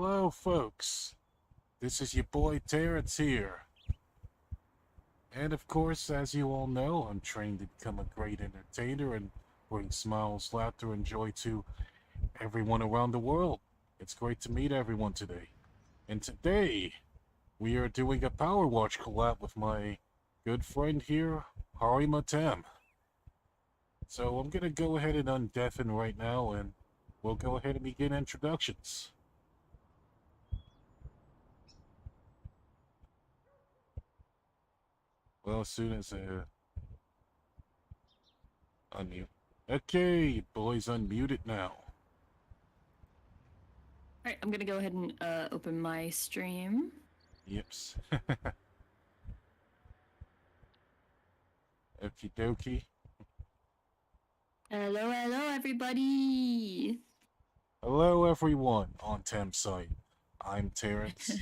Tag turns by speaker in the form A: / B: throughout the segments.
A: Hello, folks. This is your boy Terence here. And of course, as you all know, I'm trained to become a great entertainer and bring smiles, laughter, and joy to everyone around the world. It's great to meet everyone today. And today, we are doing a PowerWash collab with my good friend here, Matem. So I'm gonna go ahead and undeafen right now, and we'll go ahead and begin introductions. Well, as soon as unmute. Okay, boys, unmute it now.
B: Alright, I'm gonna go ahead and open my stream.
A: Yips. Okie dokie.
B: Hello, everybody!
A: Hello, everyone on Tem's site. I'm Terence.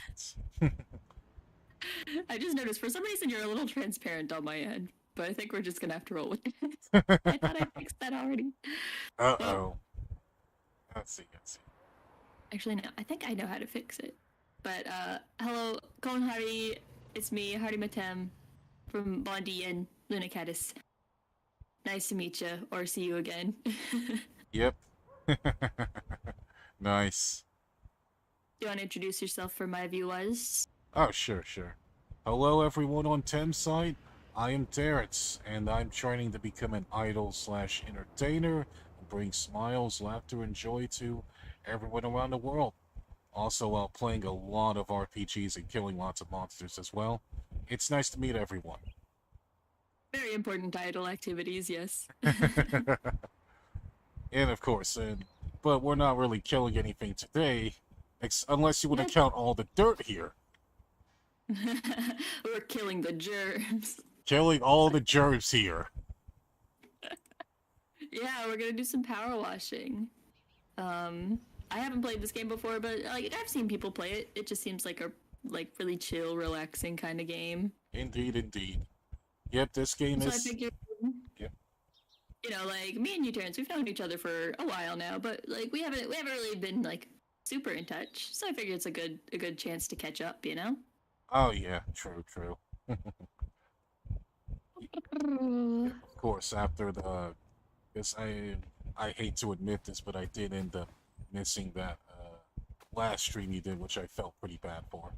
B: I just noticed for some reason you're a little transparent on my end, but I think we're just gonna have to roll with it. I thought I fixed that already.
A: Uh-oh. Let's see.
B: Actually, no, I think I know how to fix it. But, hello, Colin Hardy, it's me, Hardy Matem, from Bondi and Lunacatus. Nice to meet you, or see you again.
A: Yep. Nice.
B: Do you want to introduce yourself for my viewers?
A: Oh, sure. Hello, everyone on Tem's site. I am Terence, and I'm training to become an idol/entertainer and bring smiles, laughter, and joy to everyone around the world. Also, playing a lot of RPGs and killing lots of monsters as well. It's nice to meet everyone.
B: Very important idol activities, yes.
A: And of course, but we're not really killing anything today, unless you want to count all the dirt here.
B: We're killing the germs.
A: Killing all the germs here.
B: Yeah, we're gonna do some power washing. I haven't played this game before, but like I've seen people play it. It just seems like a really chill, relaxing kind of game.
A: Indeed. Yep, this game
B: so
A: is.
B: I figured,
A: yep.
B: You know, like me and you, Terrence, we've known each other for a while now, but like we haven't really been like super in touch. So I figured it's a good chance to catch up. You know.
A: Oh yeah, true. Yeah, of course, after the, because I hate to admit this, but I did end up missing that last stream you did, which I felt pretty bad for.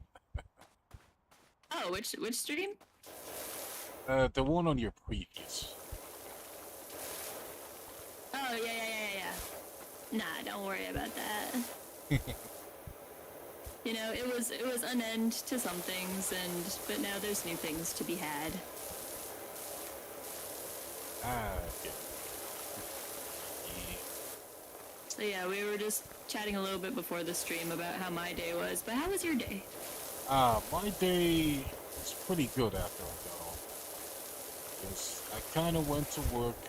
B: Oh, which stream?
A: The one on your previous.
B: Oh yeah. Nah, don't worry about that. You know, it was an end to some things, but now there's new things to be had.
A: Yeah.
B: So yeah, we were just chatting a little bit before the stream about how my day was, but how was your day?
A: My day was pretty good after I got home. Because I kind of went to work,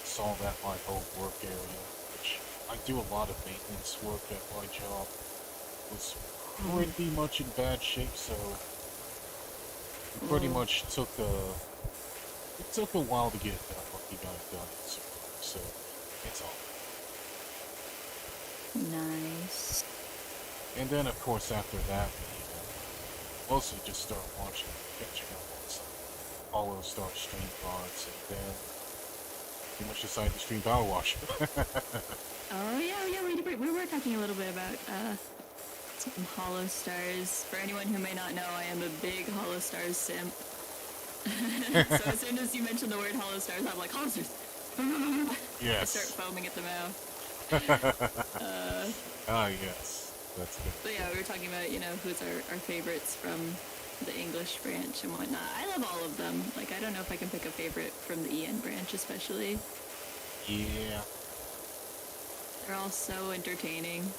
A: saw that my whole work area, which I do a lot of maintenance work at my job, was pretty much in bad shape, so it pretty much took a while to get it done, what you got it done, so it's all.
B: Nice.
A: And then, of course, after that, we mostly just started watching, catching up on some Hollow Star stream cards, and then pretty much decided to stream PowerWash.
B: Oh yeah, we were talking a little bit about some Hollow Stars. For anyone who may not know, I am a big Hollow Stars simp. So as soon as you mention the word Hollow Stars, I'm like, Hollow Stars!
A: Yes.
B: I start foaming at the mouth.
A: Yes. That's good.
B: But yeah, we were talking about, you know, who's our favorites from the English branch and whatnot. I love all of them. Like, I don't know if I can pick a favorite from the EN branch, especially.
A: Yeah.
B: They're all so entertaining.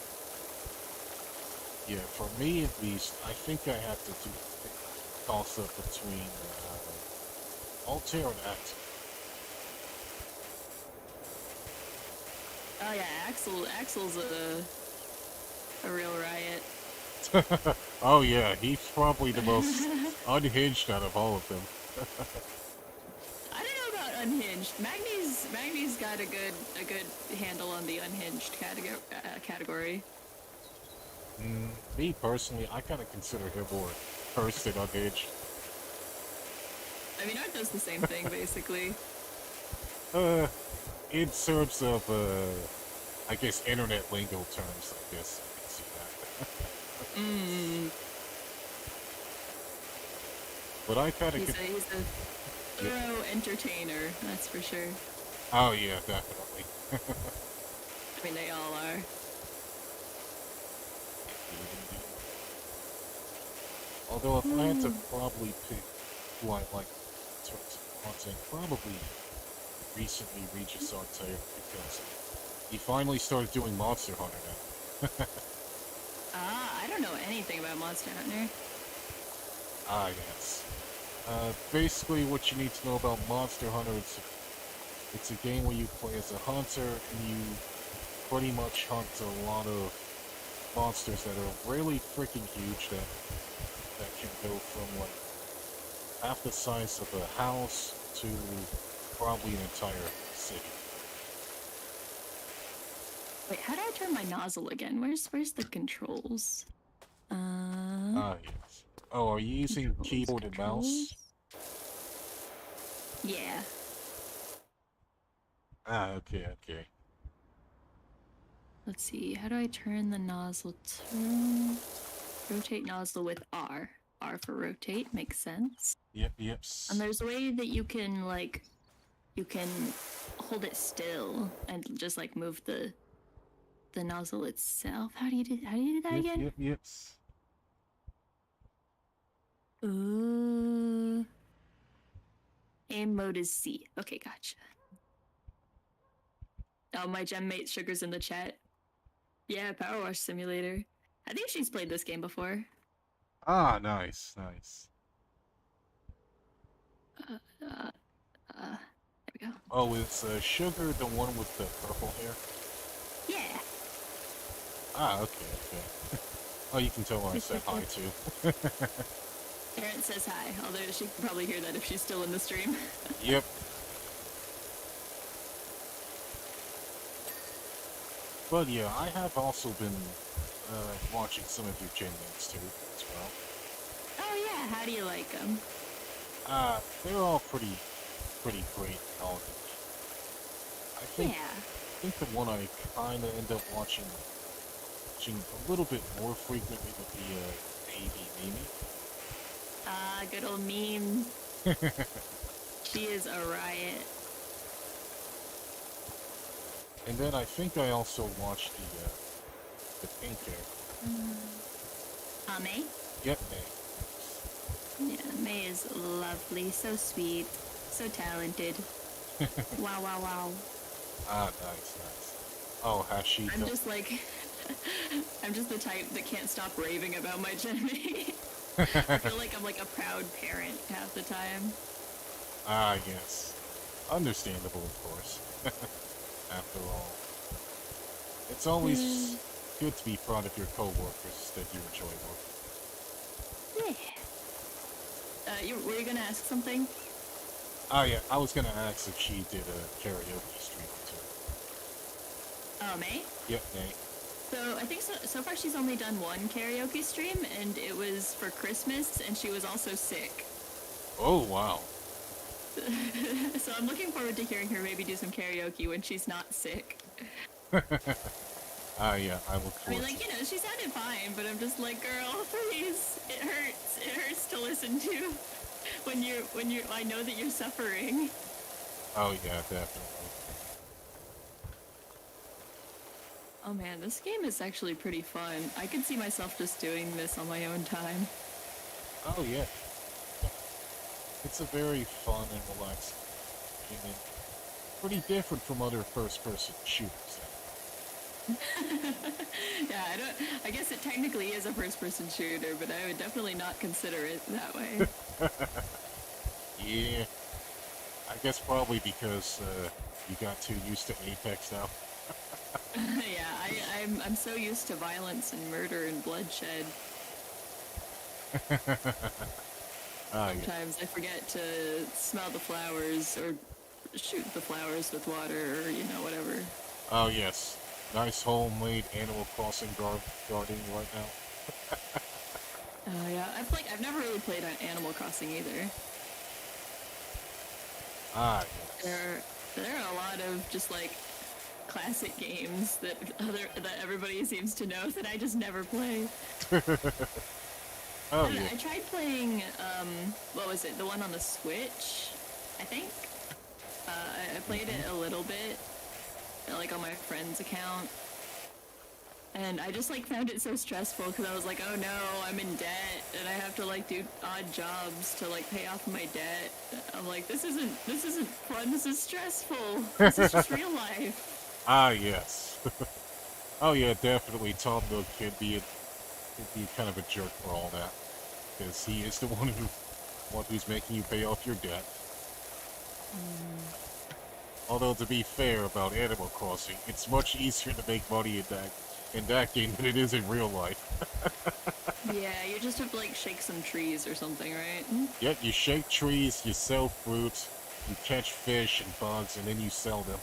A: Yeah, for me at least, I think I have to do a toss-up between Altair and Axel.
B: Oh yeah, Axel's a real riot.
A: Oh yeah, he's probably the most unhinged out of all of them.
B: I don't know about unhinged. Magni's got a good handle on the unhinged category.
A: Me personally, I kind of consider him more cursed and unhinged.
B: I mean, art does the same thing, basically.
A: In terms of, I guess, internet lingo terms, I guess I can see that. But I kind of...
B: He's a thorough entertainer, that's for sure.
A: Oh, yeah, definitely.
B: I mean, they all are.
A: Although if I had to probably pick who I like in terms of content, probably recently Regis Artair, because he finally started doing Monster Hunter now.
B: I don't know anything about Monster Hunter.
A: Ah, yes. Basically what you need to know about Monster Hunter, it's a game where you play as a hunter, and you pretty much hunt a lot of monsters that are really freaking huge, that can go from like half the size of a house to probably an entire city.
B: Wait, how do I turn my nozzle again? Where's the controls?
A: Ah, yes. Oh, are you using keyboard and mouse?
B: Yeah.
A: Ah, okay.
B: Let's see, how do I turn the nozzle to... Rotate nozzle with R. R for rotate, makes sense.
A: Yep.
B: And there's a way that you can, like, you can hold it still and just, like, move the nozzle itself. How do you do that again?
A: Yep.
B: Aim mode is C. Okay, gotcha. Oh, my gem mate Sugar's in the chat. Yeah, PowerWash Simulator. I think she's played this game before.
A: Ah, nice.
B: There we go.
A: Oh, is Sugar the one with the purple hair?
B: Yeah.
A: Ah, okay. Oh, you can tell when I said hi, too.
B: Terence says hi, although she can probably hear that if she's still in the stream.
A: Yep. But yeah, I have also been watching some of your Gen Names too, as well.
B: Oh yeah, how do you like them?
A: They're all pretty great all. I think the one I kinda end up watching a little bit more frequently would be Baby Mimi.
B: Good old meme. She is a riot.
A: And then I think I also watched the pink hair.
B: May?
A: Yep, May.
B: Yeah, May is lovely, so sweet, so talented. Wow.
A: Ah, nice. Oh, has she...
B: I'm just like... I'm just the type that can't stop raving about my Gen mate. I feel like I'm like a proud parent half the time.
A: Ah, yes. Understandable, of course. After all. It's always good to be proud of your coworkers that you enjoy working.
B: Yeah. Were you gonna ask something?
A: Ah, yeah. I was gonna ask if she did a karaoke stream too.
B: Oh, May?
A: Yep, May.
B: So I think so far she's only done one karaoke stream, and it was for Christmas, and she was also sick.
A: Oh, wow.
B: So I'm looking forward to hearing her maybe do some karaoke when she's not sick.
A: Ah, yeah, I look forward
B: I mean, like, you know, she sounded fine, but I'm just like, girl, please, it hurts to listen to when you're, I know that you're suffering.
A: Oh, yeah, definitely.
B: Oh man, this game is actually pretty fun. I could see myself just doing this on my own time.
A: Oh, yeah. It's a very fun and relaxing game, and pretty different from other first-person shooters.
B: Yeah, I guess it technically is a first-person shooter, but I would definitely not consider it that way.
A: Yeah. I guess probably because you got too used to Apex now.
B: Yeah, I'm so used to violence and murder and bloodshed. Sometimes I forget to smell the flowers or shoot the flowers with water or, you know, whatever.
A: Oh, yes. nice homemade Animal Crossing garden right now.
B: Oh yeah, I've never really played on Animal Crossing either.
A: Ah, yes.
B: There are a lot of just like classic games that everybody seems to know that I just never play.
A: Oh yeah.
B: I tried playing what was it? The one on the Switch, I think. I played it a little bit, like on my friend's account. And I just like found it so stressful because I was like, oh no, I'm in debt and I have to like do odd jobs to like pay off my debt. I'm like, this isn't fun. This is stressful. This is just real life.
A: Ah, yes. Oh yeah, definitely. Tom Nook can be kind of a jerk for all that, because he is the one who's making you pay off your debt. Although to be fair about Animal Crossing, it's much easier to make money in that game than it is in real life.
B: Yeah, you just have to like shake some trees or something, right?
A: Yep, you shake trees, you sell fruit, you catch fish and bugs, and then you sell them.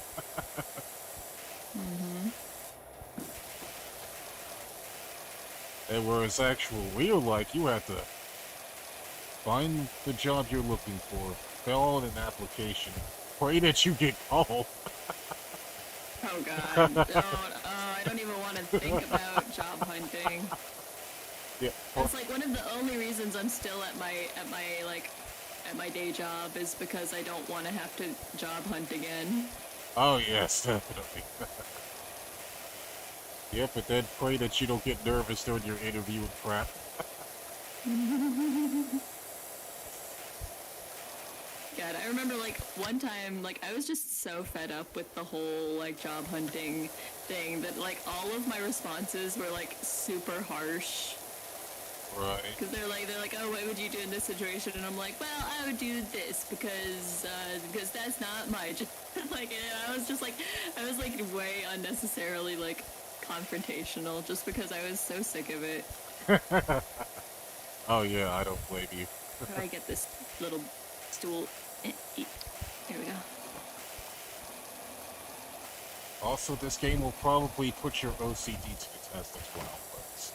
A: And whereas actual real life, you have to find the job you're looking for, fill out an application, pray that you get called.
B: Oh god, don't. I don't even want to think about job hunting.
A: Yeah.
B: It's like one of the only reasons I'm still at my day job is because I don't want to have to job hunt again.
A: Oh yes, definitely. Yep, but then pray that you don't get nervous during your interview and crap.
B: God, I remember like one time, like I was just so fed up with the whole like job hunting thing that like all of my responses were like super harsh.
A: Right.
B: Because they're like, oh, what would you do in this situation? And I'm like, well, I would do this because that's not my job. Like, and I was way unnecessarily like confrontational just because I was so sick of it.
A: Oh yeah, I don't blame you.
B: How do I get this little stool? Here we go.
A: Also, this game will probably put your OCD to the test as well, folks.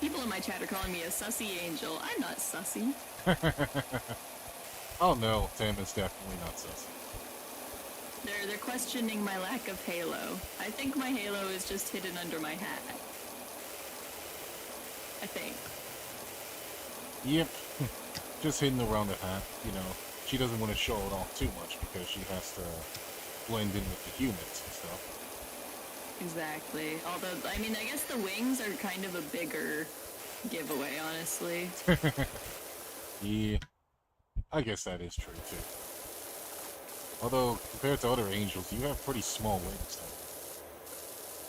B: People in my chat are calling me a sussy angel. I'm not sussy.
A: Oh no, Tim is definitely not sus.
B: They're questioning my lack of halo. I think my halo is just hidden under my hat. I think.
A: Yep. Just hidden around the hat, you know. She doesn't want to show it off too much because she has to blend in with the humans and stuff.
B: Exactly. Although, I mean, I guess the wings are kind of a bigger giveaway, honestly.
A: Yeah. I guess that is true, too. Although, compared to other angels, you have pretty small wings, though.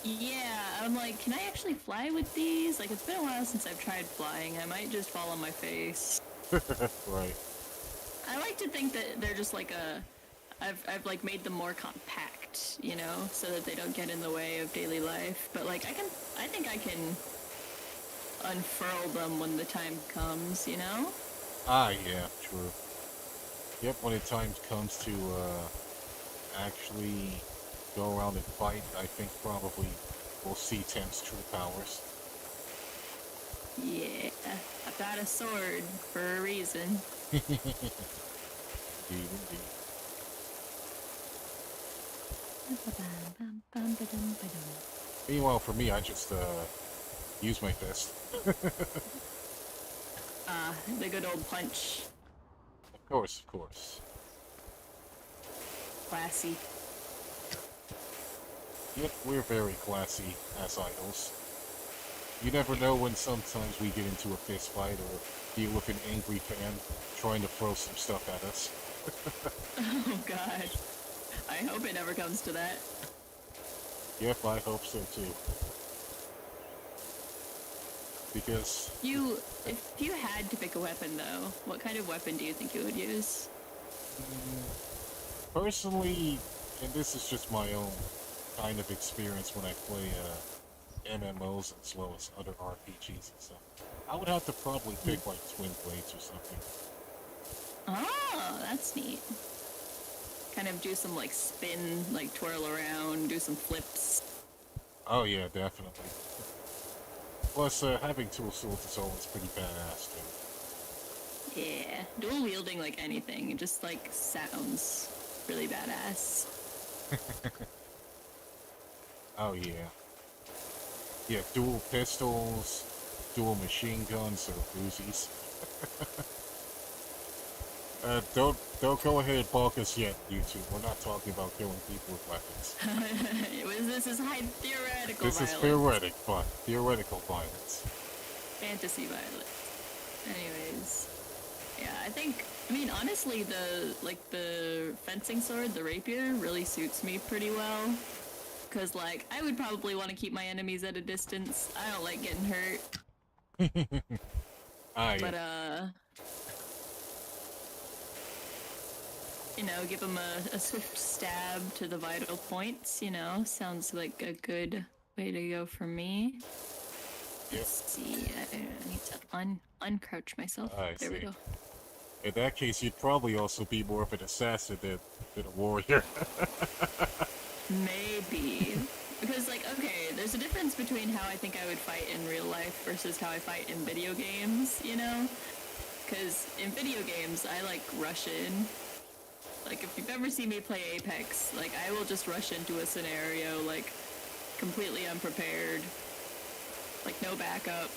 B: Yeah, I'm like, can I actually fly with these? Like, it's been a while since I've tried flying. I might just fall on my face.
A: Right.
B: I like to think that they're just like I've like made them more compact, you know, so that they don't get in the way of daily life. But like, I think I can unfurl them when the time comes, you know?
A: Ah, yeah, true. Yep, when the time comes to, actually go around and fight, I think probably we'll see Temp's true powers.
B: Yeah, I've got a sword for a reason.
A: Indeed, indeed. Meanwhile, for me, I just, use my fist.
B: The good old punch.
A: Of course, of course.
B: Classy.
A: Yep, we're very classy as idols. You never know when sometimes we get into a fist fight or deal with an angry fan trying to throw some stuff at us.
B: Oh god. I hope it never comes to that.
A: Yep, I hope so too. Because...
B: if you had to pick a weapon though, what kind of weapon do you think you would use?
A: Personally, and this is just my own kind of experience when I play MMOs as well as other RPGs and stuff, I would have to probably pick like twin blades or something.
B: Oh, that's neat. Kind of do some like spin, like twirl around, do some flips.
A: Oh yeah, definitely. Plus, having two swords is always pretty badass too.
B: Yeah, dual wielding like anything, it just like sounds really badass.
A: Oh yeah. Yeah, dual pistols, dual machine guns, or Uzis. Don't go ahead and balk us yet, YouTube. We're not talking about killing people with weapons.
B: This is high theoretical
A: This
B: violence.
A: is theoretical violence.
B: Fantasy violence. Anyways, yeah, I mean, honestly, the fencing sword, the rapier, really suits me pretty well. Cause like, I would probably want to keep my enemies at a distance. I don't like getting hurt. But you know, give them a swift stab to the vital points, you know, sounds like a good way to go for me.
A: Yep.
B: Let's see, I need to uncrouch myself. There we go.
A: In that case, you'd probably also be more of an assassin than a warrior.
B: Maybe. Because, like, okay, there's a difference between how I think I would fight in real life versus how I fight in video games, you know? Because in video games, I, like, rush in. Like, if you've ever seen me play Apex, like, I will just rush into a scenario, like, completely unprepared. Like, no backup.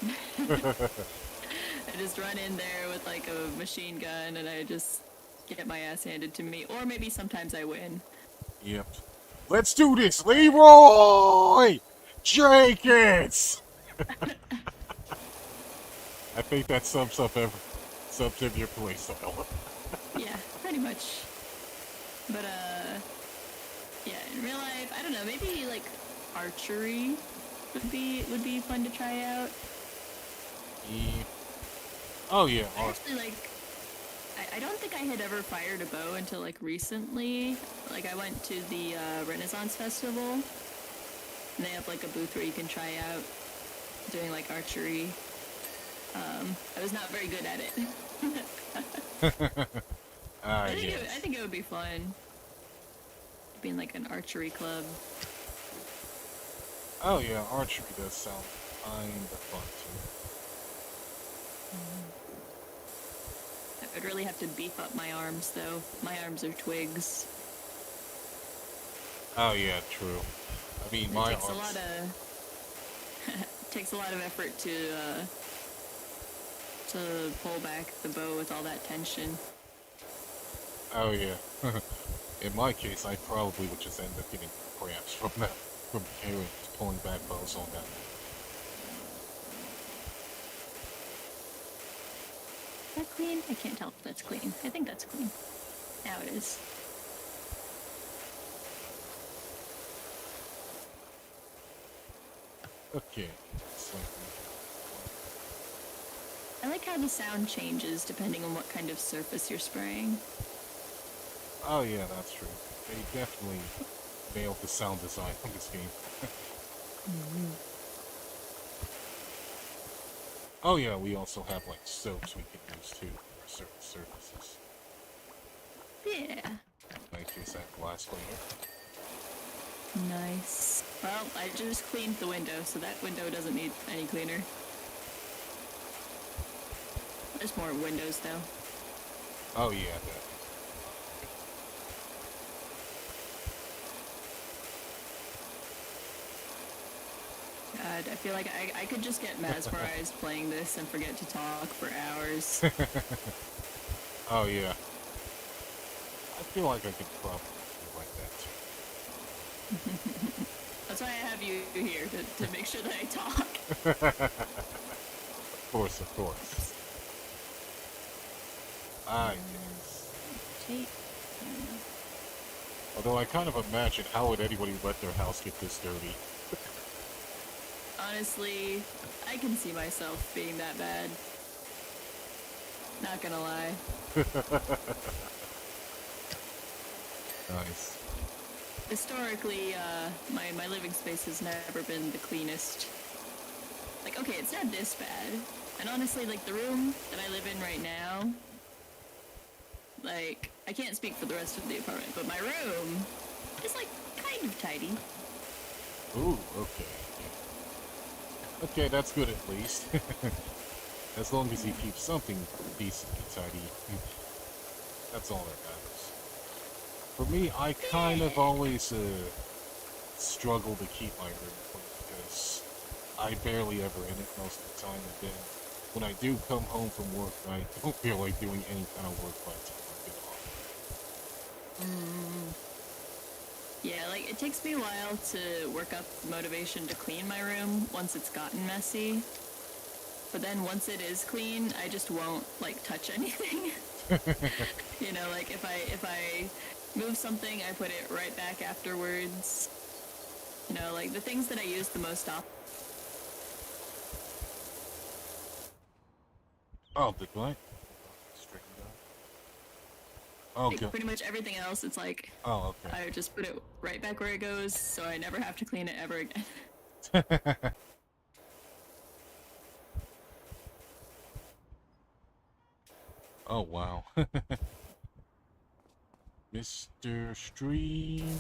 B: I just run in there with, like, a machine gun, and I just get my ass handed to me. Or maybe sometimes I win.
A: Yep. Let's do this, Leroy Jenkins! I think that sums up your playstyle.
B: Yeah, pretty much. But, yeah, in real life, I don't know, maybe, like, archery would be fun to try out.
A: Yeah. Oh, yeah.
B: I actually, like, I don't think I had ever fired a bow until, like, recently. Like, I went to the, Renaissance Festival, and they have, like, a booth where you can try out doing, like, archery. I was not very good at it. I think it would be fun. Being like an archery club.
A: Oh yeah, archery does sound kinda fun too.
B: I would really have to beef up my arms though. My arms are twigs.
A: Oh yeah, true. I mean, my arms...
B: takes a lot of effort to pull back the bow with all that tension.
A: Oh yeah. In my case, I probably would just end up getting cramps from pulling back bows on that.
B: Is that clean? I can't tell if that's clean. I think that's clean. Now it is.
A: Okay.
B: I like how the sound changes depending on what kind of surface you're spraying.
A: Oh yeah, that's true. They definitely nailed the sound design on this game. Oh yeah, we also have like soaps we can use too for certain surfaces.
B: Yeah.
A: In my case, I have glass cleaner.
B: Nice. Well, I just cleaned the window, so that window doesn't need any cleaner. There's more windows though.
A: Oh yeah, that.
B: God, I feel like I could just get mesmerized playing this and forget to talk for hours.
A: Oh yeah. I feel like I could probably do like that too.
B: That's why I have you here, to make sure that I talk.
A: Of course, of course. Ah, yes. Although I kind of imagine how would anybody let their house get this dirty?
B: Honestly, I can see myself being that bad. Not gonna lie.
A: Nice.
B: Historically, my living space has never been the cleanest. Like, okay, it's not this bad. And honestly, like, the room that I live in right now, Like, I can't speak for the rest of the apartment, but my room is like kind of tidy.
A: Ooh, okay. Okay, that's good at least. As long as you keep something decently tidy, that's all that matters. For me, I kind of always struggle to keep my room clean because I barely ever in it most of the time, and then when I do come home from work, I don't feel like doing any kind of work by the time I get off.
B: Yeah, like, it takes me a while to work up the motivation to clean my room once it's gotten messy. But then once it is clean, I just won't, like, touch anything. You know, like, if I move something, I put it right back afterwards. You know, like, the things that I use the most often.
A: Oh, the what? Oh,
B: Like,
A: good.
B: pretty much everything else, it's like,
A: Oh, okay.
B: I just put it right back where it goes, so I never have to clean it ever again.
A: Oh, wow. Mr. Stream.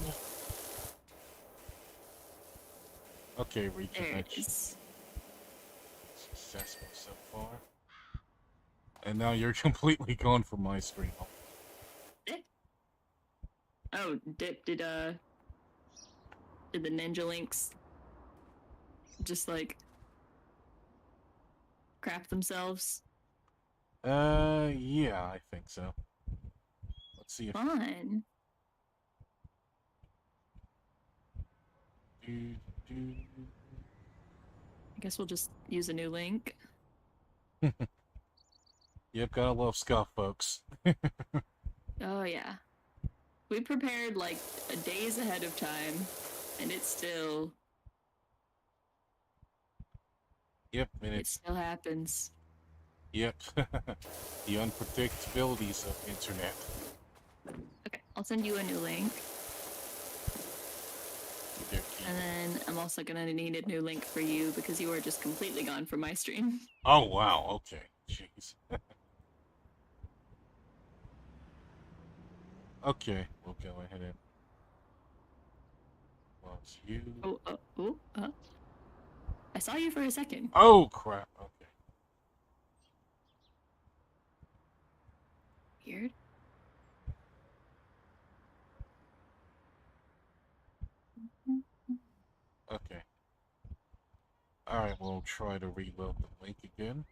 A: Okay,
B: There it
A: reconnection.
B: is.
A: Successful so far. And now you're completely gone from my screen.
B: Oh, did the ninja links just like crap themselves?
A: Yeah, I think so. Let's see if...
B: Fun. I guess we'll just use a new link.
A: Yep, gotta love scuff, folks.
B: Oh yeah. We prepared like days ahead of time, and it still happens.
A: Yep. The unpredictabilities of internet.
B: Okay, I'll send you a new link. And then I'm also gonna need a new link for you because you are just completely gone from my stream.
A: Oh, wow, okay. Jeez. Okay, we'll go ahead and... Well, it's you...
B: I saw you for a second.
A: Oh, crap, okay.
B: Weird.
A: Okay. Alright, we'll try to reload the link again.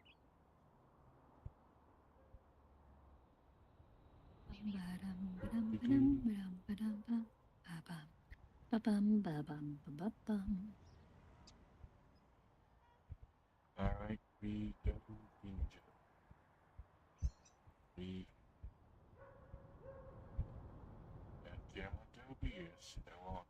A: Alright, we go ninja. We... Vtubiers, they're on.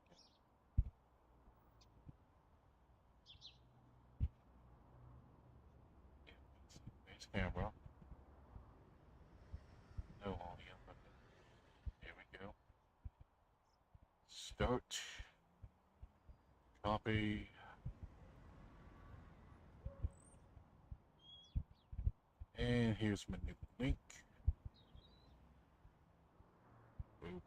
A: There's camera. No audio, but here we go. Start. Copy. And here's my new link. Boop.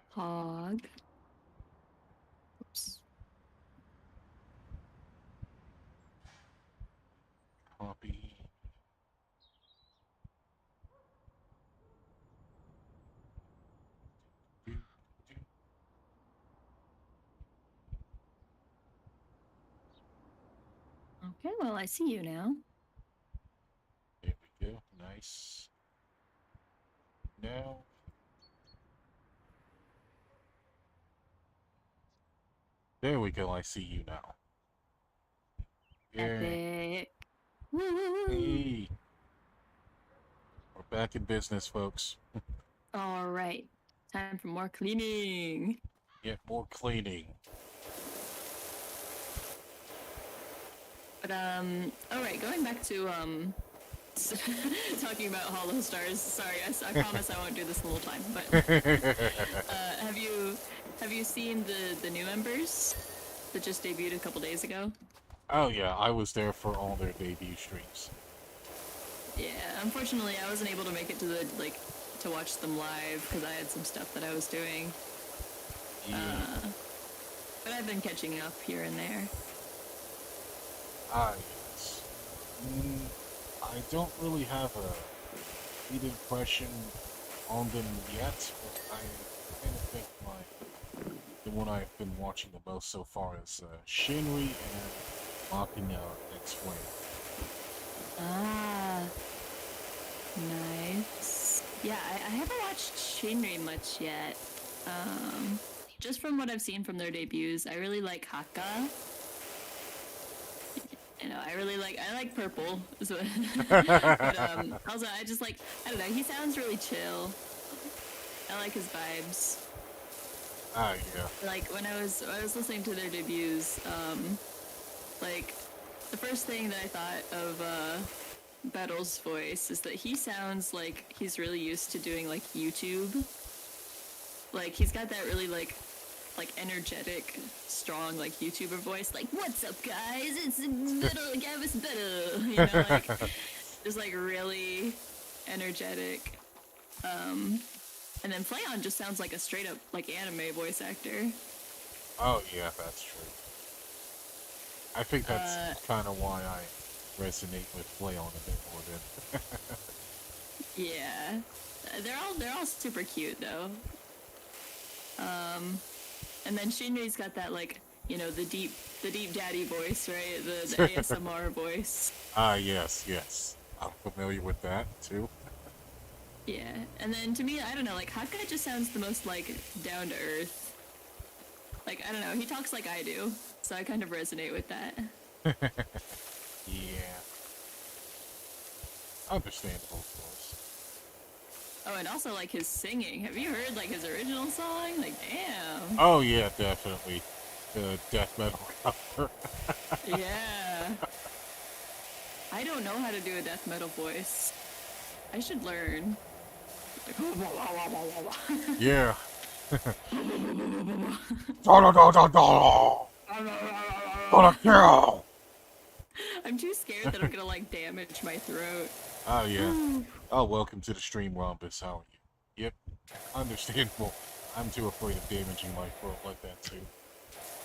B: Hog. Oops.
A: Copy.
B: Okay, well, I see you now.
A: There we go. Nice. Now. There we go. I see you now. Yeah.
B: Epic.
A: Hey. We're back in business, folks.
B: All right. Time for more cleaning.
A: Yeah, more cleaning.
B: But all right, going back to talking about Hollow Stars. Sorry, I promise I won't do this the whole time. But have you seen the new members that just debuted a couple days ago?
A: Oh yeah, I was there for all their debut streams.
B: Yeah, unfortunately, I wasn't able to make it to the to watch them live because I had some stuff that I was doing.
A: Yeah.
B: But I've been catching up here and there.
A: Yes. I don't really have a good impression on them yet, but I kind of think the one I've been watching the most so far is Shinri and Makina X-Wing.
B: Ah, nice. Yeah, I haven't watched Shinri much yet. Just from what I've seen from their debuts, I really like Haka. You know, I like purple. So, but also, I just like, I don't know, he sounds really chill. I like his vibes.
A: Yeah.
B: Like when I was listening to their debuts, like the first thing that I thought of Battle's voice is that he sounds like he's really used to doing like YouTube. Like he's got that really like energetic, strong like YouTuber voice. Like, what's up, guys? It's Battle, Gavus Battle. You know, like just like really energetic. And then Flayon just sounds like a straight up like anime voice actor.
A: Oh yeah, that's true. I think that's kind of why I resonate with Flayon a bit more than.
B: Yeah, they're all super cute though. And then Shinri's got that like, you know, the deep daddy voice, right? The ASMR voice.
A: Yes. I'm familiar with that too.
B: Yeah, and then to me, I don't know, like Haka just sounds the most like down to earth. Like I don't know, he talks like I do, so I kind of resonate with that.
A: Yeah. Understandable, of course.
B: Oh, and also like his singing. Have you heard like his original song? Like, damn.
A: Oh yeah, definitely. The death metal cover.
B: Yeah. I don't know how to do a death metal voice. I should learn.
A: Yeah.
B: I'm too scared that I'm gonna like damage my throat.
A: Oh yeah. Oh, welcome to the stream, Rompus. How are you? Yep. Understandable. I'm too afraid of damaging my throat like that too.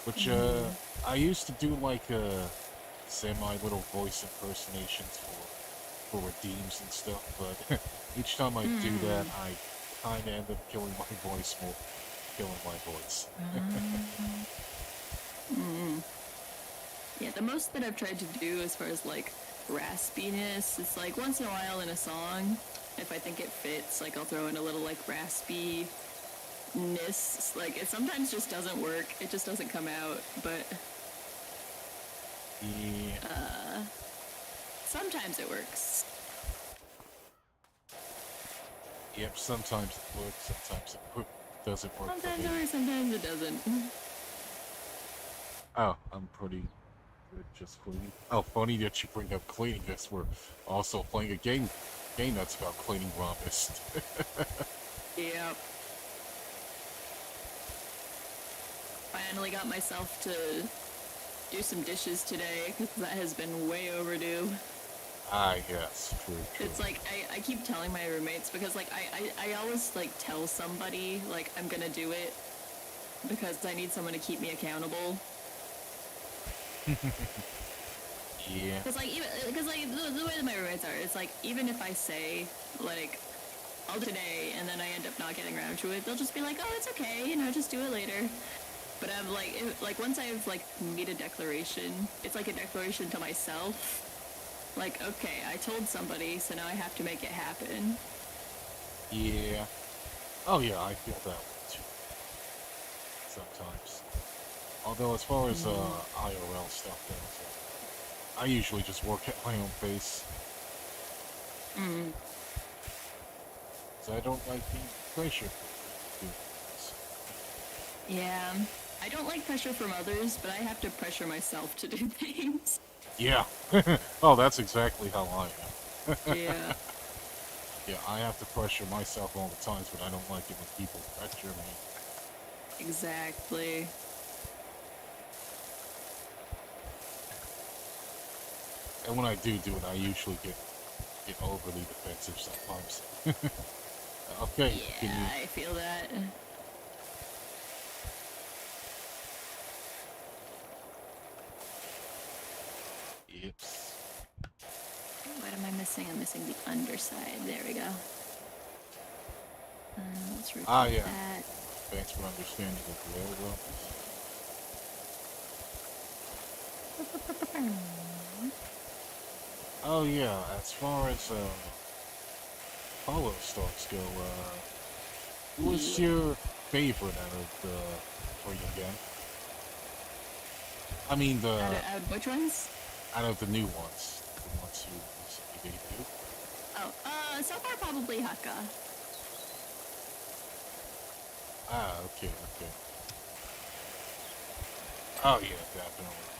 A: Which I used to do like semi-little voice impersonations for redeems and stuff, but each time I do that, I kind of end up killing my voice more.
B: Yeah, the most that I've tried to do as far as like raspiness, it's like once in a while in a song, if I think it fits, like I'll throw in a little like raspiness. Like it sometimes just doesn't work. It just doesn't come out, but sometimes it works.
A: Yep, sometimes it works, sometimes it doesn't work.
B: Sometimes it works, sometimes it doesn't.
A: Oh, I'm pretty good just cleaning. Oh, funny that you bring up cleaning. Guess we're also playing a game that's about cleaning, Rompus.
B: Yep. Finally got myself to do some dishes today because that has been way overdue.
A: Yes, true.
B: It's like I keep telling my roommates because like I always like tell somebody like I'm gonna do it because I need someone to keep me accountable.
A: Yeah.
B: Because like the way that my roommates are, it's like even if I say like I'll do it today and then I end up not getting around to it, they'll just be like, oh, it's okay, you know, just do it later. But I'm like once I've like made a declaration, it's like a declaration to myself. Like, okay, I told somebody, so now I have to make it happen.
A: Yeah. Oh yeah, I feel that way too. Sometimes. Although as far as IRL stuff goes, I usually just work at my own pace. So I don't like being pressured to do things.
B: Yeah. I don't like pressure from others, but I have to pressure myself to do things.
A: Yeah. Oh, that's exactly how I am.
B: Yeah.
A: Yeah, I have to pressure myself all the times, but I don't like it when people pressure me.
B: Exactly.
A: And when I do it, I usually get get overly defensive sometimes. Okay,
B: Yeah, I feel that.
A: Yep.
B: What am I missing? I'm missing the underside. There we go. Let's repeat
A: Yeah.
B: that.
A: Thanks for understanding it very well. Oh yeah, as far as follow stocks go, what's your favorite out of the three again? I mean
B: Out of which ones?
A: out of the new ones, the ones you recently debuted.
B: Oh, so far probably Haka.
A: Okay. Oh yeah, definitely.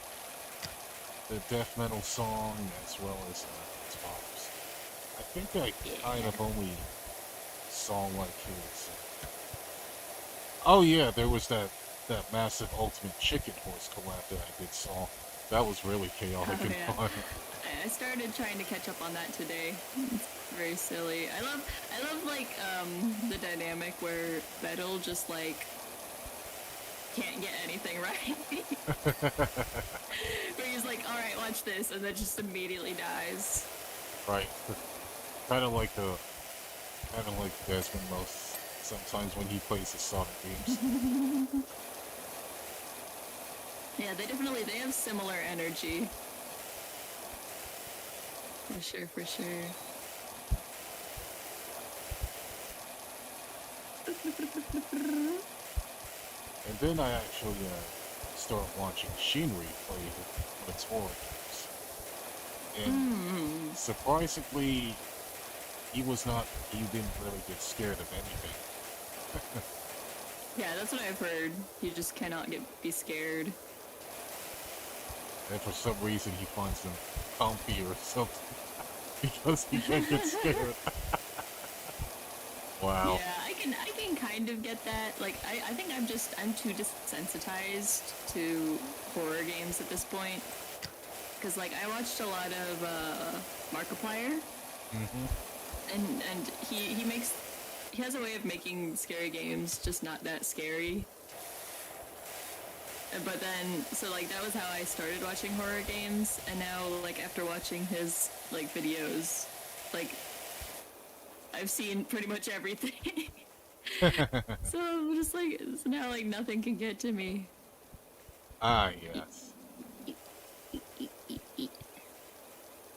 A: The death metal song as well as its pops. I think I kind of only saw like his. Oh yeah, there was that massive Ultimate Chicken Horse collab that I did saw. That was really chaotic and fun.
B: I started trying to catch up on that today. It's very silly. I love like the dynamic where Vettel just like can't get anything right. Where he's like, all right, watch this, and then just immediately dies.
A: Right. kind of like Desmond most sometimes when he plays the Sonic games.
B: Yeah, they have similar energy. For sure.
A: And then I actually started watching Shinri play its horror games. And surprisingly, he didn't really get scared of anything.
B: Yeah, that's what I've heard. He just cannot be scared.
A: And for some reason he finds them comfy or something. Because he can't get scared. Wow.
B: Yeah, I can kind of get that. Like, I think I'm too desensitized to horror games at this point. Because, like, I watched a lot of Markiplier. And he has a way of making scary games just not that scary. But then, so like that was how I started watching horror games, and now like after watching his like videos, like I've seen pretty much everything. So I'm just like, so now like nothing can get to me.
A: Yes.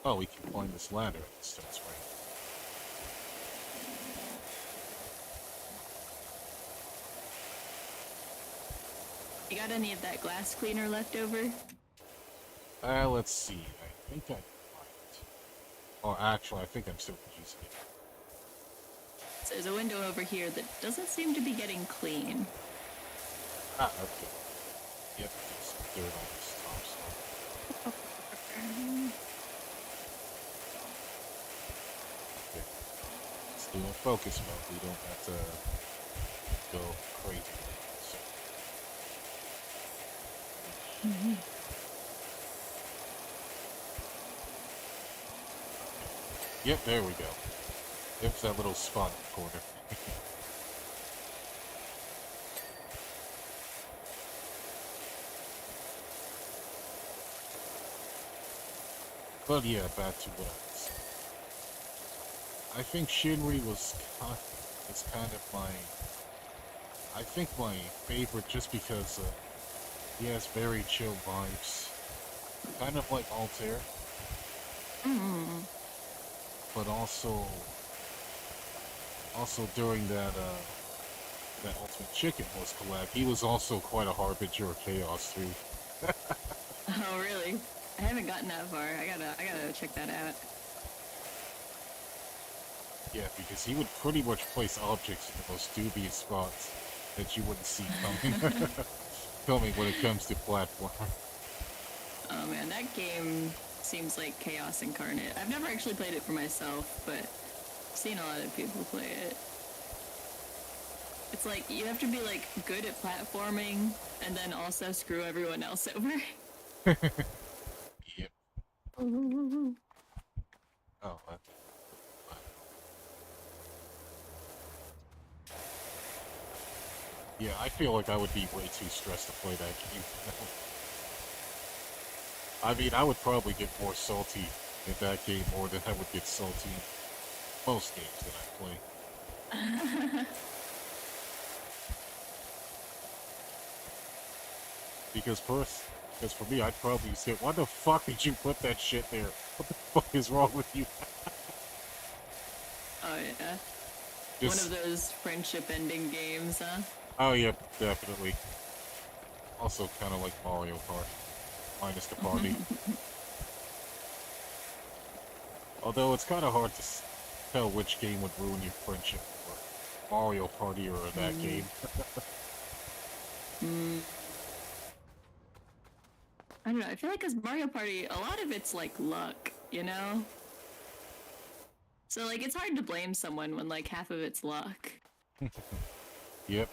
A: Oh, we can climb this ladder. It starts right.
B: You got any of that glass cleaner left over?
A: Let's see. I think I might. Oh, actually, I think I'm still using it.
B: So there's a window over here that doesn't seem to be getting clean.
A: Okay. Yep, there's some dirt on this top side. Okay. Let's do a focus mode. We don't have to go crazy. So. Yep, there we go. It's that little spot in the corner. But yeah, back to what I was saying. I think Shinri is kind of my favorite just because he has very chill vibes. Kind of like Altair. But also during that Ultimate Chicken Horse collab, he was also quite a harbinger of chaos too.
B: Oh really? I haven't gotten that far. I gotta check that out.
A: Yeah, because he would pretty much place objects in the most dubious spots that you wouldn't see coming when it comes to platform.
B: Oh man, that game seems like chaos incarnate. I've never actually played it for myself, but I've seen a lot of people play it. It's like you have to be like good at platforming and then also screw everyone else over.
A: Yep. Oh, Yeah, I feel like I would be way too stressed to play that game. I mean, I would probably get more salty in that game more than I would get salty in most games that I play. Because for me, I'd probably say, why the fuck did you put that shit there? What the fuck is wrong with you?
B: Oh yeah.
A: Just,
B: One of those friendship ending games, huh?
A: oh yeah, definitely. Also kind of like Mario Kart, minus the party. Although it's kind of hard to tell which game would ruin your friendship more, Mario Party or that game.
B: I don't know. I feel like as Mario Party, a lot of it's like luck, you know? So like it's hard to blame someone when like half of it's luck.
A: Yep.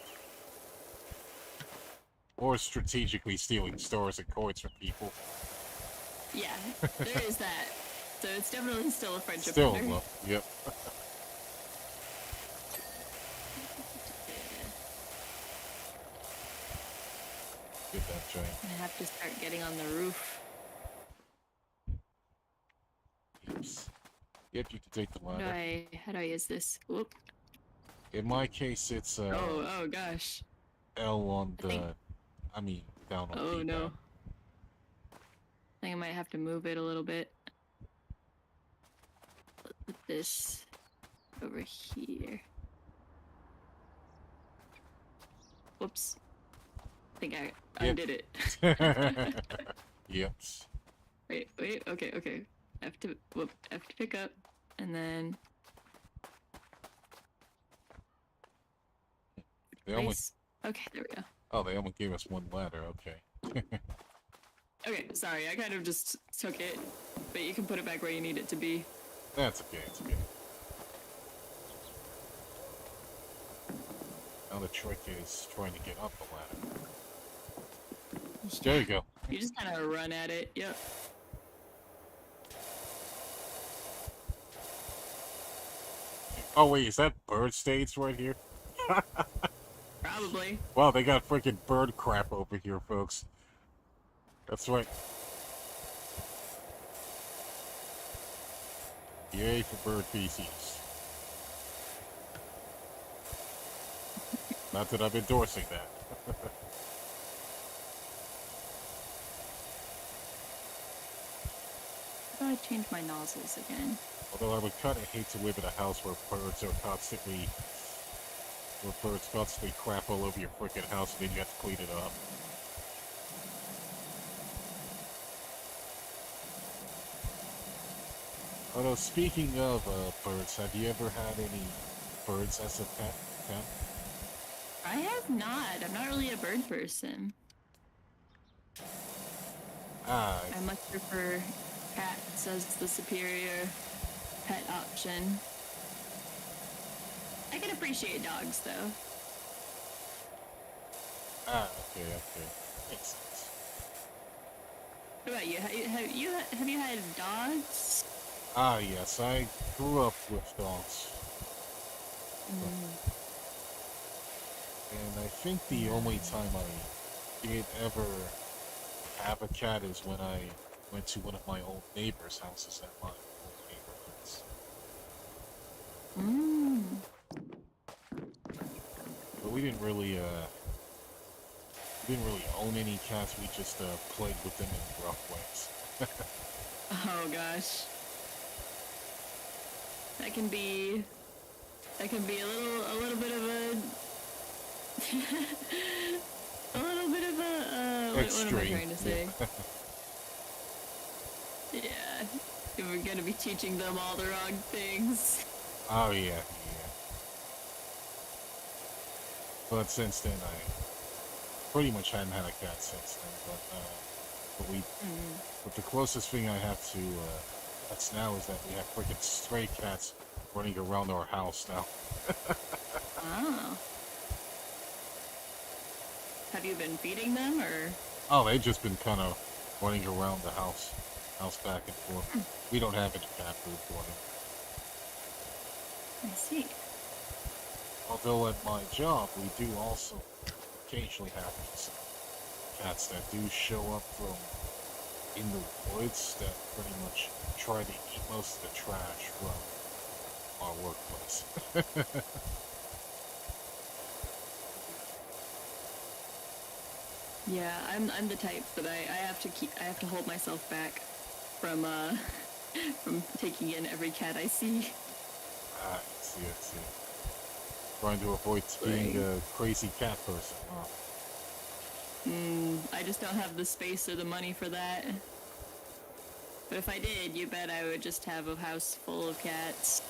A: Or strategically stealing stars and coins from people.
B: Yeah, there is that. So it's definitely still a friendship
A: Still
B: ender.
A: luck, yep. Get that giant.
B: I have to start getting on the roof.
A: Oops. Yep, you can take the
B: How do
A: ladder.
B: how do I use this? Whoop.
A: In my case, it's
B: Oh gosh.
A: L on the,
B: think-
A: I mean, down on
B: Oh
A: the
B: no.
A: D-pad.
B: I think I might have to move it a little bit. Let's put this over here. Whoops. I think I undid it.
A: Yep.
B: Wait, okay. I have to pick up, and then
A: They only,
B: place. Okay, there we go.
A: oh, they only gave us one ladder, okay.
B: Okay, sorry, I kind of just took it, but you can put it back where you need it to be.
A: That's okay, it's okay. Now the trick is trying to get up the ladder. There you go.
B: You just kind of run at it. Yep.
A: Oh wait, is that bird states right here?
B: Probably.
A: Wow, they got freaking bird crap over here, folks. That's right. Yay for bird feces. Not that I'm endorsing that.
B: How do I change my nozzles again?
A: Although I would kind of hate to live in a house where birds constantly crap all over your freaking house and then you have to clean it up. Although speaking of birds, have you ever had any birds as a pet?
B: I have not. I'm not really a bird person.
A: Ah,
B: I much prefer cats as the superior pet option. I can appreciate dogs though.
A: okay. Makes sense.
B: What about you? Have you had dogs?
A: Ah, yes, I grew up with dogs. And I think the only time I did ever have a cat is when I went to one of my old neighbors' houses at my old neighborhoods. But we didn't really own any cats, we just played with them in rough ways.
B: Oh gosh. That can be a little bit of a a little bit of a what am I trying to say? Yeah. We're gonna be teaching them all the wrong things.
A: Oh yeah. But since then, I pretty much hadn't had a cat since then. But the closest thing I have to cats now is that we have freaking stray cats running around our house now.
B: Oh. Have you been feeding them or?
A: Oh, they've just been kind of running around the house back and forth. We don't have any cat food for them.
B: I see.
A: Although at my job, we do also occasionally have these cats that do show up from in the woods that pretty much try to eat most of the trash from our workplace.
B: Yeah, I'm the type that I have to hold myself back from from taking in every cat I see.
A: I see. Trying to avoid being a crazy cat person, huh?
B: I just don't have the space or the money for that. But if I did, you bet I would just have a house full of cats.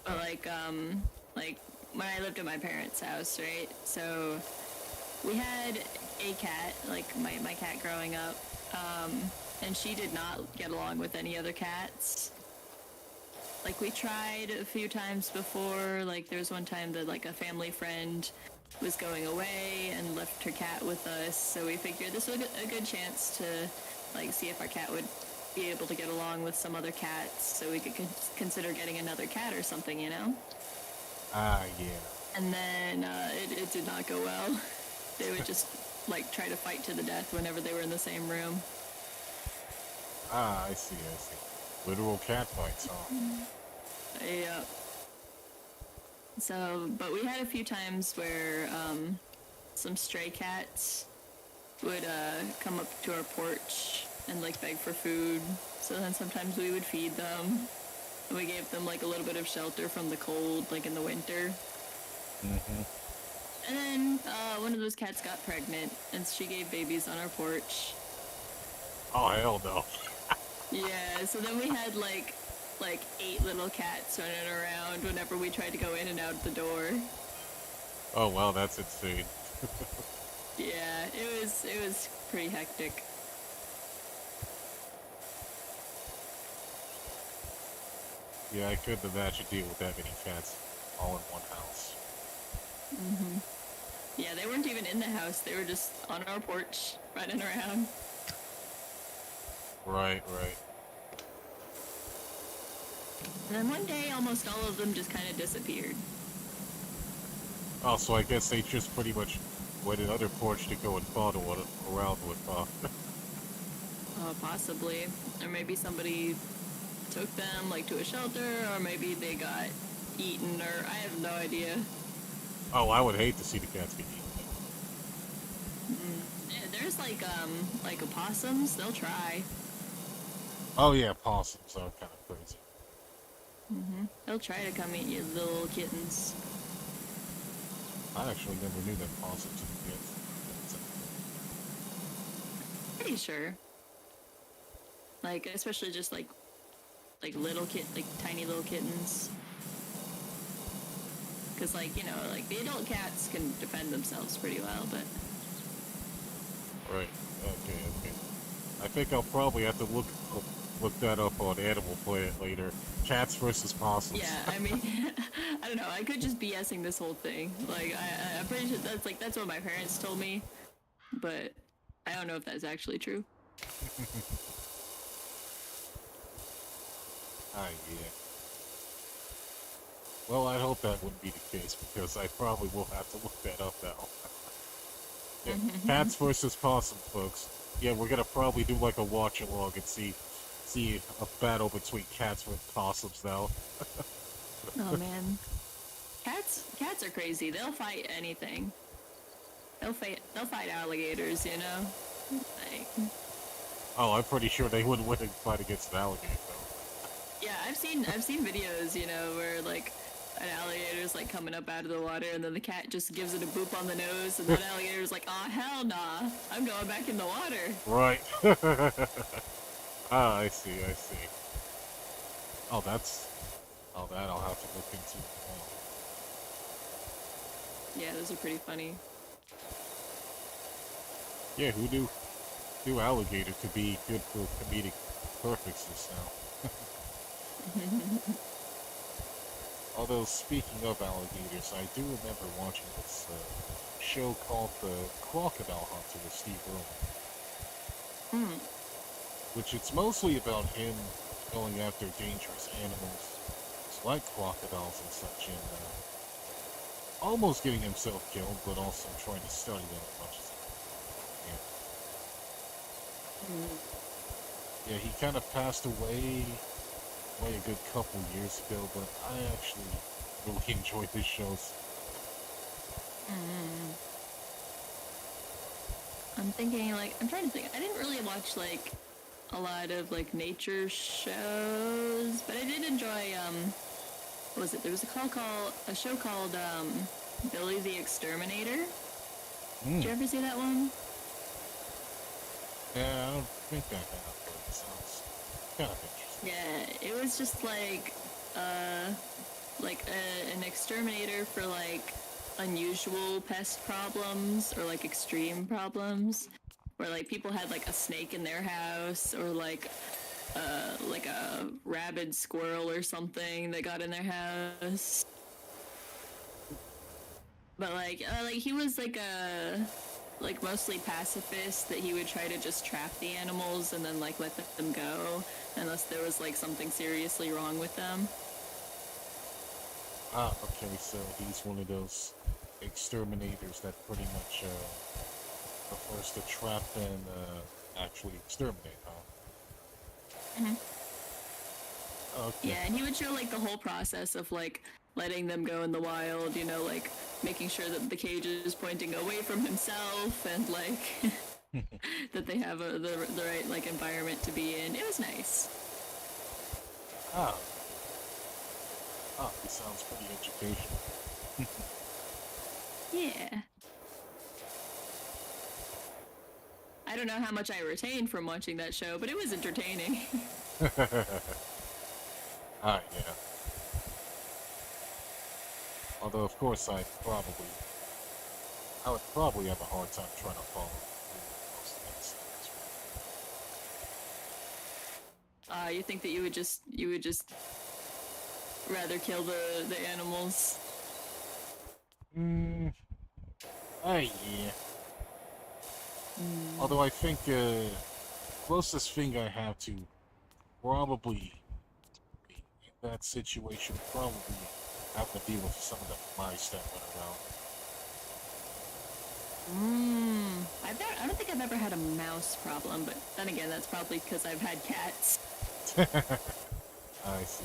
B: But like when I lived at my parents' house, right? So we had a cat, like my cat growing up, and she did not get along with any other cats. Like we tried a few times before, like there was one time that like a family friend was going away and left her cat with us, so we figured this was a good chance to like see if our cat would be able to get along with some other cats, so we could consider getting another cat or something, you know?
A: Yeah.
B: And then it did not go well. They would just like try to fight to the death whenever they were in the same room.
A: I see. Literal cat fights, huh?
B: Yeah. So, but we had a few times where some stray cats would come up to our porch and like beg for food. So then sometimes we would feed them. And we gave them like a little bit of shelter from the cold, like in the winter. And then one of those cats got pregnant, and she gave babies on our porch.
A: Oh, hell no.
B: Yeah, so then we had like 8 little cats running around whenever we tried to go in and out the door.
A: Oh, wow, that's insane.
B: Yeah, it was pretty hectic.
A: Yeah, I couldn't imagine dealing with that many cats all in one house.
B: Yeah, they weren't even in the house. They were just on our porch, running around.
A: Right.
B: And then one day, almost all of them just kind of disappeared.
A: Oh, so I guess they just pretty much went another porch to go and fodder around with,
B: Possibly. Or maybe somebody took them, like, to a shelter, or maybe they got eaten, or I have no idea.
A: Oh, I would hate to see the cats get eaten.
B: Yeah, there's, like opossums. They'll try.
A: Oh, yeah, possums are kind of crazy.
B: They'll try to come eat your little kittens.
A: I actually never knew that possums would get.
B: Pretty sure. Like, especially just like little tiny little kittens. Because, like, you know, like the adult cats can defend themselves pretty well, but.
A: Right. Okay. I think I'll probably have to look that up on Animal Planet later. Cats versus possums.
B: Yeah, I mean, I don't know. I could just BSing this whole thing. Like, I'm pretty sure that's what my parents told me, but I don't know if that's actually true.
A: Yeah. Well, I hope that wouldn't be the case, because I probably will have to look that up now. Yeah, cats versus possums, folks. Yeah, we're gonna probably do like a watch along and see a battle between cats versus possums now.
B: Oh man, cats are crazy. They'll fight anything. They'll fight alligators, you know. Like.
A: Oh, I'm pretty sure they wouldn't win a fight against an alligator, though.
B: Yeah, I've seen videos, you know, where like an alligator's like coming up out of the water, and then the cat just gives it a boop on the nose, and then the alligator's like, "Oh hell nah, I'm going back in the water."
A: Right. I see. Oh, that I'll have to look into.
B: Yeah, those are pretty funny.
A: Yeah, who knew alligator could be good for comedic purposes now. Although, speaking of alligators, I do remember watching this show called The Crocodile Hunter with Steve Irwin. Which it's mostly about him going after dangerous animals like crocodiles and such in almost getting himself killed, but also trying to study them as much as he can. Yeah, he kind of passed away a good couple years ago, but I actually really enjoyed his shows.
B: I'm thinking, like, I'm trying to think. I didn't really watch, like, a lot of, like, nature shows, but I did enjoy, what was it? There was a show called, Billy the Exterminator. Did you ever see that one?
A: Yeah, I don't think I have, but it sounds kind of interesting.
B: Yeah, it was just, like, an exterminator for, like, unusual pest problems or like extreme problems where like people had like a snake in their house or like a rabid squirrel or something that got in their house, but like he was like mostly pacifist, that he would try to just trap the animals and then like let them go unless there was like something seriously wrong with them.
A: Ah, okay, so he's one of those exterminators that pretty much prefers to trap and actually exterminate, huh? Okay.
B: Yeah, and he would show like the whole process of like letting them go in the wild, you know, like making sure that the cage is pointing away from himself and like that they have the right like environment to be in. It was nice.
A: He sounds pretty educational.
B: Yeah. I don't know how much I retained from watching that show, but it was entertaining.
A: Yeah. Although, of course, I would probably have a hard time trying to follow most of that stuff.
B: You think that you would just rather kill the animals?
A: Yeah. Although I think closest thing I have to probably be in that situation probably have to deal with some of the mice that went around.
B: I don't think I've ever had a mouse problem, but then again, that's probably because I've had cats.
A: I see.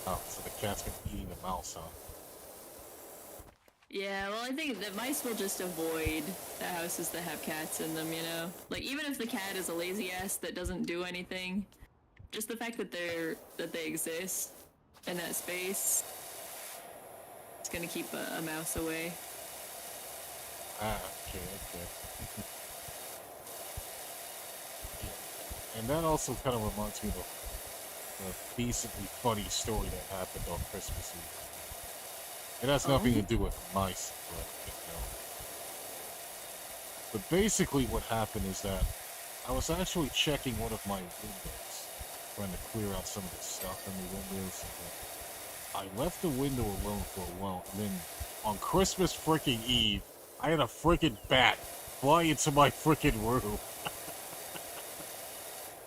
A: Oh, so the cat's been eating the mouse, huh?
B: Yeah, well, I think that mice will just avoid the houses that have cats in them, you know? Like, even if the cat is a lazy ass that doesn't do anything, just the fact that they exist in that space, it's gonna keep a mouse away.
A: Okay. And that also kind of reminds me of a decently funny story that happened on Christmas Eve. It has nothing to do with mice, but basically what happened is that I was actually checking one of my windows, trying to clear out some of the stuff in the windows, and I left the window alone for a while, and then on Christmas freaking Eve, I had a freaking bat fly into my freaking room.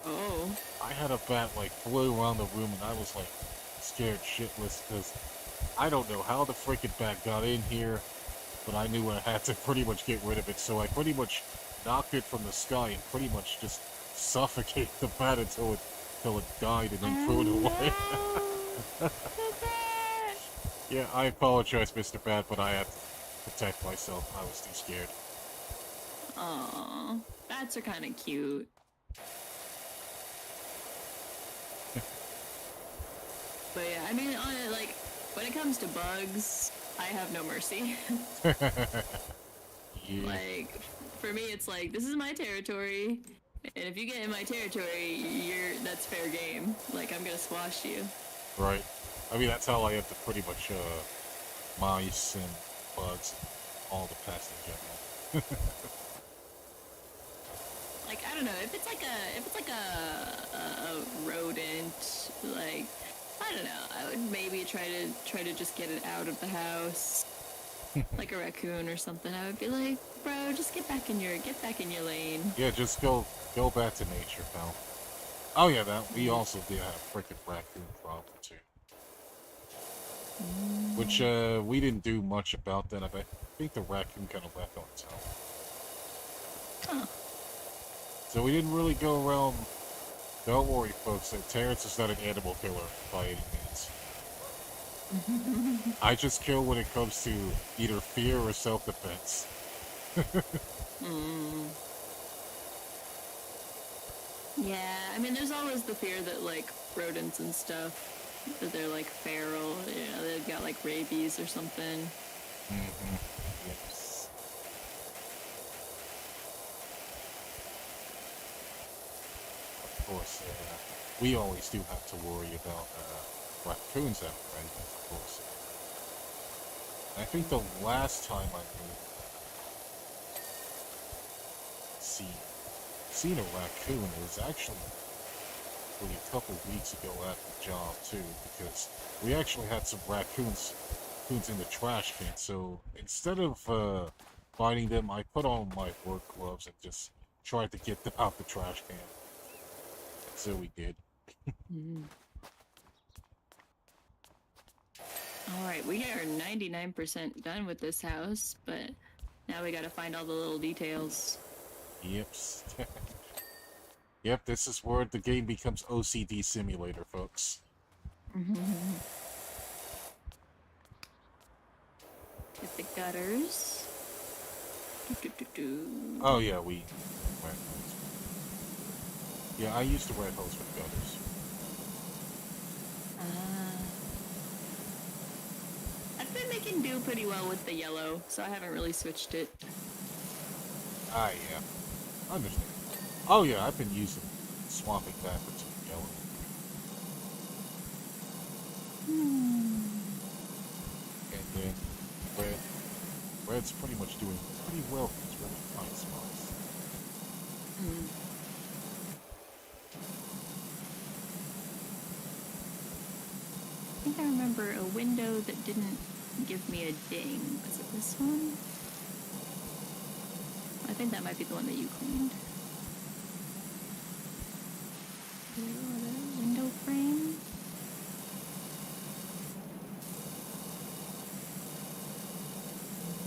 B: Oh.
A: I had a bat like flew around the room, and I was like scared shitless because I don't know how the freaking bat got in here, but I knew I had to pretty much get rid of it, so I pretty much knocked it from the sky and pretty much just suffocated the bat until it died and then threw it away. Yeah, I apologize, Mr. Bat, but I had to protect myself. I was too scared.
B: Aww, bats are kind of cute. But yeah, I mean, like, when it comes to bugs, I have no mercy.
A: Yeah.
B: Like, for me, it's like, this is my territory, and if you get in my territory, that's fair game. Like, I'm gonna squash you.
A: Right. I mean, that's how I have to pretty much, mice and bugs and all the pests in general.
B: Like, I don't know, if it's like a rodent, like, I don't know, I would maybe try to just get it out of the house. Like a raccoon or something. I would be like, bro, just get back in your lane.
A: Yeah, just go back to nature, pal. Oh yeah, we also did have a freaking raccoon problem too. Which, we didn't do much about that. I think the raccoon kind of left on its own.
B: Huh.
A: So we didn't really go around... Don't worry, folks, that Terence is not an animal killer by any means. I just kill when it comes to either fear or self-defense.
B: Yeah, I mean, there's always the fear that, like, rodents and stuff, that they're, like, feral, you know, they've got, like, rabies or something.
A: Yes. Of course, we always do have to worry about, raccoons out, right? Of course. I think the last time I seen a raccoon, it was actually a couple weeks ago at the job too, because we actually had some raccoons in the trash can. So instead of finding them, I put on my work gloves and just tried to get them out the trash can. So we did.
B: Alright, we are 99% done with this house, but now we gotta find all the little details.
A: Yep. Yep, this is where the game becomes OCD simulator, folks.
B: Get the gutters.
A: Oh yeah, we red hose. Yeah, I used the red hose for the gutters.
B: I've been making do pretty well with the yellow, so I haven't really switched it.
A: Ah, yeah. I understand. Oh yeah, I've been swapping backwards to the yellow. And then red's pretty much doing pretty well for its really tight spots.
B: I think I remember a window that didn't give me a ding. Was it this one? I think that might be the one that you cleaned. Window frame?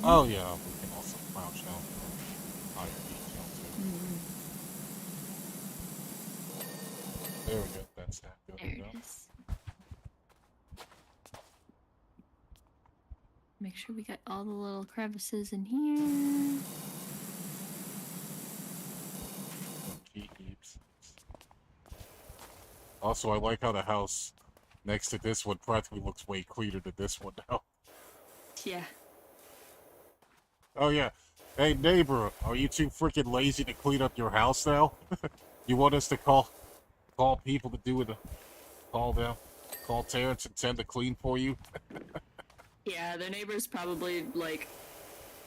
A: Oh yeah, we can also crouch down for higher detail too. There we go, that's that. Good
B: There
A: to go.
B: it is. Make sure we got all the little crevices in here.
A: Keeps. Also, I like how the house next to this one practically looks way cleaner than this one now.
B: Yeah.
A: Oh yeah. Hey neighbor, are you too freaking lazy to clean up your house now? You want us to call people to do it? Call Terence and Ten to clean for you?
B: Yeah, their neighbors probably, like,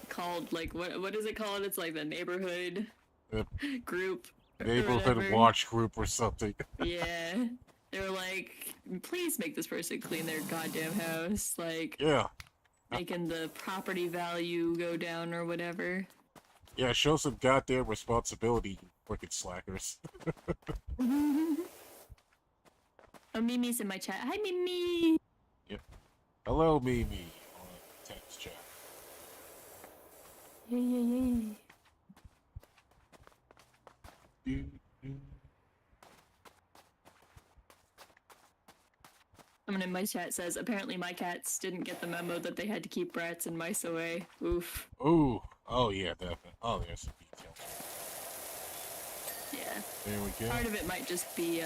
B: called, like, what is it called? It's like the neighborhood group.
A: Neighborhood watch group or something.
B: Yeah. They were like, please make this person clean their goddamn house. Like,
A: Yeah.
B: making the property value go down or whatever.
A: Yeah, show some goddamn responsibility, you freaking slackers.
B: Oh, Mimi's in my chat. Hi, Mimi!
A: Yep. Hello, Mimi. On Terence chat.
B: Yay. Someone in my chat says, apparently my cats didn't get the memo that they had to keep rats and mice away. Oof.
A: Ooh. Oh, yeah, definitely. Oh, there's some details.
B: Yeah.
A: There we go.
B: Part of it might just be,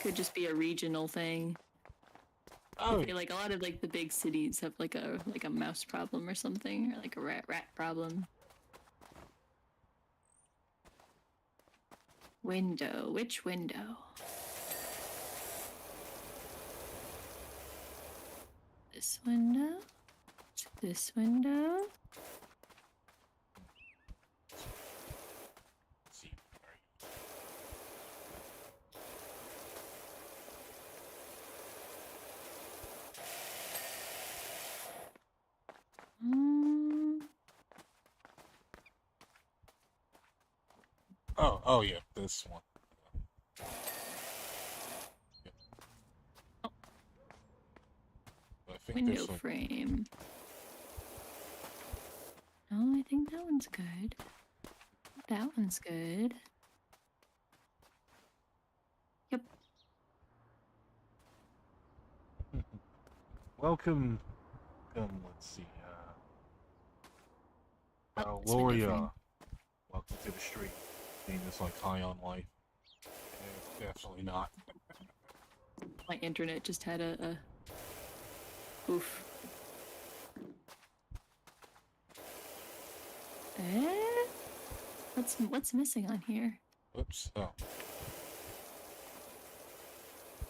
B: could just be a regional thing.
A: Oh,
B: I feel like a lot of, like, the big cities have, like a mouse problem or something, or, like, a rat problem. Window. Which window? This window? This window?
A: see. Oh yeah, this one. Yep. think
B: Window
A: there's like...
B: frame. Oh, I think that one's good. That one's good. Yep.
A: Welcome. Let's see.
B: Oh, it's window
A: Loria.
B: frame.
A: Welcome to the street. Name is like high on life. Definitely not.
B: My internet just had a oof. What's missing on here?
A: Oops. Oh.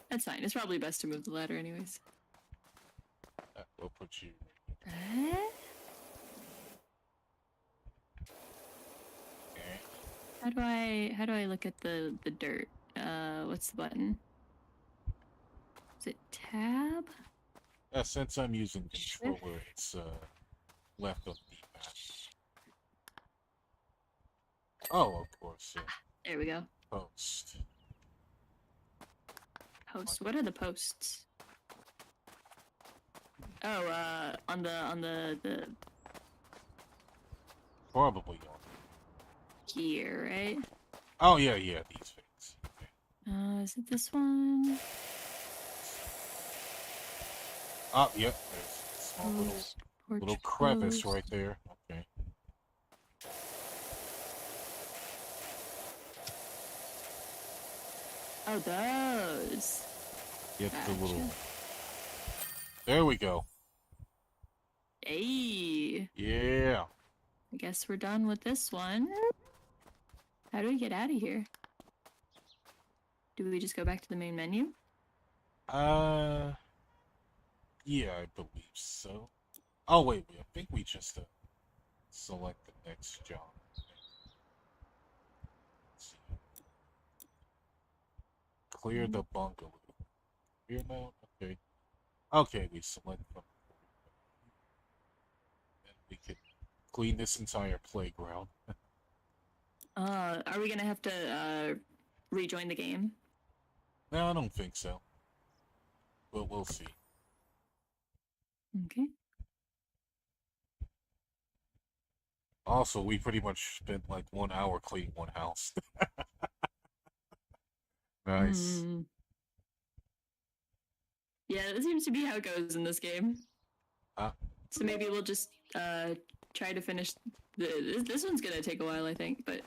B: That's fine. It's probably best to move the ladder anyways.
A: We'll put you... Okay.
B: How do I look at the dirt? What's the button? Is it tab?
A: Since I'm using controller, it's left on the D-pad. Oh, of course.
B: There we go.
A: Post.
B: Post. What are the posts? Oh, on the
A: Probably on.
B: here, right?
A: Oh yeah, these things. Okay.
B: Is it this one?
A: Oh, yep. There's a small little crevice right there. Okay.
B: Oh, those.
A: Get
B: Gotcha.
A: the little... There we go.
B: Hey.
A: Yeah.
B: I guess we're done with this one. How do we get out of here? Do we just go back to the main menu?
A: Yeah, I believe so. Oh, wait, I think we just select the next job. Let's see. Clear the bungalow. Clear mode? Okay. Okay, we select from... And we can clean this entire playground.
B: Are we gonna have to, rejoin the game?
A: No, I don't think so. But we'll see.
B: Okay.
A: Also, we pretty much spent like 1 hour cleaning one house. Nice.
B: Yeah, that seems to be how it goes in this game. So maybe we'll just try to finish this one's gonna take a while, I think, but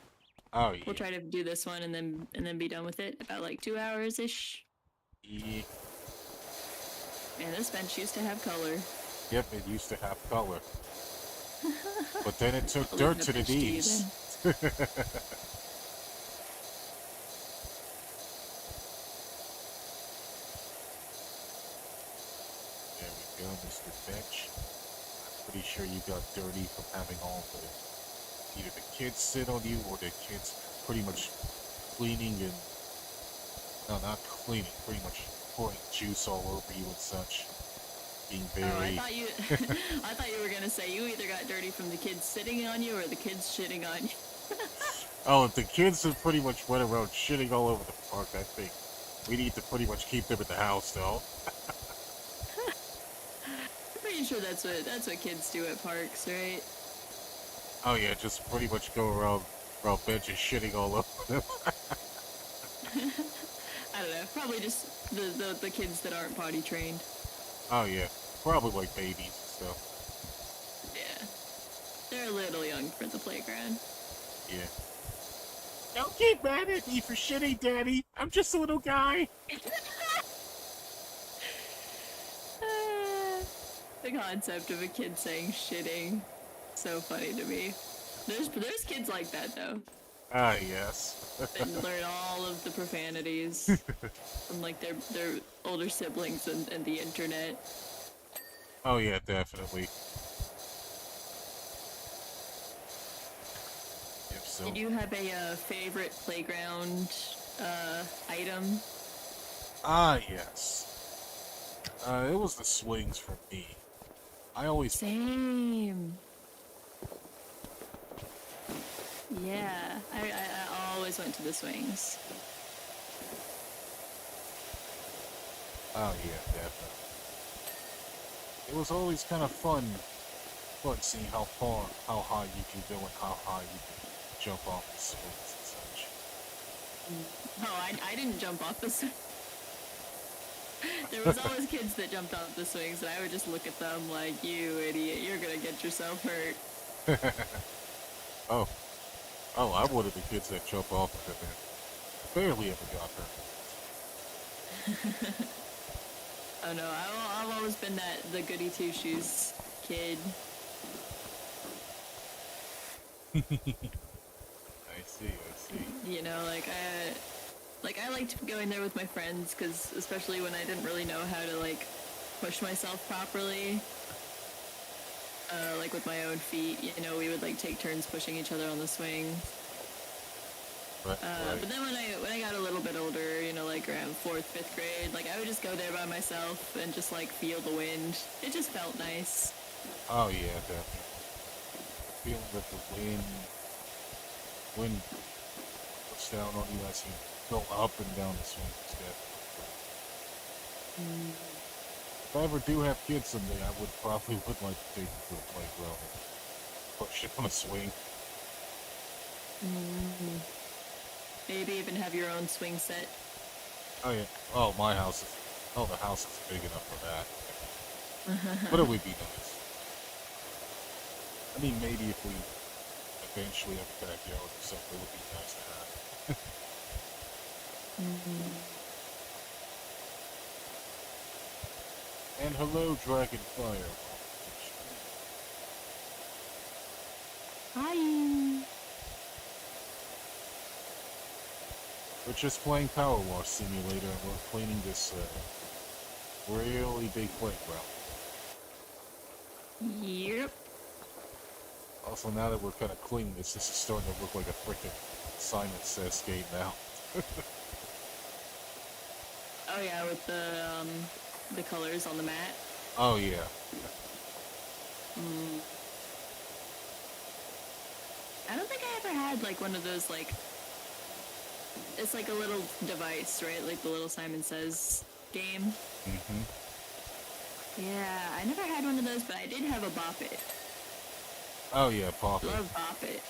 A: Oh yeah.
B: we'll try to do this one and then be done with it about like 2 hours ish.
A: Yeah.
B: And this bench used to have color.
A: Yep, it used to have color. But then it took
B: I'll
A: dirt
B: leave
A: to the
B: bench to you
A: knees.
B: then.
A: There we go, Mr. Bench. I'm pretty sure you got dirty from having all the... Either the kids sit on you or the kids pretty much cleaning and... No, not cleaning, pretty much pouring juice all over you and such. Being very...
B: Oh, I thought you I thought you were gonna say you either got dirty from the kids sitting on you or the kids shitting on you.
A: Oh, if the kids have pretty much went around shitting all over the park, I think we need to pretty much keep them at the house, though.
B: I'm pretty sure that's what kids do at parks, right?
A: Oh yeah, just pretty much go around benches shitting all over them.
B: I don't know. Probably just the kids that aren't potty trained.
A: Oh yeah, probably like babies and stuff.
B: Yeah. They're a little young for the playground.
A: Yeah. Don't get mad at me for shitting, Daddy. I'm just a little guy.
B: The concept of a kid saying shitting, so funny to me. There's kids like that though.
A: Ah, yes.
B: They learn all of the profanities from like their older siblings and the internet.
A: Oh yeah, definitely. If so.
B: Did you have a favorite playground item?
A: Ah, yes. It was the swings for me. I always...
B: Same. Yeah, I always went to the swings.
A: Oh yeah, definitely. it was always kind of fun seeing how high you can go and how high you can jump off the swings and such.
B: Oh, I didn't jump off the swing. There was always kids that jumped off the swings, and I would just look at them like, you idiot, you're gonna get yourself hurt.
A: Oh, I'm one of the kids that jump off of it, man. Barely ever got hurt.
B: Oh no, I've always been the goody two-shoes kid.
A: I see.
B: You know, like I liked going there with my friends, because especially when I didn't really know how to like push myself properly, like with my own feet, you know, we would like take turns pushing each other on the swing.
A: Right.
B: But then when I got a little bit older, you know, like around 4th, 5th grade, like I would just go there by myself and just like feel the wind. It just felt nice.
A: Oh yeah, definitely. Feeling that the wind push down on you as you go up and down the swing is definitely. If I ever do have kids someday, I would like to take them to a playground and push on a swing.
B: Maybe even have your own swing set.
A: Oh yeah. Oh, the house is big enough for that. But it would be nice. I mean, maybe if we eventually have a backyard or something, it would be nice to have. And hello, Dragonfire.
B: Hi.
A: We're just playing PowerWash Simulator, and we're cleaning this really big playground.
B: Yep.
A: Also, now that we're kind of cleaning this is starting to look like a freaking sign that says skate now.
B: Oh yeah, with the colors on the mat.
A: Oh yeah.
B: I don't think I ever had like one of those like, it's like a little device, right? Like the little Simon Says game. Yeah, I never had one of those, but I did have a Bop It.
A: Oh yeah, Pop It.
B: Love Bop It.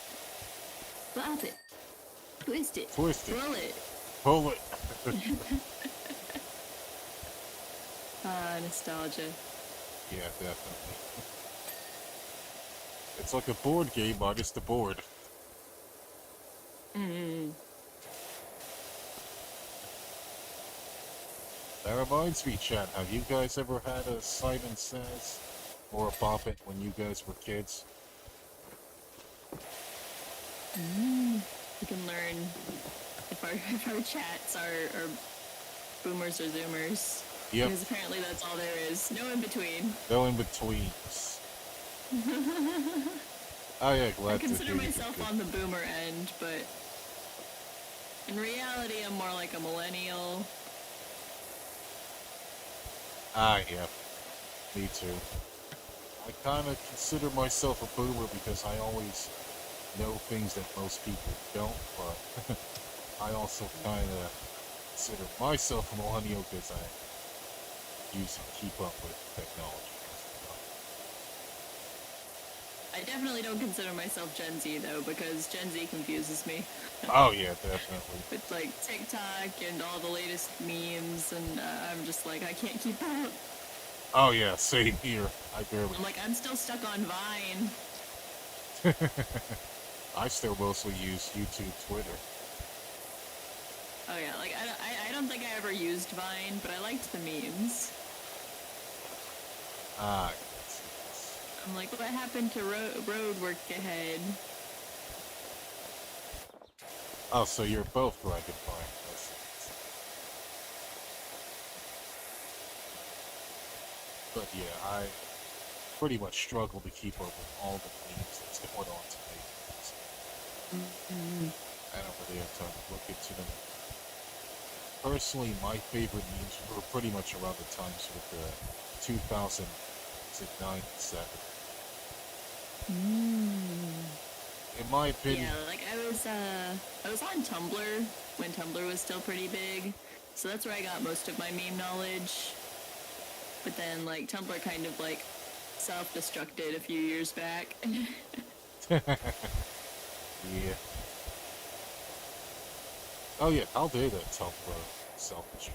B: Bop it. Twist it.
A: Twist it.
B: Roll it.
A: Pull it.
B: Nostalgia.
A: Yeah, definitely. It's like a board game, minus the board. That reminds me, chat, have you guys ever had a Simon Says or a Bop It when you guys were kids?
B: We can learn if our chats are boomers or zoomers.
A: Yep.
B: Because apparently that's all there is. No in between.
A: No in betweens. Oh yeah, glad
B: I consider
A: to hear
B: myself on the boomer end, but in reality I'm more like a millennial.
A: Ah, yeah. Me too. I kind of consider myself a boomer because I always know things that most people don't, but I also kind of consider myself a millennial because I usually keep up with technology.
B: I definitely don't consider myself Gen Z though, because Gen Z confuses me.
A: Oh yeah, definitely.
B: With like TikTok and all the latest memes, and I'm just like, I can't keep up.
A: Oh yeah, same here. I barely.
B: I'm like, I'm still stuck on Vine.
A: I still mostly use YouTube, Twitter.
B: Oh yeah, like I don't think I ever used Vine, but I liked the memes.
A: Ah, yes.
B: I'm like, what happened to road work ahead?
A: Oh, so you're both Dragonfire. But yeah, I pretty much struggle to keep up with all the memes that's going on today. I don't really have time to look into them. Personally, my favorite memes were pretty much around the times with the 2009 and 7. In my opinion,
B: Yeah, like I was on Tumblr when Tumblr was still pretty big, so that's where I got most of my meme knowledge. but then like Tumblr kind of like self-destructed a few years back.
A: Yeah. Oh yeah, how did Tumblr self-destruct?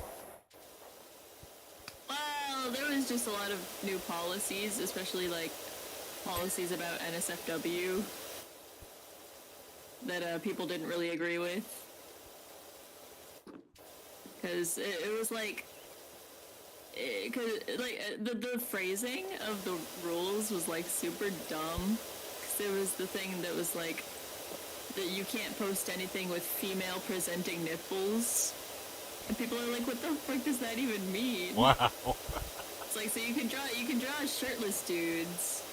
B: Well, there was just a lot of new policies, especially like policies about NSFW that people didn't really agree with. Because it was like, the phrasing of the rules was like super dumb. Because there was the thing that was like, that you can't post anything with female presenting nipples. And people are like, what the fuck does that even mean?
A: Wow.
B: It's like, so you can draw shirtless dudes.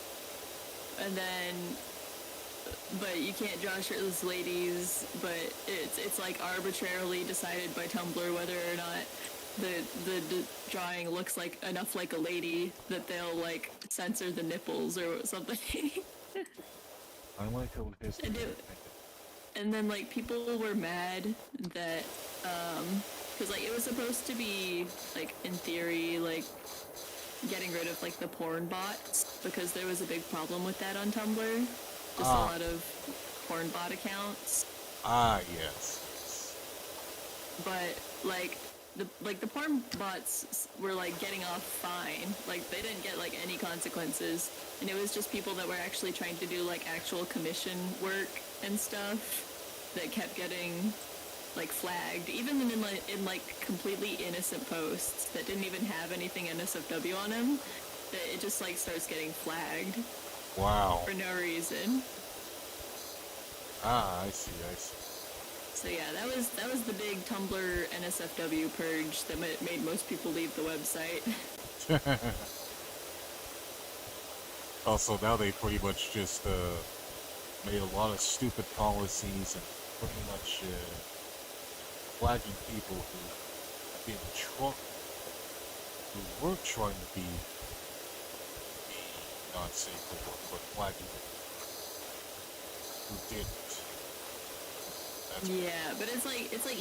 B: And then, but you can't draw shirtless ladies, but it's like arbitrarily decided by Tumblr whether or not the drawing looks like enough like a lady that they'll like censor the nipples or something.
A: I like how it is.
B: And then like people were mad that because like it was supposed to be like in theory like getting rid of like the porn bots because there was a big problem with that on Tumblr. Just a lot of porn bot accounts.
A: Ah, yes.
B: But like the porn bots were like getting off fine. Like they didn't get like any consequences, and it was just people that were actually trying to do like actual commission work and stuff that kept getting like flagged, even in like completely innocent posts that didn't even have anything NSFW on them. That it just like starts getting flagged.
A: Wow.
B: For no reason.
A: Ah, I see.
B: So yeah, that was the big Tumblr NSFW purge that made most people leave the website.
A: Also, now they pretty much just made a lot of stupid policies and pretty much flagging people who have been who were trying to be not safe for work, but flagging who didn't.
B: Yeah, but it's like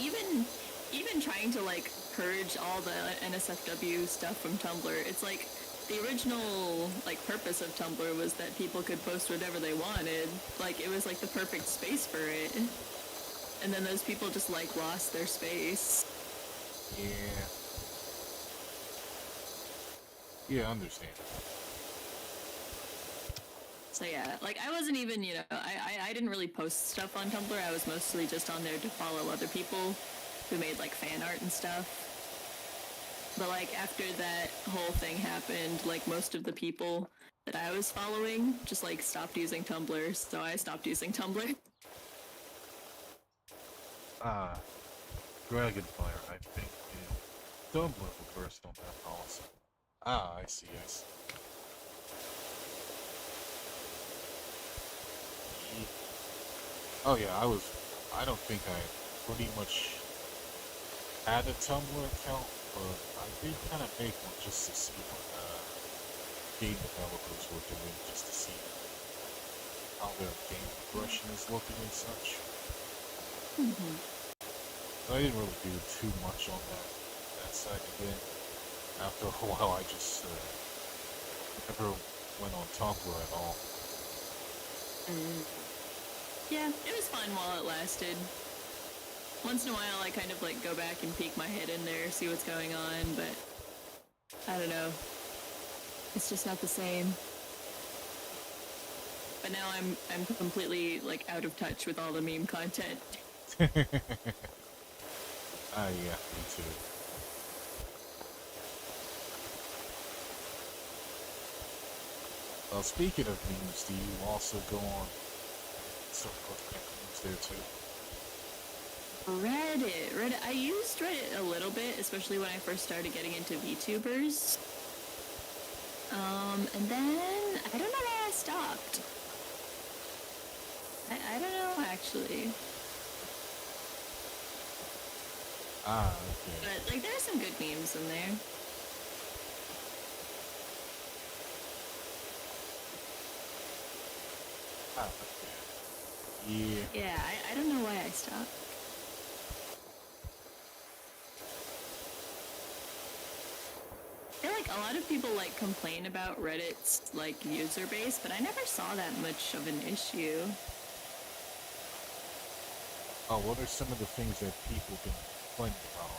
B: even trying to like purge all the NSFW stuff from Tumblr, it's like the original like purpose of Tumblr was that people could post whatever they wanted. Like it was like the perfect space for it. And then those people just like lost their space.
A: Yeah. Yeah, I understand.
B: So yeah, like I wasn't even, I didn't really post stuff on Tumblr. I was mostly just on there to follow other people who made like fan art and stuff. But like after that whole thing happened, like most of the people that I was following just like stopped using Tumblr, so I stopped using Tumblr.
A: Dragonfire, I think Tumblr will burst on that policy. Ah, I see. Oh yeah, I don't think I pretty much had a Tumblr account, but I did kind of make one just to see what game developers were doing, just to see how their game progression is looking and such.
B: Mm-hmm.
A: I didn't really do too much on that side again. After a while, I just never went on Tumblr at all.
B: Yeah, it was fun while it lasted. Once in a while, I kind of like go back and peek my head in there, see what's going on, but I don't know. It's just not the same. But now I'm completely like out of touch with all the meme content.
A: Ah, yeah, me too. Well, speaking of memes, do you also go on some memes there too?
B: Reddit. I used Reddit a little bit, especially when I first started getting into Vtubers. And then I don't know why I stopped. I don't know actually.
A: Ah, okay.
B: But like there are some good memes in there.
A: Ah, okay. Yeah.
B: Yeah, I don't know why I stopped. They're like a lot of people like complain about Reddit's like user base, but I never saw that much of an issue.
A: Oh, what are some of the things that people can complain about?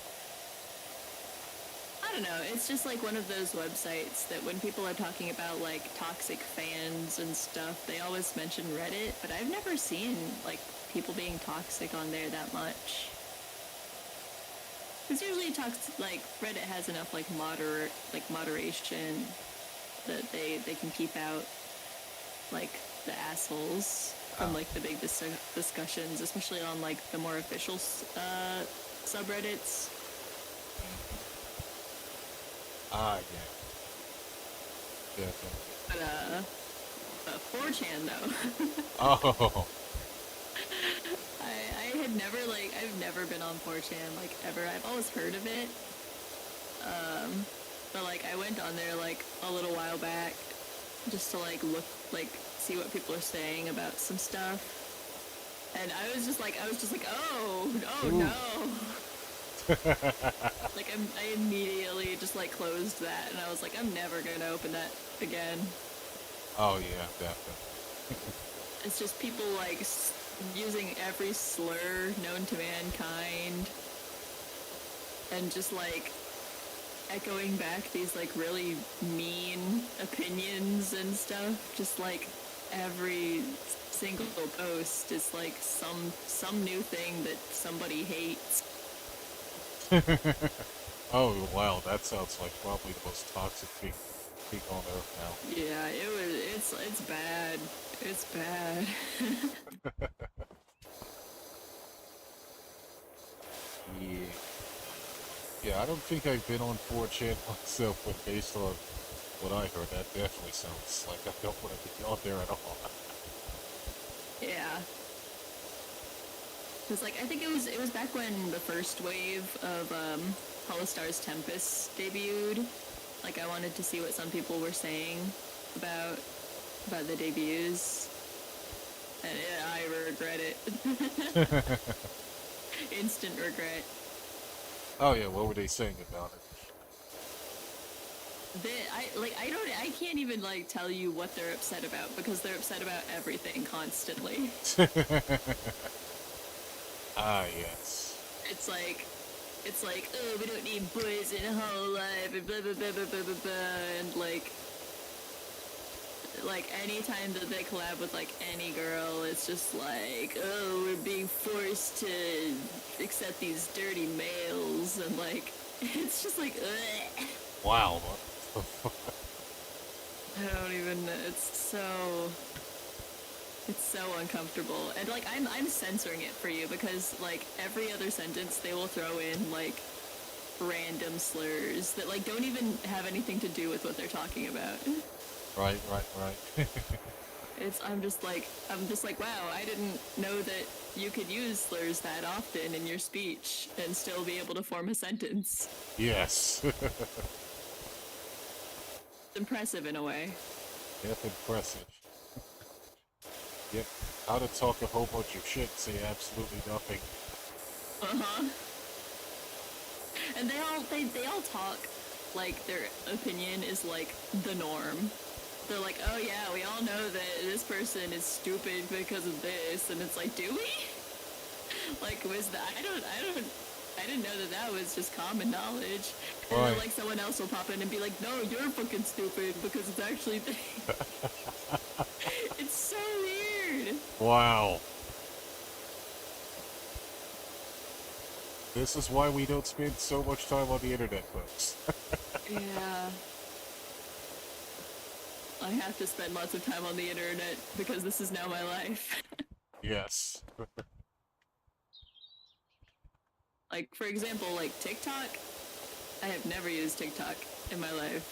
B: I don't know, it's just like one of those websites that when people are talking about like toxic fans and stuff, they always mention Reddit, but I've never seen like people being toxic on there that much. Because usually like Reddit has enough like moderation that they can keep out like the assholes from like the big discussions, especially on like the more official subreddits.
A: Ah, yeah. Definitely.
B: But 4chan though.
A: Oh.
B: I've never been on 4chan like ever. I've always heard of it. But like I went on there like a little while back just to like look like see what people are saying about some stuff. And I was just like oh no. Like I immediately just like closed that and I was like I'm never going to open that again.
A: Oh yeah, definitely.
B: It's just people like using every slur known to mankind and just like echoing back these like really mean opinions and stuff. Just like every single post is like some new thing that somebody hates.
A: Oh wow, that sounds like probably the most toxic thing on earth now.
B: Yeah, it's bad. It's bad.
A: Yeah. Yeah, I don't think I've been on 4chan myself, but based on what I heard, that definitely sounds like I don't want to be out there at all.
B: Yeah. Because like I think it was back when the first wave of Holostars Tempest debuted. Like I wanted to see what some people were saying about the debuts, and yeah, I regret it. Instant regret.
A: Oh yeah, what were they saying about it?
B: I can't even like tell you what they're upset about because they're upset about everything constantly.
A: Ah yes.
B: It's like, oh, we don't need boys in whole life and blah blah blah blah blah blah blah, and like any time that they collab with like any girl, it's just like, oh, we're being forced to accept these dirty males, and like it's just like, ugh.
A: Wow.
B: I don't even know. It's so uncomfortable, and like I'm censoring it for you because like every other sentence they will throw in like random slurs that like don't even have anything to do with what they're talking about.
A: Right.
B: I'm just like, wow, I didn't know that you could use slurs that often in your speech and still be able to form a sentence.
A: Yes.
B: Impressive in a way.
A: Yep, impressive. Yep, how to talk a whole bunch of shit, say absolutely nothing.
B: Uh-huh. And they all talk like their opinion is like the norm. They're like, oh yeah, we all know that this person is stupid because of this, and it's like, do we? Like, was that? I didn't know that was just common knowledge. And
A: Right.
B: then like someone else will pop in and be like, no, you're fucking stupid because it's actually. It's so weird.
A: Wow. This is why we don't spend so much time on the internet, folks.
B: Yeah. I have to spend lots of time on the internet because this is now my life.
A: Yes.
B: Like, for example, like TikTok, I have never used TikTok in my life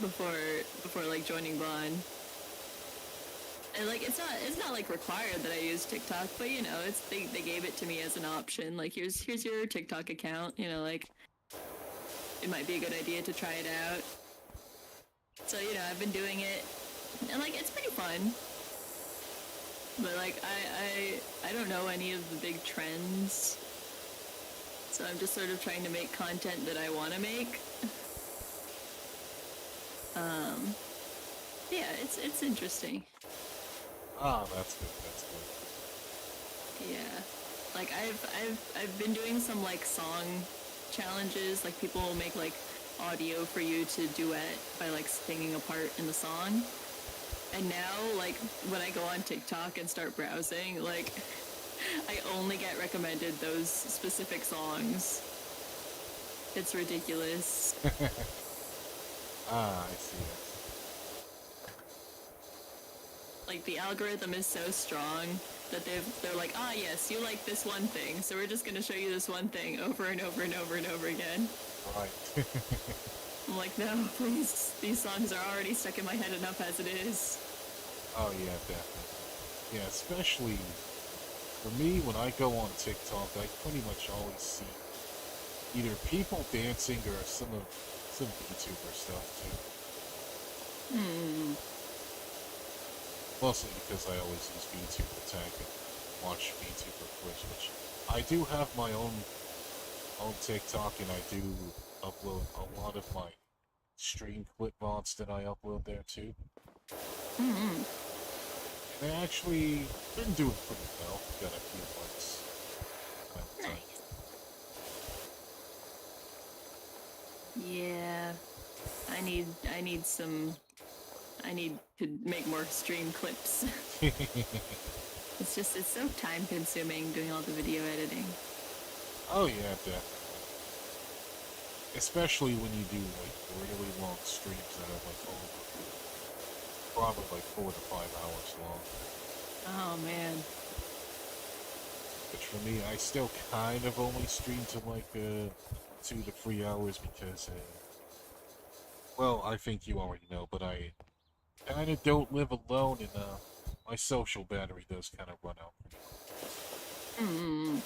B: before like joining Bond. And like it's not like required that I use TikTok, but you know, they gave it to me as an option. Like here's your TikTok account, you know, like it might be a good idea to try it out. So, you know, I've been doing it and like it's pretty fun. But like I don't know any of the big trends. So I'm just sort of trying to make content that I want to make. Um, yeah, it's interesting.
A: Ah, that's good. That's good.
B: Yeah, like I've been doing some like song challenges. Like people will make like audio for you to duet by like singing a part in the song. And now, like when I go on TikTok and start browsing, like I only get recommended those specific songs. It's ridiculous.
A: Ah, I see.
B: Like the algorithm is so strong that they're like, ah yes, you like this one thing, so we're just gonna show you this one thing over and over and over and over again.
A: Right.
B: I'm like, no, please, these songs are already stuck in my head enough as it is.
A: Oh yeah, definitely. Yeah, especially for me when I go on TikTok, I pretty much always see either people dancing or some VTuber stuff too.
B: Hmm.
A: Mostly because I always use VTuber tag and watch VTuber Twitch, which I do have my own TikTok and I do upload a lot of my stream clip VODs that I upload there too.
B: Hmm.
A: And I actually been doing pretty well. Got a few likes.
B: Nice. Yeah, I need to make more stream clips. It's so time consuming doing all the video editing.
A: Oh yeah, definitely. Especially when you do like really long streams that are like over probably like 4 to 5 hours long.
B: Oh man.
A: Which for me, I still kind of only stream to like 2 to 3 hours because well, I think you already know, but I kind of don't live alone and my social battery does kind of run out pretty quick.
B: Hmm.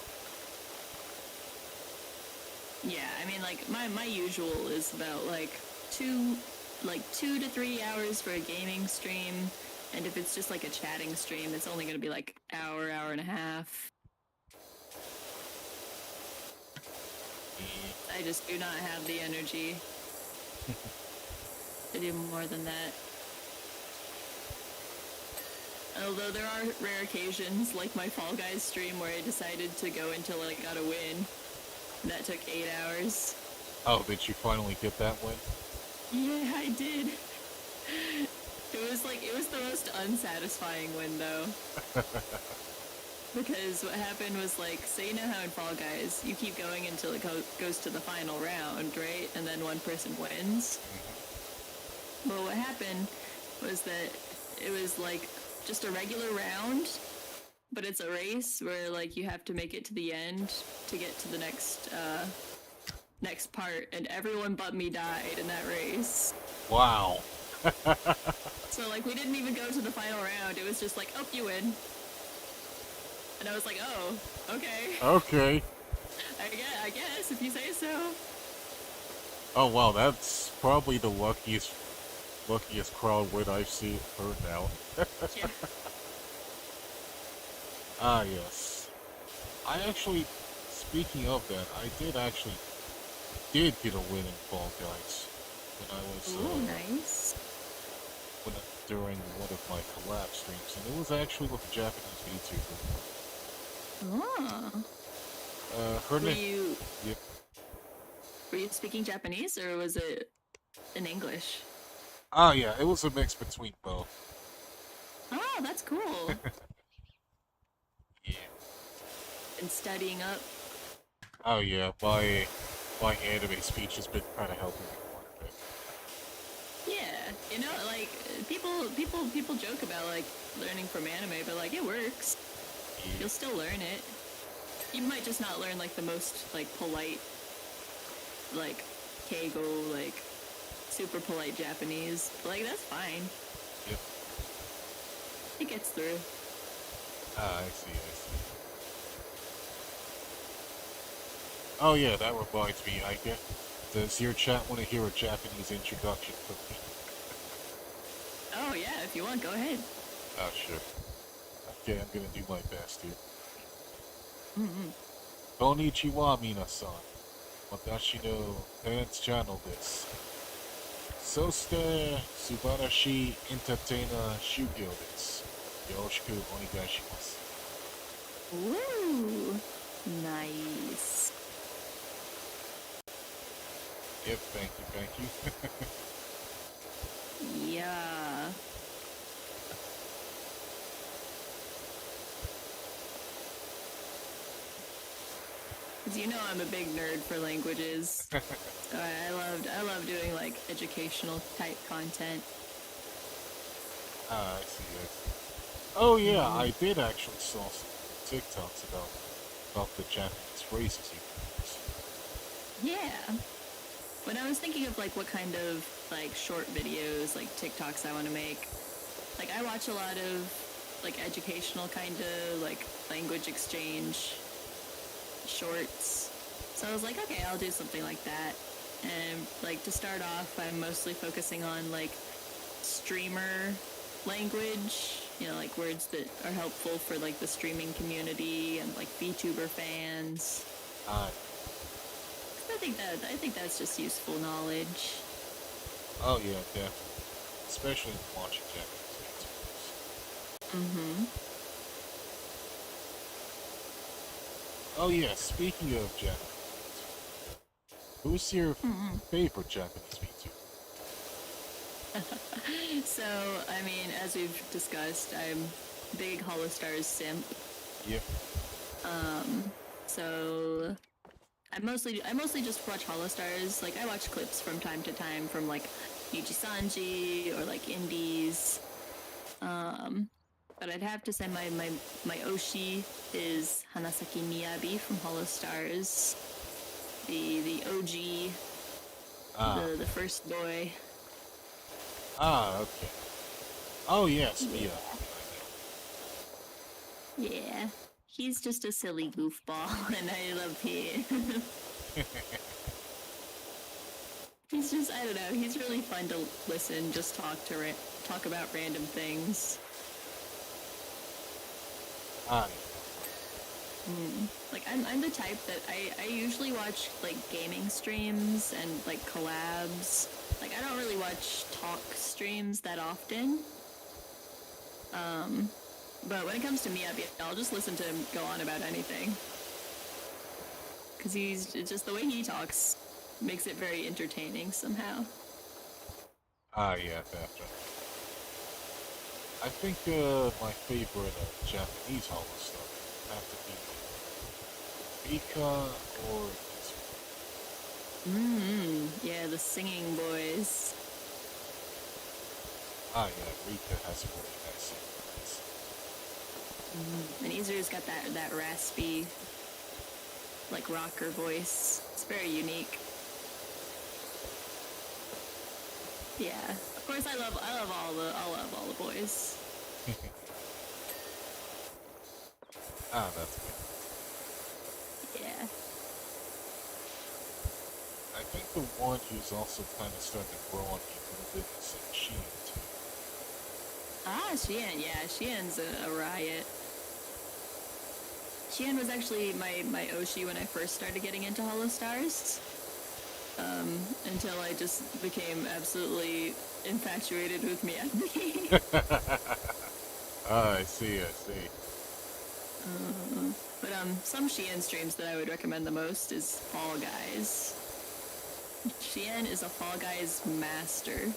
B: Yeah, I mean, like my usual is about like 2 to 3 hours for a gaming stream, and if it's just like a chatting stream, it's only gonna be like hour and a half. I just do not have the energy to do more than that. Although there are rare occasions, like my Fall Guys stream, where I decided to go until I got a win. That took 8 hours.
A: Oh, did you finally get that win?
B: Yeah, I did. It was the most unsatisfying win, though. Because what happened was, like, so you know how in Fall Guys, you keep going until it goes to the final round, right? And then one person wins. Well, what happened was that it was, like, just a regular round, but it's a race where, like, you have to make it to the end to get to the next part, and everyone but me died in that race.
A: Wow.
B: So, like, we didn't even go to the final round. It was just like, oh, you win. And I was like, oh, okay.
A: Okay.
B: I guess, if you say so.
A: Oh wow, that's probably the luckiest crowd win I've heard now.
B: Yeah.
A: Ah yes. I actually, speaking of that, I did get a win in Fall Guys when I was
B: Ooh, nice.
A: during one of my collab streams, and it was actually with a Japanese VTuber.
B: Oh.
A: Her name. Yep.
B: Were you speaking Japanese, or was it in English?
A: Ah yeah, it was a mix between both.
B: Oh, that's cool.
A: Yeah.
B: And studying up.
A: Oh yeah, my anime speech has been kind of helping me quite a bit.
B: Yeah, you know, like people joke about like learning from anime, but like it works.
A: Yeah.
B: You'll still learn it. You might just not learn like the most like polite, like keigo, like super polite Japanese. But, like that's fine.
A: Yep.
B: It gets through.
A: Ah, I see. Oh yeah, that reminds me. Does your chat want to hear a Japanese introduction from me?
B: Oh yeah, if you want, go ahead.
A: Oh sure. Okay, I'm gonna do my best here. Konnichiwa, minasan. Watashi no Terence channel desu. そして素晴らしいエンターテイナー修行です。よろしくお願いします。
B: Ooh, nice.
A: Yep, thank you, thank you.
B: Yeah. Cause you know I'm a big nerd for languages. So I love doing like educational type content.
A: I see, I see. Oh yeah, I did actually saw some TikToks about the Japanese phrases you can use.
B: Yeah. When I was thinking of like what kind of like short videos, like TikToks I want to make, like I watch a lot of like educational kind of like language exchange shorts. So I was like, okay, I'll do something like that. And like to start off, I'm mostly focusing on like streamer language, you know, like words that are helpful for like the streaming community and like Vtuber fans. I think that's just useful knowledge.
A: Oh yeah, definitely. Especially watching Japanese YouTubers.
B: Mm-hmm.
A: Oh yeah, speaking of Japanese YouTubers, who's your favorite Japanese YouTuber?
B: So, I mean, as we've discussed, I'm big Holostars simp.
A: Yep.
B: So I mostly just watch Holostars. Like I watch clips from time to time from like Nichi-sanji or like indies. But I'd have to say my Oshi is Hanasaki Miyabi from Holostars. The OG, the first boy.
A: Okay. Oh yes,
B: Yeah.
A: Mia.
B: Yeah. He's just a silly goofball, and I love him. He's just, I don't know, he's really fun to listen, just talk about random things. Like, I'm the type that I usually watch, like, gaming streams and, like, collabs. Like, I don't really watch talk streams that often. But when it comes to Miyabi, I'll just listen to him go on about anything. Because it's just the way he talks makes it very entertaining somehow.
A: Yeah, definitely. I think my favorite Japanese holo stuff have to be Rika or
B: Yeah, the singing boys.
A: Yeah, Rika has a really nice singing voice.
B: And Izuru's got that raspy, like rocker voice. It's very unique. Yeah, of course I love all the boys.
A: That's good.
B: Yeah.
A: I think the one who's also kind of starting to grow on me a little bit is Shein too.
B: Shein, yeah, Shein's a riot. Shein was actually my Oshi when I first started getting into Holostars. Until I just became absolutely infatuated with Miyabi.
A: I see.
B: But some Shein streams that I would recommend the most is Fall Guys. Shein is a Fall Guys master.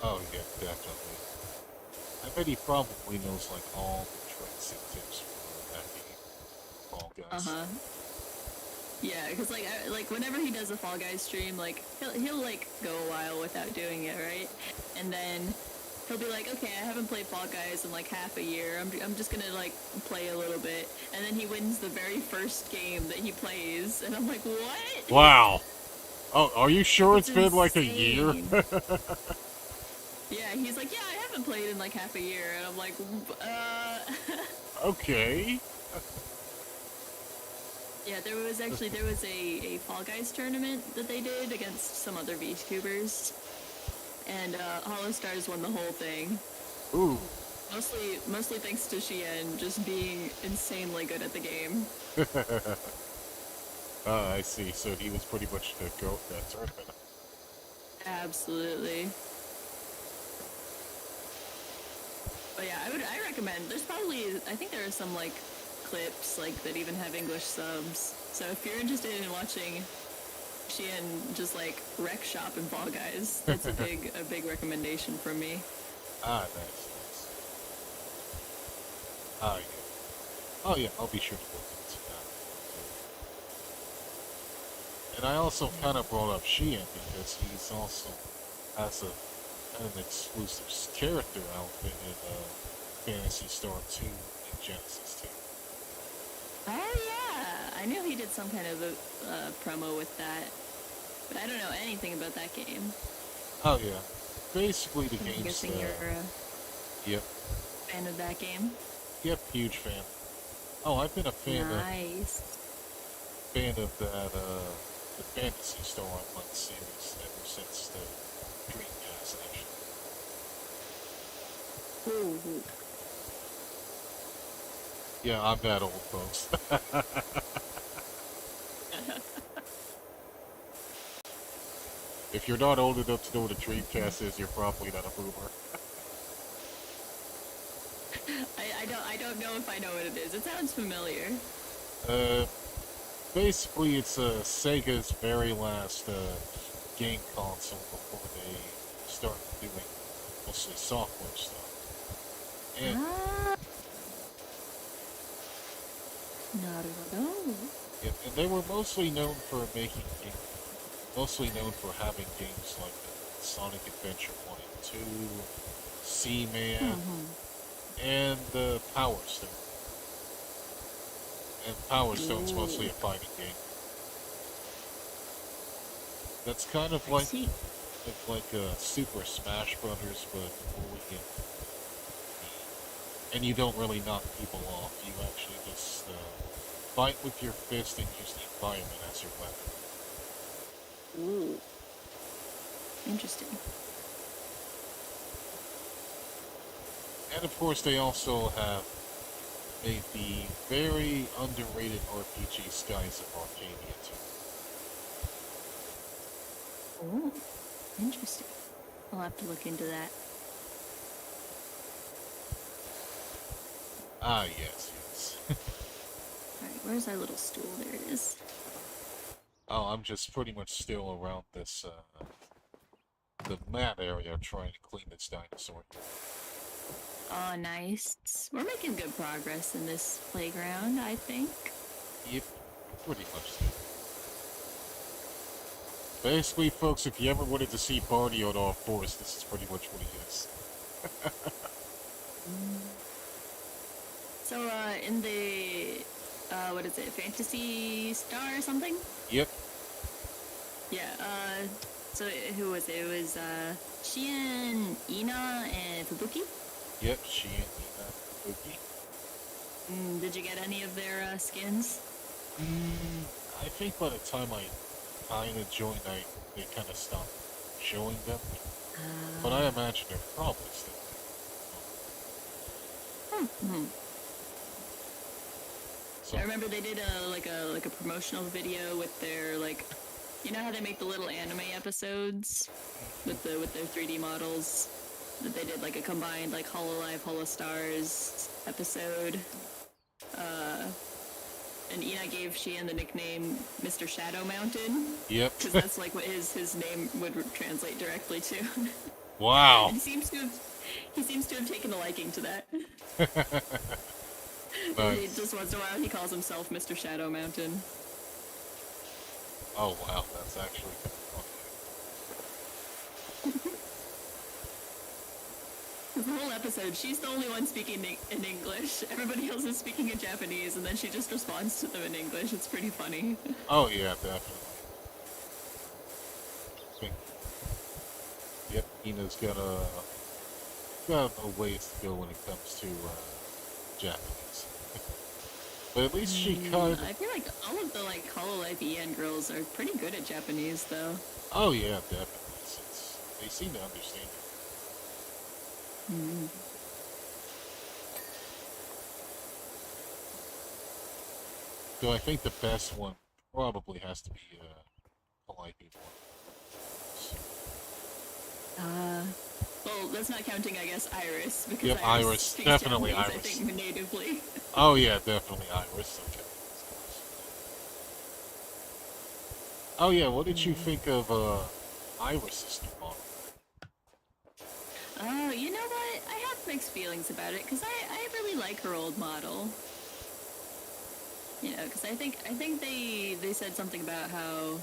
A: Oh yeah, definitely. I bet he probably knows like all the tricks and tips for that game. Fall Guys.
B: Yeah, because like whenever he does a Fall Guys stream, like he'll like go a while without doing it, right? And then he'll be like, okay, I haven't played Fall Guys in like half a year. I'm just gonna like play a little bit, and then he wins the very first game that he plays, and I'm like, what?
A: Wow. Oh, are you sure it's been
B: insane.
A: like a year?
B: Yeah, he's like, yeah, I haven't played in like half a year, and I'm like,
A: Okay.
B: Yeah, there was a Fall Guys tournament that they did against some other Vtubers, and Holostars won the whole thing.
A: Ooh.
B: Mostly thanks to Shein just being insanely good at the game.
A: I see. So he was pretty much the goat that tournament.
B: Absolutely. But yeah, I recommend. There's probably, I think there are some like clips like that even have English subs. So if you're interested in watching Sheehan just like wreck shop in Fall Guys, that's a big recommendation from me.
A: Ah, nice. Oh yeah. Oh yeah, I'll be sure to look into that. And I also kind of brought up Sheehan because he's also has an exclusive character outfit in Phantasy Star 2 in Genesis 2.
B: Oh yeah, I knew he did some kind of a promo with that, but I don't know anything about that game.
A: Oh yeah, basically the
B: I'm
A: game's.
B: guessing you're a
A: Yep.
B: fan of that game.
A: Yep, huge fan. Oh, I've been a fan
B: Nice.
A: of that the Phantasy Star Online series ever since the Dreamcast actually.
B: Ooh.
A: Yeah, I'm that old, folks. If you're not old enough to know what a Dreamcast is, you're probably not a boomer.
B: I don't know if I know what it is. It sounds familiar.
A: Basically, it's Sega's very last game console before they started doing mostly software stuff. And yeah, and they were mostly known for having games like Sonic Adventure 1 and 2, Seaman, and Power Stone. And Power Stone's mostly a fighting game. That's kind of like Super Smash Brothers, but and you don't really knock people off. You actually just fight with your fist and use the environment as your weapon.
B: Ooh. Interesting.
A: And of course, they also have made the very underrated RPG Skies of Arcadia too.
B: Oh, interesting. I'll have to look into that.
A: Ah, yes.
B: Alright, where's our little stool? There it is.
A: Oh, I'm just pretty much still around this, the mat area trying to clean this dinosaur.
B: Oh, nice. We're making good progress in this playground, I think.
A: Yep, pretty much so. Basically, folks, if you ever wanted to see Barney on all fours, this is pretty much what he is.
B: So, in the, what is it, Fantasy Star or something?
A: Yep.
B: Yeah, so who was it? It was, Sheehan, Ina, and Fubuki?
A: Yep, she and Ina Fubuki.
B: Did you get any of their, skins?
A: I think by the time I kind of joined, they kind of stopped showing them. But I imagine they're probably still there. So,
B: I remember they did a promotional video with their, like, you know how they make the little anime episodes with their 3D models? That they did like a combined like Hololive, Holostars episode. And Ina gave Sheehan the nickname Mr. Shadow Mountain.
A: Yep.
B: Because that's like what his name would translate directly to.
A: Wow.
B: And he seems to have taken a liking to that.
A: Nice.
B: He just once in a while he calls himself Mr. Shadow Mountain.
A: Oh wow, that's actually funny.
B: The whole episode, she's the only one speaking in English. Everybody else is speaking in Japanese, and then she just responds to them in English. It's pretty funny.
A: Oh yeah, definitely. Yep, Ina's got a ways to go when it comes to Japanese. But at least she kind of...
B: I feel like all of the like Hololive EN girls are pretty good at Japanese, though.
A: Oh yeah, definitely. They seem to understand it. So I think the best one probably has to be Polite People.
B: Well, that's not counting, I guess, Iris, because
A: Yep, Iris.
B: speaks
A: Definitely
B: Japanese,
A: Iris.
B: I think, natively.
A: Oh yeah, definitely Iris. Okay. Oh yeah, what did you think of Iris's new model?
B: Oh, you know what? I have mixed feelings about it, because I really like her old model. You know, because I think they said something about how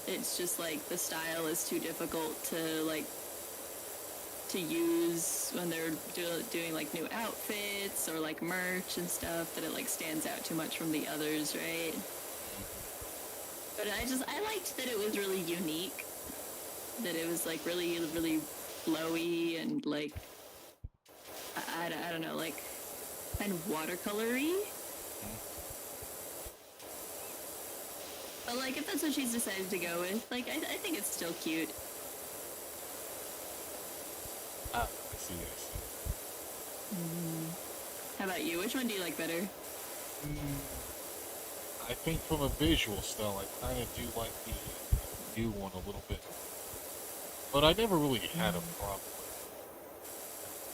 B: it's just like the style is too difficult to like to use when they're doing like new outfits or like merch and stuff, that it like stands out too much from the others, right? But I liked that it was really unique, that it was like really flowy and like I don't know, like kind of watercolory. But like, if that's what she's decided to go with, like, I think it's still cute.
A: Ah, I see, I see.
B: How about you? Which one do you like better?
A: I think from a visual style, I kind of do like the new one a little bit. But I never really had a problem with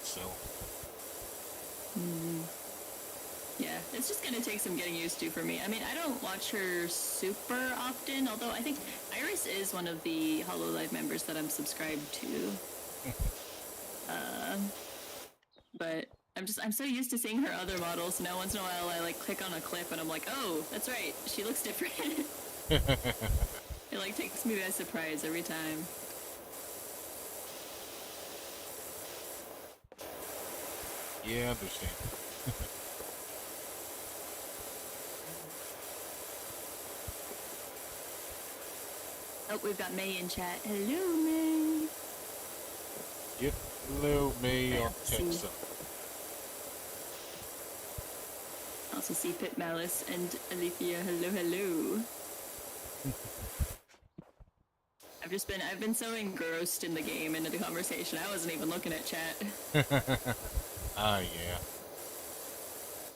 A: it. So.
B: Yeah, it's just gonna take some getting used to for me. I mean, I don't watch her super often, although I think Iris is one of the HoloLive members that I'm subscribed to. But I'm so used to seeing her other models. Now once in a while I like click on a clip and I'm like, oh, that's right, she looks different. It like takes me by surprise every time.
A: Yeah, I understand.
B: Oh, we've got May in chat. Hello, May.
A: Yep. Hello, May on text.
B: Also see Pit Malice and Alethea. Hello, hello. I've been so engrossed in the game and in the conversation, I wasn't even looking at chat.
A: Ah, yeah.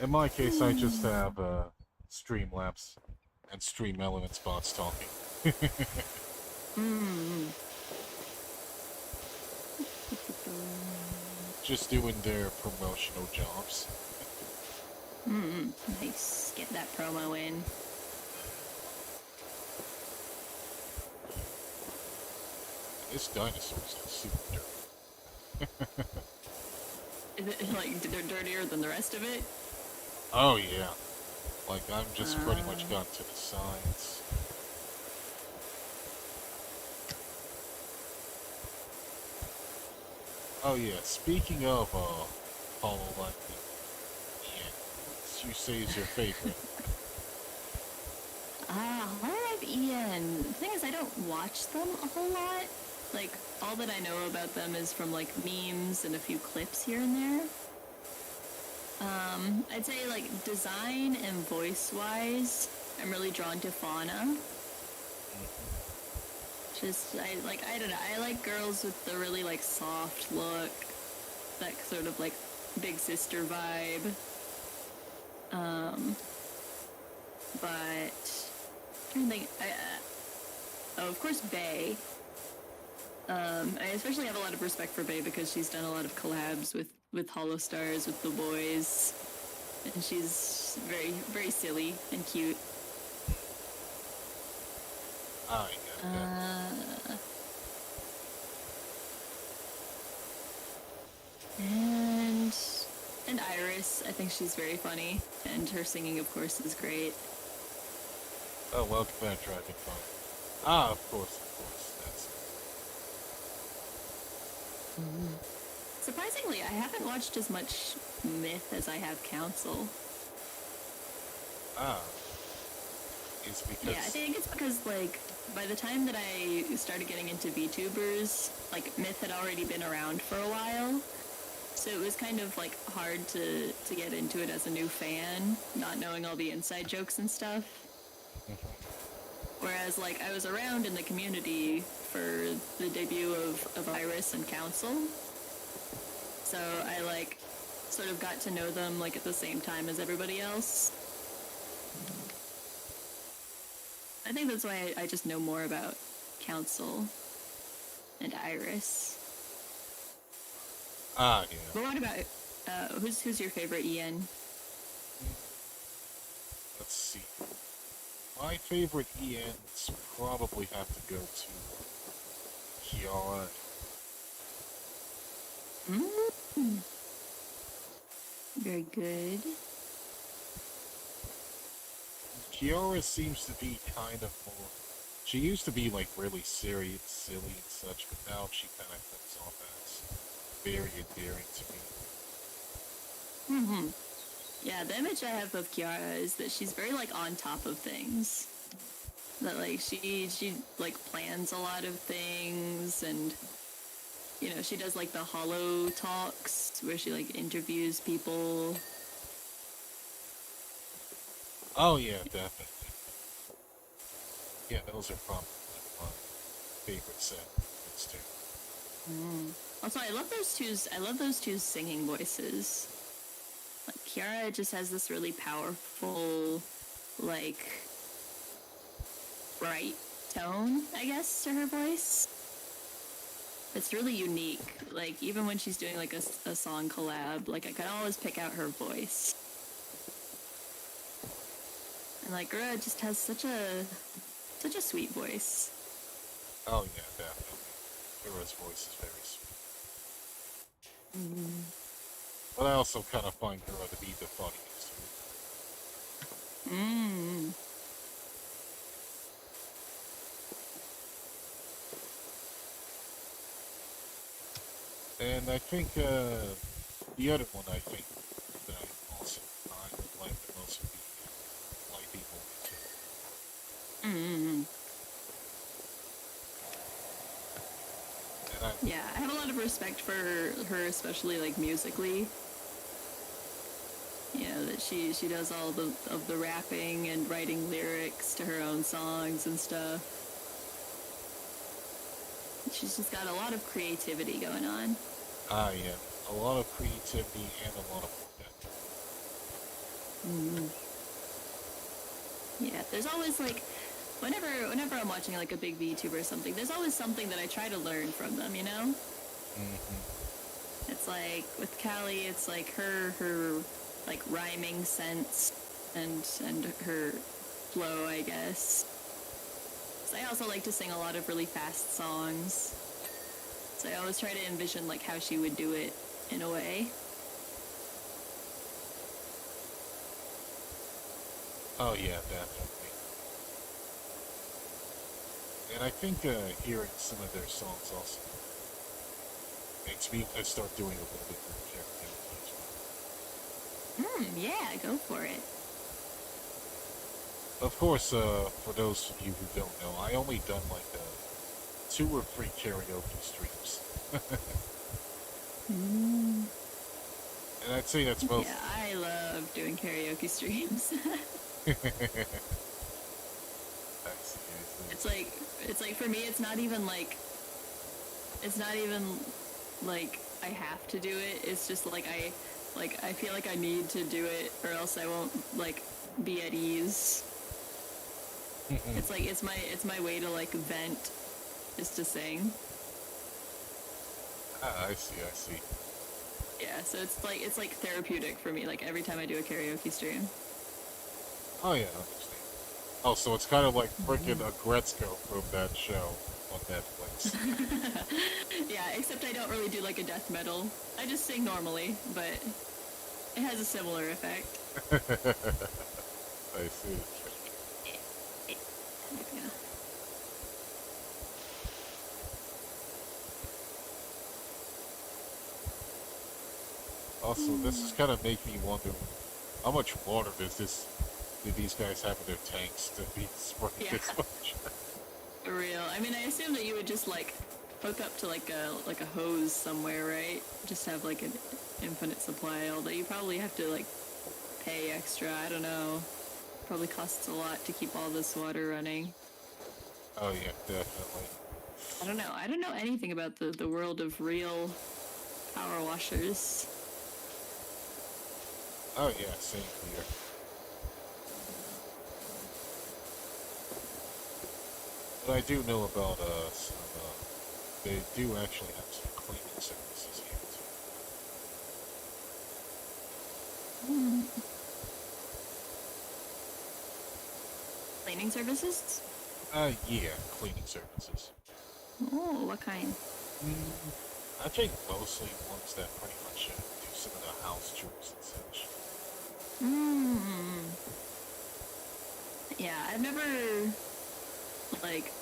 A: In my case, I just have Streamlabs and Stream Elements bots talking. Just doing their promotional jobs.
B: Nice. Get that promo in.
A: This dinosaur's super dirty.
B: Is it like dirtier than the rest of it?
A: Oh yeah. Like I'm just pretty much gone to the sides. Oh yeah, speaking of HoloLive, yeah, what you say is your favorite?
B: HoloLive Ian. The thing is, I don't watch them a whole lot. Like, all that I know about them is from, like, memes and a few clips here and there. I'd say, like, design and voice-wise, I'm really drawn to Fauna. Just, I don't know, I like girls with the really, like, soft look, that sort of, like, big sister vibe. But, I'm trying to think, of course, Bae. I especially have a lot of respect for Bae because she's done a lot of collabs with Holostars, with the boys, and she's very, very silly and cute.
A: Oh, yeah.
B: And Iris, I think she's very funny, and her singing, of course, is great.
A: Oh, welcome back, Dragonfly. Ah, of course, that's
B: Surprisingly, I haven't watched as much Myth as I have Council.
A: Ah. It's because...
B: Yeah, I think it's because, like, by the time that I started getting into Vtubers, like, Myth had already been around for a while. So it was kind of, like, hard to get into it as a new fan, not knowing all the inside jokes and stuff. Whereas, like, I was around in the community for the debut of Iris and Council. So I, like, sort of got to know them, like, at the same time as everybody else. I think that's why I just know more about Council and Iris.
A: Ah, yeah.
B: But what about who's your favorite EN?
A: Let's see. My favorite ENs probably have to go to Kiara.
B: Very good.
A: Kiara seems to be kind of more... She used to be, like, really serious, silly and such, but now she kind of comes off as very endearing to me.
B: Yeah, the image I have of Kiara is that she's very, like, on top of things. That, like, she like, plans a lot of things, and, you know, she does, like, the hollow talks, where she, like, interviews people.
A: Oh, yeah, definitely. Yeah, those are probably my favorite segments, too.
B: Also, I love those two's singing voices. Like, Kiara just has this really powerful, like, bright tone, I guess, to her voice. It's really unique. Like, even when she's doing, like, a song collab, like, I can always pick out her voice. And, like, Gura just has such a sweet voice.
A: Oh, yeah, definitely. Kira's voice is very sweet. But I also kind of find Kira to be the funniest. And I think the other one I think that I also would like the most would be White People too.
B: Yeah, I have a lot of respect for her, especially like musically. You know, that she does all of the rapping and writing lyrics to her own songs and stuff. She's just got a lot of creativity going on.
A: Ah, yeah. A lot of creativity and a lot of work.
B: Yeah, there's always like, whenever I'm watching like a big VTuber or something, there's always something that I try to learn from them, you know? It's like, with Callie, it's like her like rhyming sense and her flow, I guess. So I also like to sing a lot of really fast songs. So I always try to envision like how she would do it in a way.
A: Oh yeah, definitely. And I think hearing some of their songs also makes me start doing a little bit more karaoke as well.
B: Yeah, go for it.
A: Of course, for those of you who don't know, I only done like 2 or 3 karaoke streams. And I'd say that's most...
B: Yeah, I love doing karaoke streams.
A: I see.
B: It's like for me, it's not even like I have to do it. It's just like I feel like I need to do it, or else I won't like be at ease. It's like it's my way to like vent, is to sing.
A: Ah, I see.
B: Yeah, so it's like therapeutic for me. Like every time I do a karaoke stream.
A: Oh yeah, I understand. Oh, so it's kind of like freaking a Gretzko from that show on Netflix.
B: Yeah, except I don't really do like a death metal. I just sing normally, but it has a similar effect.
A: I see.
B: Yeah.
A: Also, this is kind of make me wonder how much water do these guys have in their tanks to be spraying this much?
B: For real. I mean, I assume that you would just like hook up to like a hose somewhere, right? Just have like an infinite supply. Although you probably have to like pay extra. I don't know. Probably costs a lot to keep all this water running.
A: Oh yeah, definitely.
B: I don't know anything about the world of real power washers.
A: Oh yeah, same here. But I do know about some, they do actually have some cleaning services here too.
B: Cleaning services?
A: Yeah, cleaning services.
B: Oh, what kind?
A: I think mostly ones that pretty much do some of the house chores and such.
B: Yeah, I've never, like,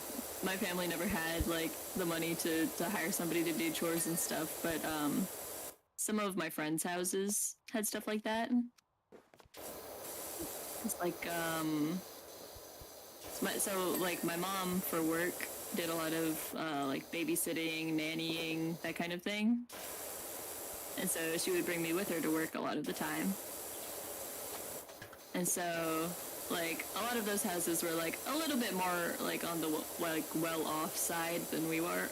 B: my family never had, like, the money to hire somebody to do chores and stuff, but, some of my friends' houses had stuff like that. It's like, like, my mom, for work, did a lot of, like, babysitting, nannying, that kind of thing. And so she would bring me with her to work a lot of the time. And so, like, a lot of those houses were, like, a little bit more, like, on the, like, well-off side than we were.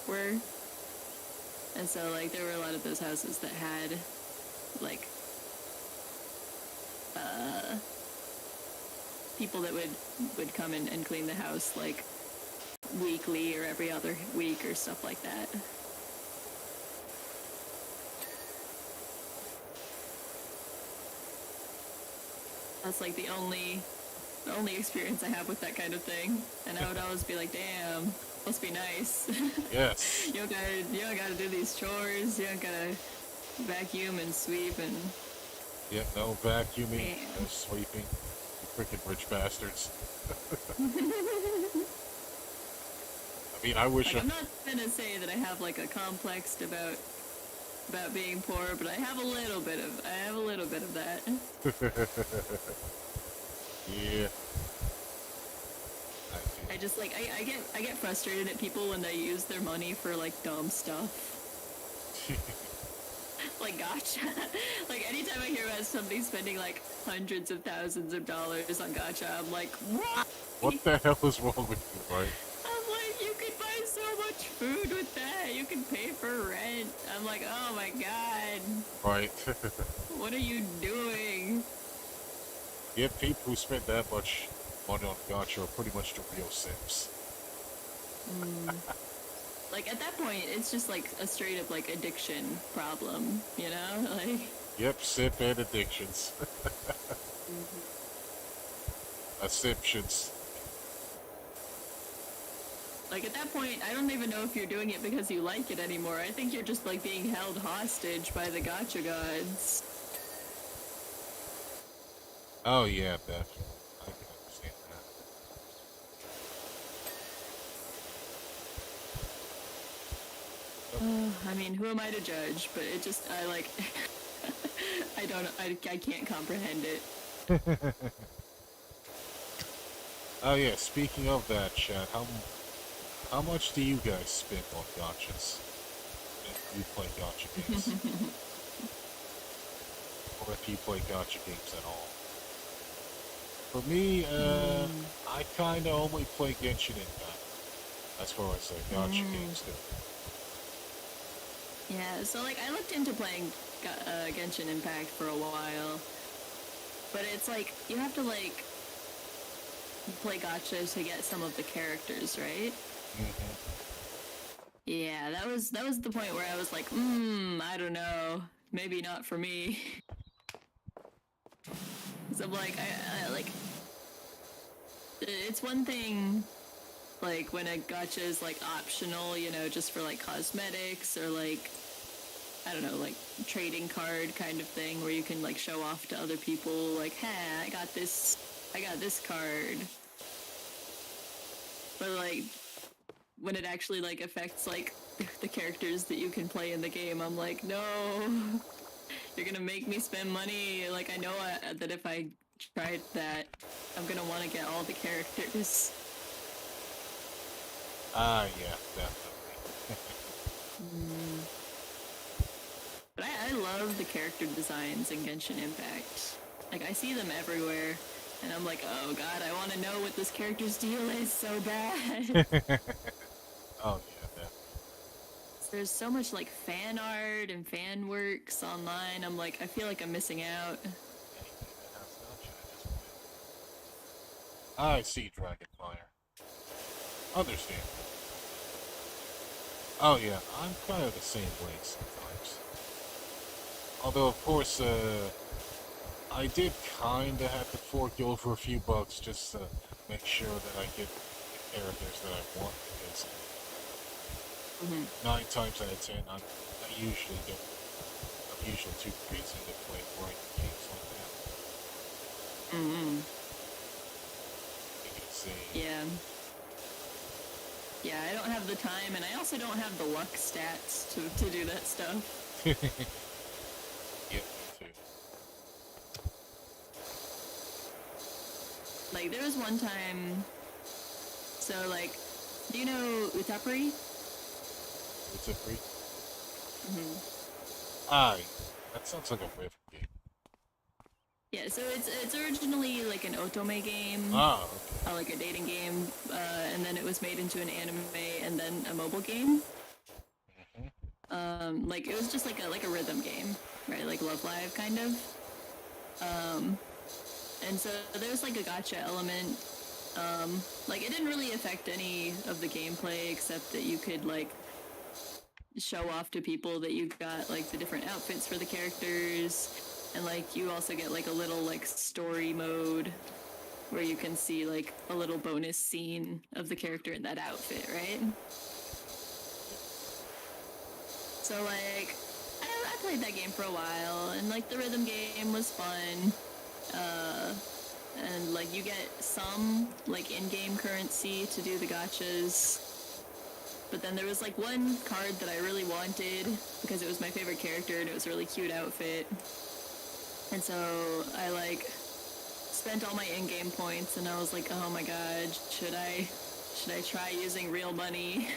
B: And so, like, there were a lot of those houses that had, like, people that would come and clean the house, like, weekly or every other week or stuff like that. That's, like, the only experience I have with that kind of thing. And I would always be like, damn, must be nice.
A: Yes.
B: You don't gotta do these chores. You don't gotta vacuum and sweep and...
A: Yep, no vacuuming,
B: Damn.
A: no sweeping. You freaking rich bastards. I mean, I wish
B: Like, I'm not gonna say that I have, like, a complex about being poor, but I have a little bit of that.
A: Yeah.
B: I just, like, I get frustrated at people when they use their money for, like, dumb stuff. Like, gacha. Like, anytime I hear about somebody spending, like, hundreds of thousands of dollars on gacha, I'm like, what?
A: What the hell is wrong with you, right?
B: I'm like, you could buy so much food with that. You can pay for rent. I'm like, oh my god.
A: Right.
B: What are you doing?
A: Yeah, people who spend that much money on gacha are pretty much the real simps.
B: Like, at that point, it's just, like, a straight-up, like, addiction problem, you know? Like...
A: Yep, simp and addictions. Assumptions.
B: Like, at that point, I don't even know if you're doing it because you like it anymore. I think you're just, like, being held hostage by the gacha gods.
A: Oh yeah, definitely. I can understand that.
B: I mean, who am I to judge? But it just, I, like... I can't comprehend it.
A: Oh yeah, speaking of that, chat, how much do you guys spend on gachas? If you play gacha games. Or if you play gacha games at all. For me, I kinda only play Genshin Impact. As far as gacha games go.
B: Yeah, so, like, I looked into playing Genshin Impact for a while. But it's like, you have to, like, play gacha to get some of the characters, right? Yeah, that was the point where I was like, I don't know, maybe not for me. So I'm like, I like, it's one thing, like, when a gacha is, like, optional, you know, just for, like, cosmetics or, like, I don't know, like, trading card kind of thing where you can, like, show off to other people, like, hey, I got this card. But, like, when it actually, like, affects, like, the characters that you can play in the game, I'm like, no, you're gonna make me spend money. Like, I know that if I tried that, I'm gonna want to get all the characters.
A: Ah, yeah, definitely.
B: But I love the character designs in Genshin Impact. Like, I see them everywhere, and I'm like, oh god, I want to know what this character's deal is so bad.
A: Oh yeah, definitely.
B: There's so much, like, fan art and fan works online. I'm like, I feel like I'm missing out.
A: I see Dragonfire. Understand. Oh yeah, I'm kind of the same way sometimes. Although of course, I did kinda have to fork over a few bucks just to make sure that I get the characters that I want, because 9 times out of 10, I usually don't. I'm usually too busy to play boring games like that. Because
B: Yeah. Yeah, I don't have the time, and I also don't have the luck stats to do that stuff.
A: yeah, me too.
B: Like, there was one time... So, like, do you know Vtubie?
A: It's a free. Aye, that sounds like a riff game.
B: Yeah, so it's originally like an otome game,
A: Ah, okay.
B: like a dating game, and then it was made into an anime and then a mobile game. Like it was just like a rhythm game, right? Like Love Live kind of. And so there's like a gacha element. Like it didn't really affect any of the gameplay except that you could like show off to people that you got like the different outfits for the characters, and like you also get like a little like story mode where you can see like a little bonus scene of the character in that outfit, right? So like I played that game for a while, and like the rhythm game was fun. And like you get some like in-game currency to do the gachas. But then there was like one card that I really wanted because it was my favorite character and it was a really cute outfit. And so I like spent all my in-game points and I was like, oh my god, should I try using real money?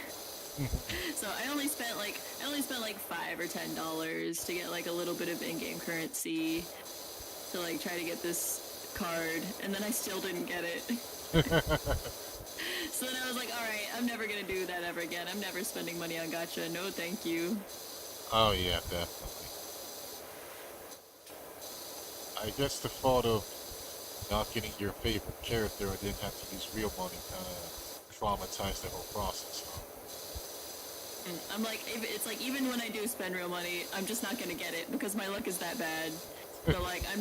B: So I only spent like $5 or $10 to get like a little bit of in-game currency to like try to get this card, and then I still didn't get it. So then I was like, alright, I'm never gonna do that ever again. I'm never spending money on gacha. No, thank you.
A: Oh yeah, definitely. I guess the thought of not getting your favorite character and then have to use real money kind of traumatized the whole process, huh?
B: I'm like, it's like even when I do spend real money, I'm just not gonna get it because my luck is that bad. So like, I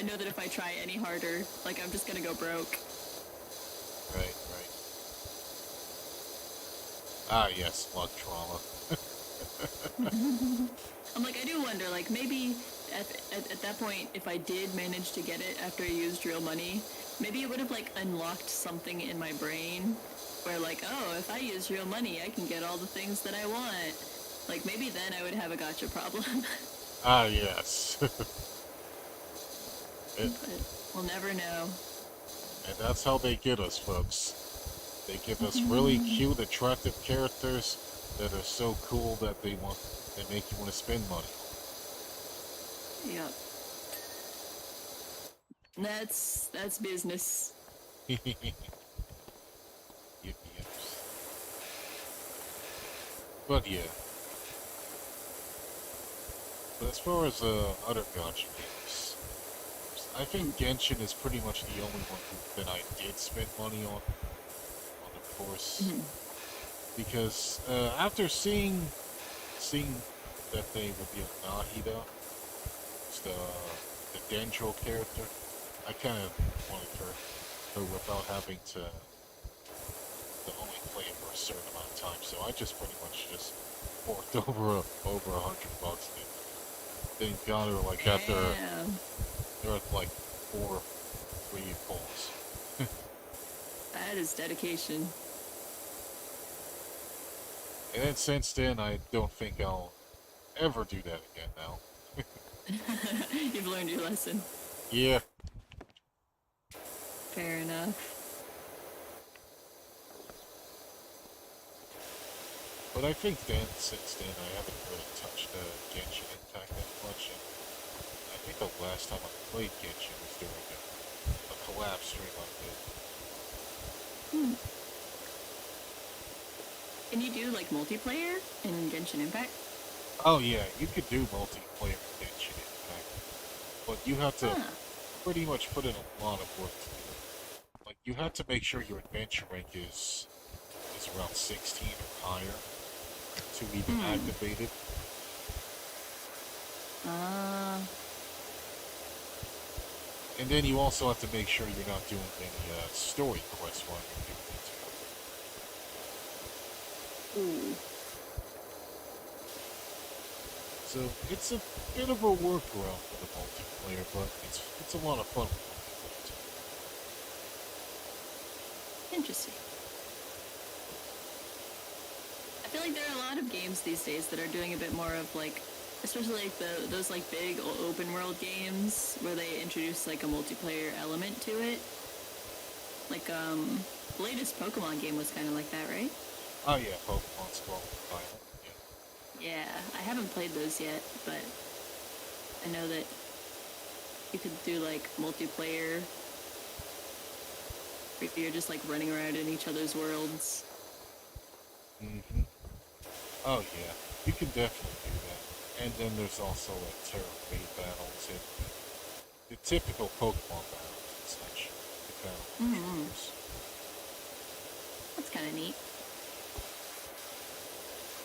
B: know that if I try any harder, like I'm just gonna go broke.
A: Right. Ah, yes, luck trauma.
B: I'm like, I do wonder, like maybe at that point, if I did manage to get it after I used real money, maybe it would have like unlocked something in my brain where like, oh, if I use real money, I can get all the things that I want. Like maybe then I would have a gacha problem.
A: Ah, yes.
B: But we'll never know.
A: And that's how they get us, folks. They give us really cute, attractive characters that are so cool that they make you want to spend money.
B: Yep. That's business.
A: Yep. But yeah. But as far as other gacha games, I think Genshin is pretty much the only one that I did spend money on, of course. Because after seeing that they revealed Nahida, it's the Dendro character, I kind of wanted her without having to only play it for a certain amount of time. So I just pretty much just forked over $100 and then got her like after there were like 4 free pulls.
B: That is dedication.
A: And then since then, I don't think I'll ever do that again now.
B: You've learned your lesson.
A: Yeah.
B: Fair enough.
A: But I think since then, I haven't really touched Genshin Impact that much. And I think the last time I played Genshin was during a collab stream I did.
B: Can you do like multiplayer in Genshin Impact?
A: Oh yeah, you could do multiplayer in Genshin Impact, but you have to pretty much put in a lot of work to do it. Like you have to make sure your adventure rank is around 16 or higher to even activate it. And then you also have to make sure you're not doing any story quests while you're doing it too.
B: Ooh.
A: So it's a bit of a workaround for the multiplayer, but it's a lot of fun with multiplayer too.
B: Interesting. I feel like there are a lot of games these days that are doing a bit more of like, especially like those like big open world games where they introduce like a multiplayer element to it. Like the latest Pokemon game was kind of like that, right?
A: Oh yeah, Pokemon Scarlet and Violet.
B: Yeah, I haven't played those yet, but I know that you could do like multiplayer where you're just like running around in each other's worlds.
A: Mm-hmm. Oh yeah, you can definitely do that. And then there's also like terrain battles and the typical Pokemon battles and such.
B: That's kind of neat.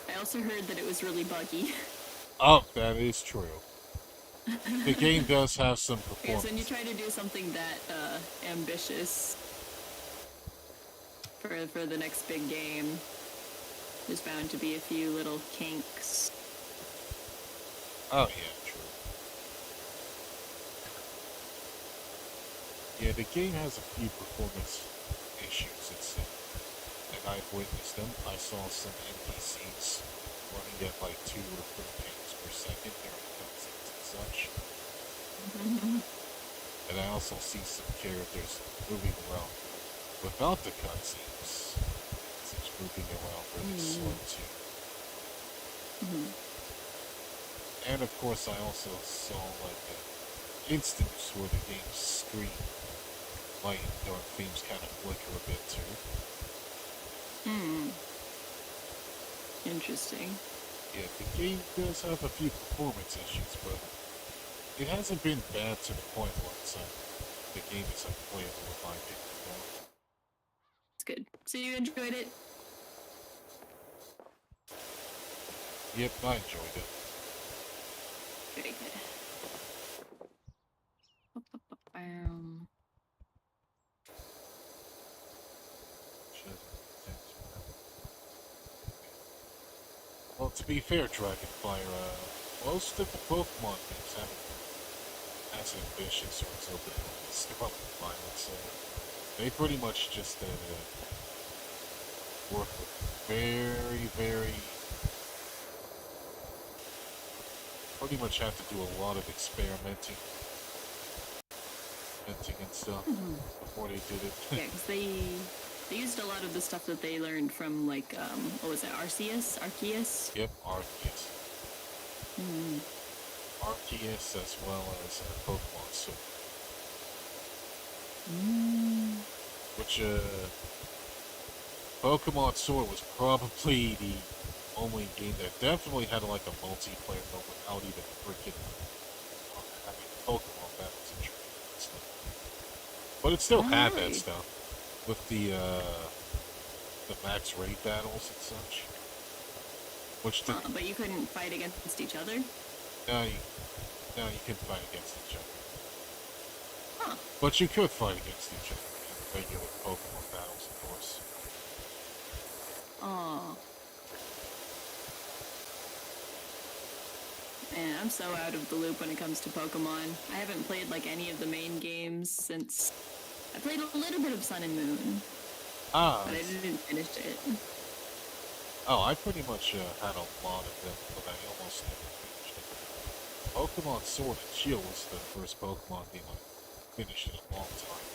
B: I also heard that it was really buggy.
A: Oh, that is true. The game does have some performance.
B: Because when you try to do something that ambitious for the next big game, there's bound to be a few little kinks.
A: Oh yeah, true. Yeah, the game has a few performance issues, it seems. And I've witnessed them. I saw some NPCs running at like 2 or 3 frames per second during cutscenes and such. And I also see some characters moving around without the cutscenes. It's moving around really slow too. And of course I also saw like an instance where the game's screen light and dark themes kind of flicker a bit too.
B: Interesting.
A: Yeah, the game does have a few performance issues, but it hasn't been bad to the point where the game is unplayable in my opinion.
B: It's good. So you enjoyed it?
A: Yep, I enjoyed it.
B: Very good.
A: Well, to be fair, Dragonfire, most of the Pokemon games haven't been as ambitious or as open as Scarlet and Violet, so they pretty much just work with pretty much have to do a lot of experimenting and stuff before they did it.
B: Yeah, because they used a lot of the stuff that they learned from like what was it, Arceus?
A: Yep, Arceus. Arceus as well as Pokemon Sword. Which Pokemon Sword was probably the only game that definitely had like a multiplayer mode without even freaking having Pokemon battles and training and stuff. But it still had that stuff with the max raid battles and such. Which
B: but you couldn't fight against each other?
A: No, you couldn't fight against each other.
B: Huh.
A: But you could fight against each other in regular Pokemon battles, of course.
B: Aw. Man, I'm so out of the loop when it comes to Pokemon. I haven't played like any of the main games since I played a little bit of Sun and Moon.
A: Ah.
B: But I didn't finish it.
A: Oh, I pretty much had a lot of them, but I almost never finished it. Pokemon Sword and Shield was the first Pokemon game I finished in a long time.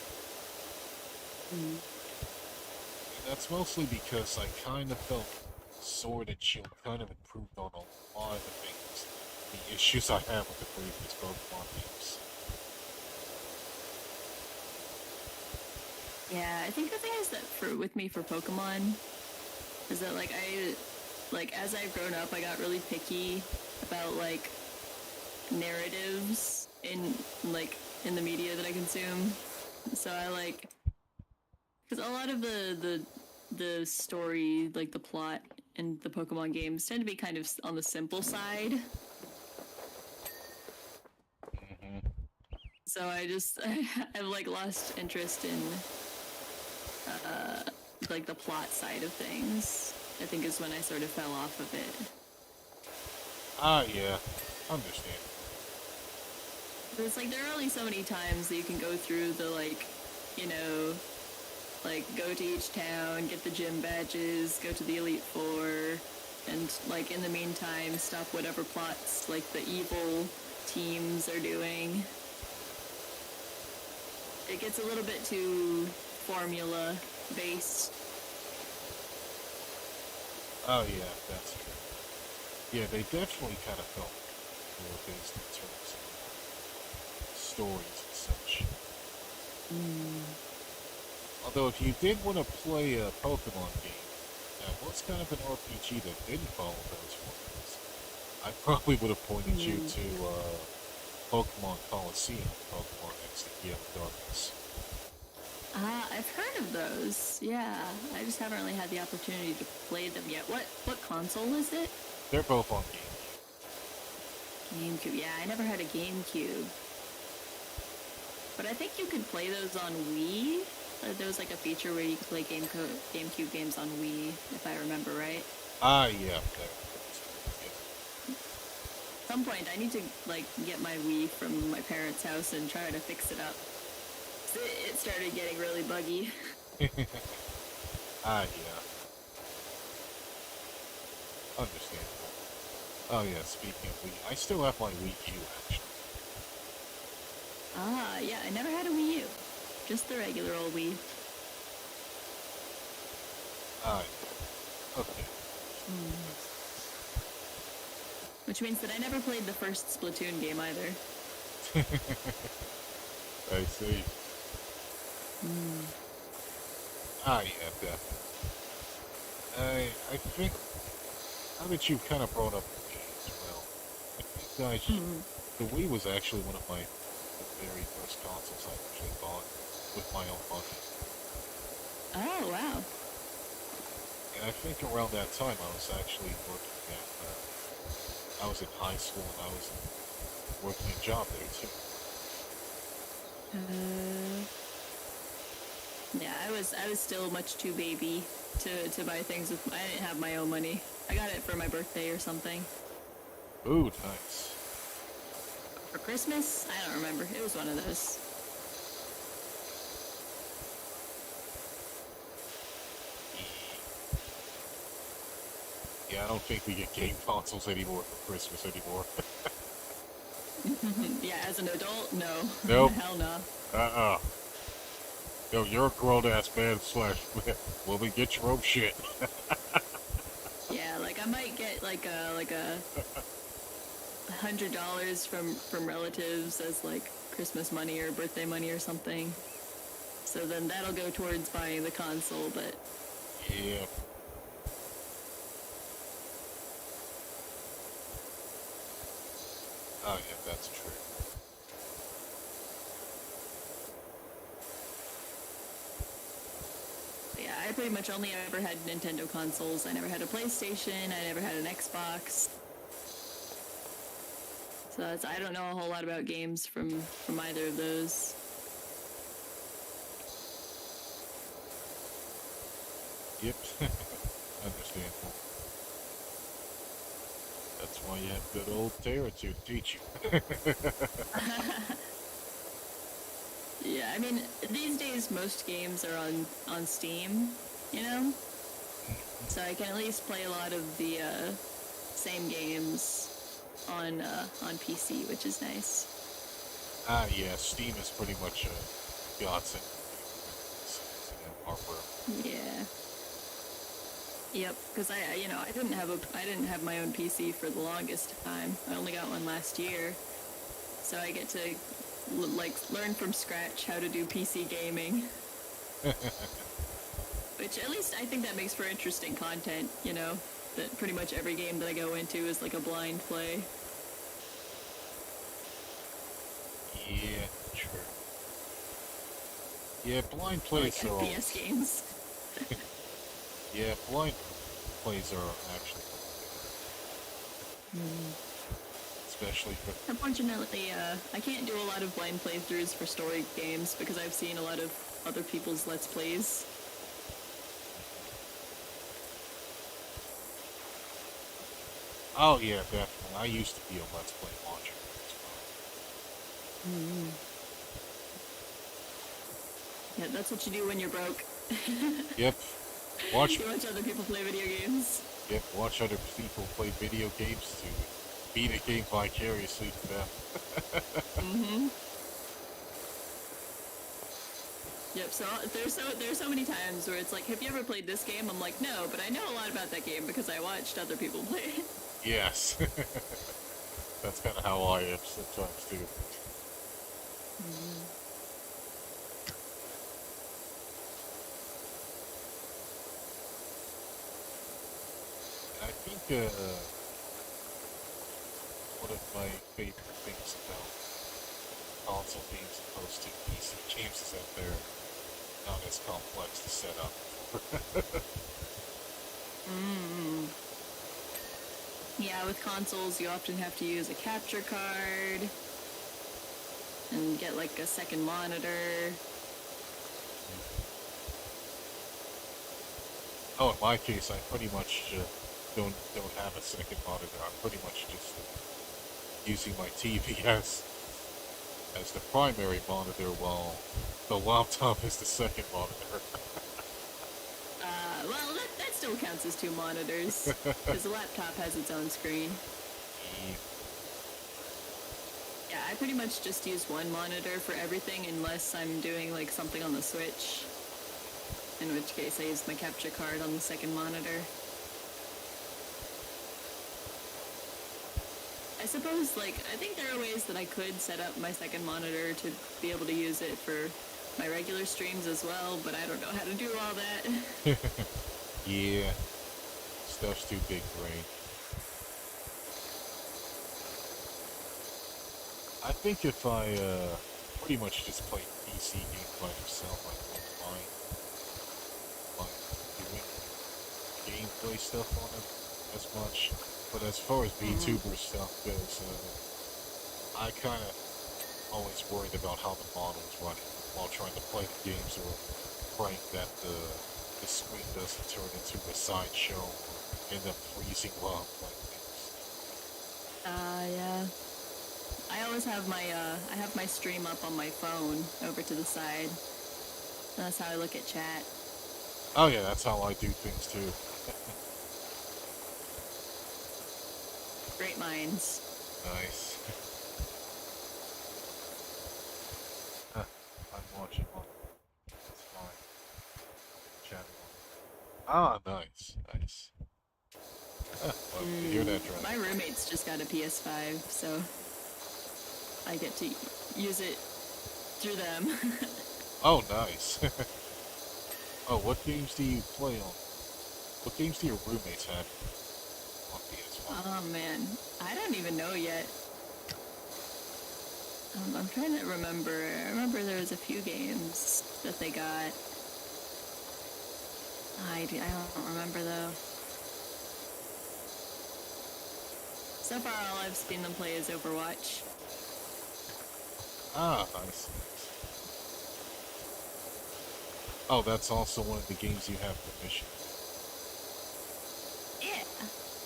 A: And that's mostly because I kind of felt Sword and Shield kind of improved on a lot of the things, the issues I had with the previous Pokemon games.
B: Yeah, I think the thing is that with me for Pokemon is that like as I've grown up, I got really picky about like narratives in the media that I consume. So I like, because a lot of the story, like the plot in the Pokemon games tend to be kind of on the simple side. So I've like lost interest in like the plot side of things. I think is when I sort of fell off of it.
A: Yeah, understand.
B: But it's like there are only so many times that you can go through the like, you know, like go to each town, get the gym badges, go to the Elite Four, and like in the meantime stop whatever plots like the evil teams are doing. It gets a little bit too formula based.
A: Oh yeah, that's true. Yeah, they definitely kind of felt more based in terms of stories and such. Although if you did want to play a Pokemon game, what's kind of an RPG that didn't follow those formulas? I probably would have pointed you to Pokemon Coliseum, Pokemon X the Gale of Darkness.
B: I've heard of those. Yeah, I just haven't really had the opportunity to play them yet. What console is it?
A: They're both on GameCube.
B: GameCube. Yeah, I never had a GameCube. But I think you could play those on Wii. There was like a feature where you could play GameCube games on Wii, if I remember right.
A: Yeah.
B: At some point, I need to like get my Wii from my parents' house and try to fix it up. It started getting really buggy.
A: Yeah. Understandable. Oh yeah, speaking of Wii, I still have my Wii U actually.
B: Yeah, I never had a Wii U. Just the regular old Wii.
A: Okay.
B: Which means that I never played the first Splatoon game either.
A: I see. Yeah, definitely. I think, now that you've kind of brought up the Wii as well, I think the Wii was actually one of the very first consoles I actually bought with my own money.
B: Oh, wow.
A: And I think around that time I was actually working at, I was in high school and I was working a job there too.
B: Yeah, I was still much too baby to buy things with. I didn't have my own money. I got it for my birthday or something.
A: Ooh, nice.
B: For Christmas? I don't remember. It was one of those.
A: Yeah, I don't think we get game consoles anymore for Christmas anymore.
B: Yeah, as an adult, no.
A: Nope.
B: Hell no.
A: Yo, you're a grown-ass man / woman, get your own shit.
B: Yeah, like I might get like a $100 from relatives as like Christmas money or birthday money or something. So then that'll go towards buying the console, but
A: Yeah. Oh yeah, that's true.
B: yeah, I pretty much only ever had Nintendo consoles. I never had a PlayStation. I never had an Xbox. So I don't know a whole lot about games from either of those.
A: Yep. Understandable. That's why you have good old Terence to teach you.
B: Yeah, I mean, these days most games are on Steam, you know? So I can at least play a lot of the same games on PC, which is nice.
A: Yeah, Steam is pretty much a godsend. Hardware.
B: Yeah. Yep, because I didn't have my own PC for the longest time. I only got one last year, so I get to learn from scratch how to do PC gaming. Which at least I think that makes for interesting content. You know, that pretty much every game that I go into is like a blind play.
A: Yeah, true. Yeah, blind plays
B: like
A: are
B: FPS games.
A: Yeah, blind plays are actually especially for...
B: Unfortunately, I can't do a lot of blind playthroughs for story games because I've seen a lot of other people's Let's Plays.
A: Oh yeah, definitely. I used to be a Let's Play watcher as well.
B: Mm-hmm. Yeah, that's what you do when you're broke.
A: Yep. Watch...
B: You watch other people play video games.
A: Yep, watch other people play video games to beat a game vicariously to them.
B: Mm-hmm. Yep, so there's so many times where it's like, have you ever played this game? I'm like, no, but I know a lot about that game because I watched other people play it.
A: Yes. That's kind of how I am sometimes too.
B: Mm-hmm.
A: I think one of my favorite things about console games opposed to PC games is that they're not as complex to set up.
B: Mm. Yeah, with consoles you often have to use a capture card and get like a second monitor.
A: Oh, in my case, I pretty much don't have a second monitor. I'm pretty much just using my TV as the primary monitor, while the laptop is the second monitor.
B: Well, that still counts as two monitors because the laptop has its own screen. Yeah, I pretty much just use one monitor for everything unless I'm doing like something on the Switch. In which case I use my capture card on the second monitor. I suppose, like, I think there are ways that I could set up my second monitor to be able to use it for my regular streams as well, but I don't know how to do all that.
A: Yeah, stuff's too big brain. I think if I pretty much just play PC games by myself, I wouldn't mind doing gameplay stuff on it as much. But as far as Vtuber stuff goes, I kind of always worried about how the model's running while trying to play the games, or praying that the screen doesn't turn into a sideshow or end up freezing while I'm playing games.
B: Yeah. I always have I have my stream up on my phone over to the side. That's how I look at chat.
A: Oh yeah, that's how I do things too.
B: Great minds.
A: Nice. I'm watching on. It's fine. Chat on. Ah, nice. Nice. Well, you hear that, Trent?
B: My roommates just got a PS5, so I get to use it through them.
A: Oh, nice. Oh, what games do you play on? What games do your roommates have on PS5?
B: Oh man, I don't even know yet. I'm trying to remember. I remember there was a few games that they got. I don't remember though. So far, all I've seen them play is Overwatch.
A: Ah, nice. Oh, that's also one of the games you have permission.
B: Yeah.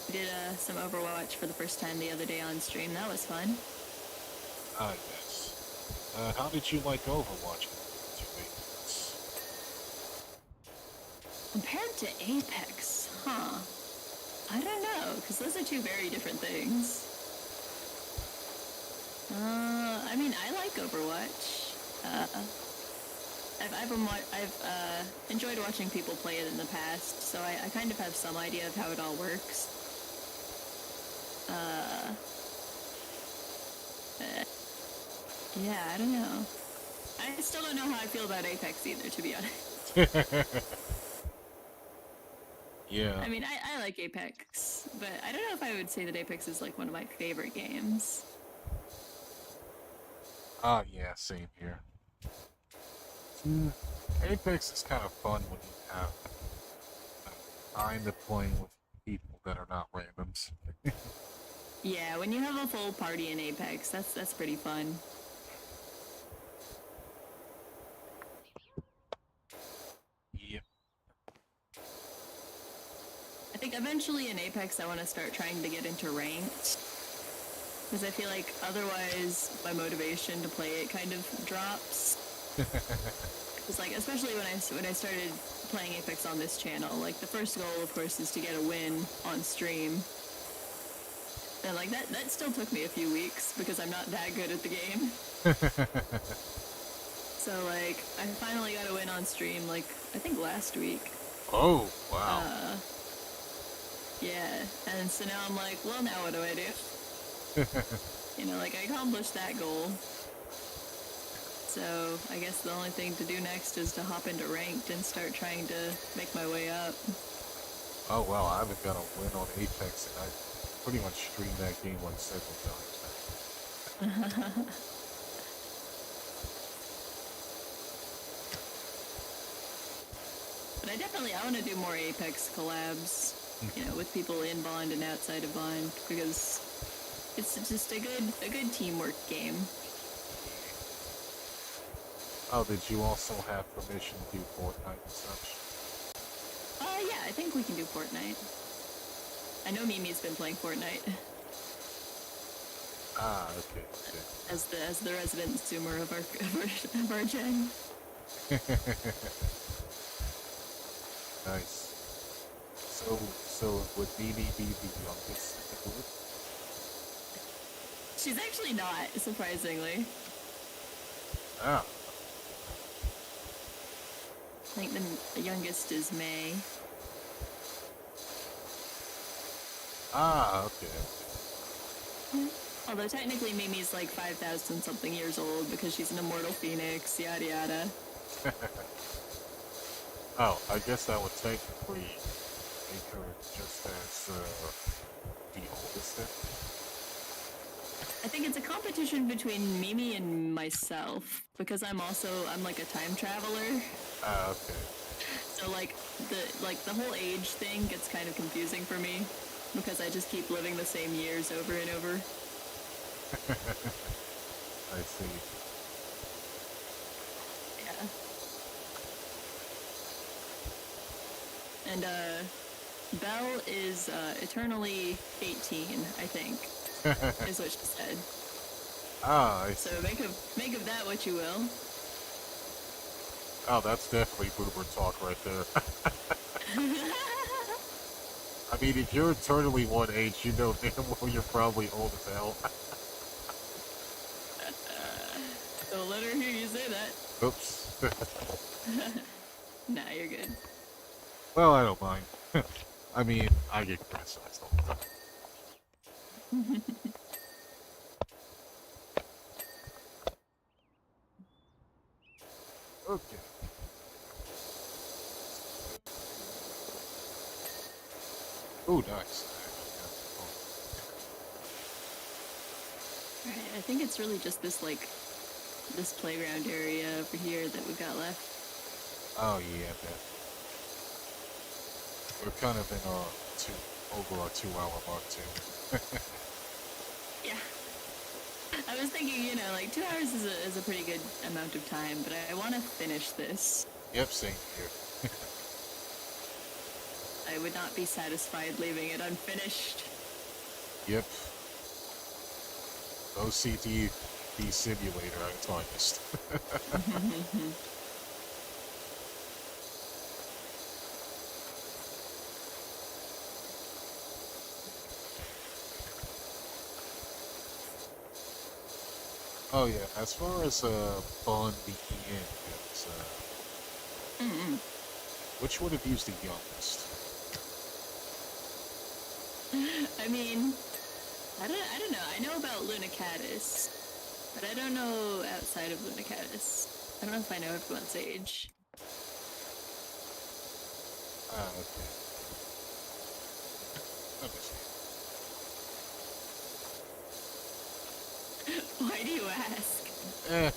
B: We did some Overwatch for the first time the other day on stream. That was fun.
A: Ah, yes. How did you like Overwatch
B: Compared to Apex, huh? I don't know, because those are two very different things. I mean, I like Overwatch. I've enjoyed watching people play it in the past, so I kind of have some idea of how it all works. Yeah, I don't know. I still don't know how I feel about Apex either, to be honest.
A: Yeah.
B: I mean, I like Apex, but I don't know if I would say that Apex is like one of my favorite games.
A: Ah, yeah, same here. Apex is kind of fun when you have time to playing with people that are not randoms.
B: Yeah, when you have a full party in Apex, that's pretty fun.
A: Yep.
B: I think eventually in Apex I want to start trying to get into ranked. Because I feel like otherwise my motivation to play it kind of drops. It's like, especially when I started playing Apex on this channel, like the first goal of course is to get a win on stream. And like that still took me a few weeks because I'm not that good at the game. So like I finally got a win on stream like I think last week.
A: Oh, wow.
B: Yeah, and so now I'm like, well, now what do I do? You know, like I accomplished that goal. So I guess the only thing to do next is to hop into ranked and start trying to make my way up.
A: Oh, wow, I haven't got a win on Apex, and I pretty much streamed that game like several times now.
B: But I want to do more Apex collabs, you know, with people in Bond and outside of Bond, because it's just a good teamwork game.
A: Oh, did you also have permission to do Fortnite and such?
B: Yeah, I think we can do Fortnite. I know Mimi's been playing Fortnite.
A: Ah, okay.
B: As the resident zoomer of our gen.
A: Nice. So would Mimi be the youngest in the group?
B: She's actually not, surprisingly.
A: Ah.
B: I think the youngest is May.
A: Ah, okay.
B: Although technically Mimi's like 5,000 something years old because she's an immortal phoenix, yada yada.
A: Oh, I guess that would technically make her just as the oldest then.
B: I think it's a competition between Mimi and myself because I'm like a time traveler.
A: Ah, okay.
B: So like the whole age thing gets kind of confusing for me because I just keep living the same years over and over.
A: I see.
B: Yeah. And Belle is eternally 18, I think, is what she said.
A: Ah, I see.
B: So make of that what you will.
A: Oh, that's definitely boomer talk right there. I mean, if you're eternally one age, you know damn well you're probably old as hell.
B: Don't let her hear you say that.
A: Oops.
B: Nah, you're good.
A: Well, I don't mind. I mean, I get criticized all the time. Okay. Oh, nice.
B: Alright, I think it's really just this playground area over here that we've got left.
A: Oh, yeah, that. We're kind of in over our 2-hour mark, too.
B: Yeah. I was thinking, you know, like 2 hours is a pretty good amount of time, but I want to finish this.
A: Yep, same here.
B: I would not be satisfied leaving it unfinished.
A: Yep. OCD simulator, I'm honest. Oh yeah, as far as Bond begin goes, which one of you's the youngest?
B: I mean, I don't know. I know about Lunacatus, but I don't know outside of Lunacatus. I don't know if I know everyone's age.
A: Ah, okay. Understand.
B: Why do you ask?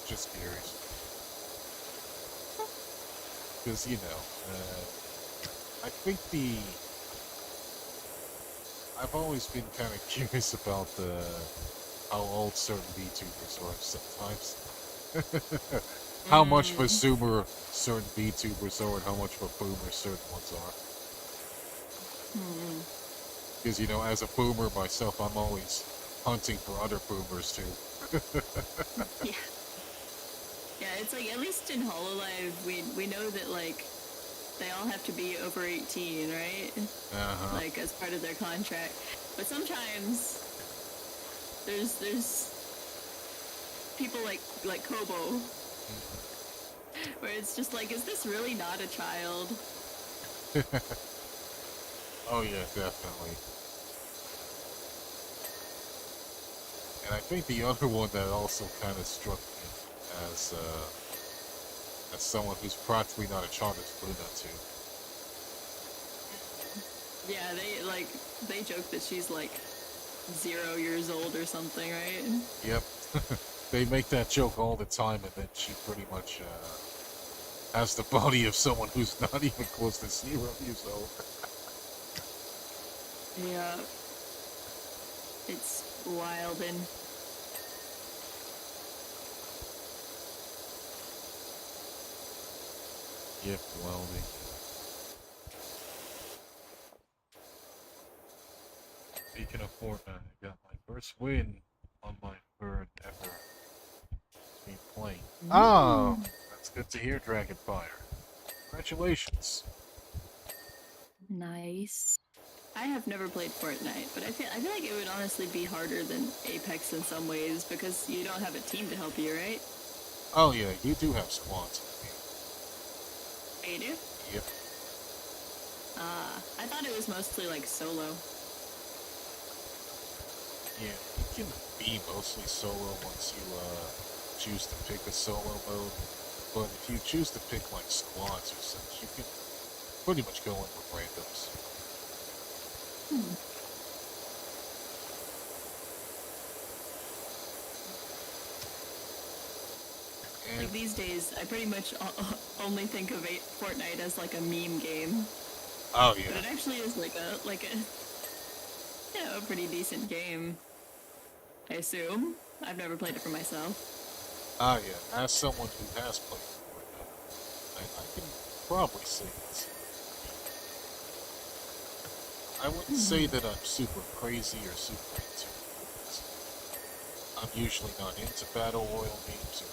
A: Just curious. Because, you know, I I've always been kind of curious about how old certain VTubers are sometimes. How much of a zoomer certain VTubers are and how much of a boomer certain ones are. Because, you know, as a boomer myself, I'm always hunting for other boomers too.
B: Yeah. Yeah, it's like, at least in HoloLive, we know that, like, they all have to be over 18, right? Like, as part of their contract. But sometimes there's people like Kobo, where it's just like, is this really not a child?
A: Oh yeah, definitely. And I think the other one that also kind of struck me as someone who's practically not a child is Luna too.
B: Yeah, they joke that she's like 0 years old or something, right?
A: Yep. They make that joke all the time, and then she pretty much has the body of someone who's not even close to 0 years old.
B: Yeah. It's wild and...
A: Yep, welding. Speaking of Fortnite, I got my first win on my third ever game playing. Oh, that's good to hear, Dragonfire. Congratulations.
B: Nice. I have never played Fortnite, but I feel like it would honestly be harder than Apex in some ways because you don't have a team to help you, right?
A: Oh yeah, you do have squads.
B: Oh, you do?
A: Yep.
B: I thought it was mostly like solo.
A: Yeah, you can be mostly solo once you choose to pick a solo mode, but if you choose to pick like squads or such, you can pretty much go in with randoms. And
B: Like these days, I pretty much only think of Fortnite as like a meme game.
A: oh yeah.
B: But it actually is like a you know, a pretty decent game. I assume. I've never played it for myself.
A: Ah, yeah. As someone who has played Fortnite, I can probably say it's. I wouldn't say that I'm super crazy or super into it. I'm usually not into battle royal games or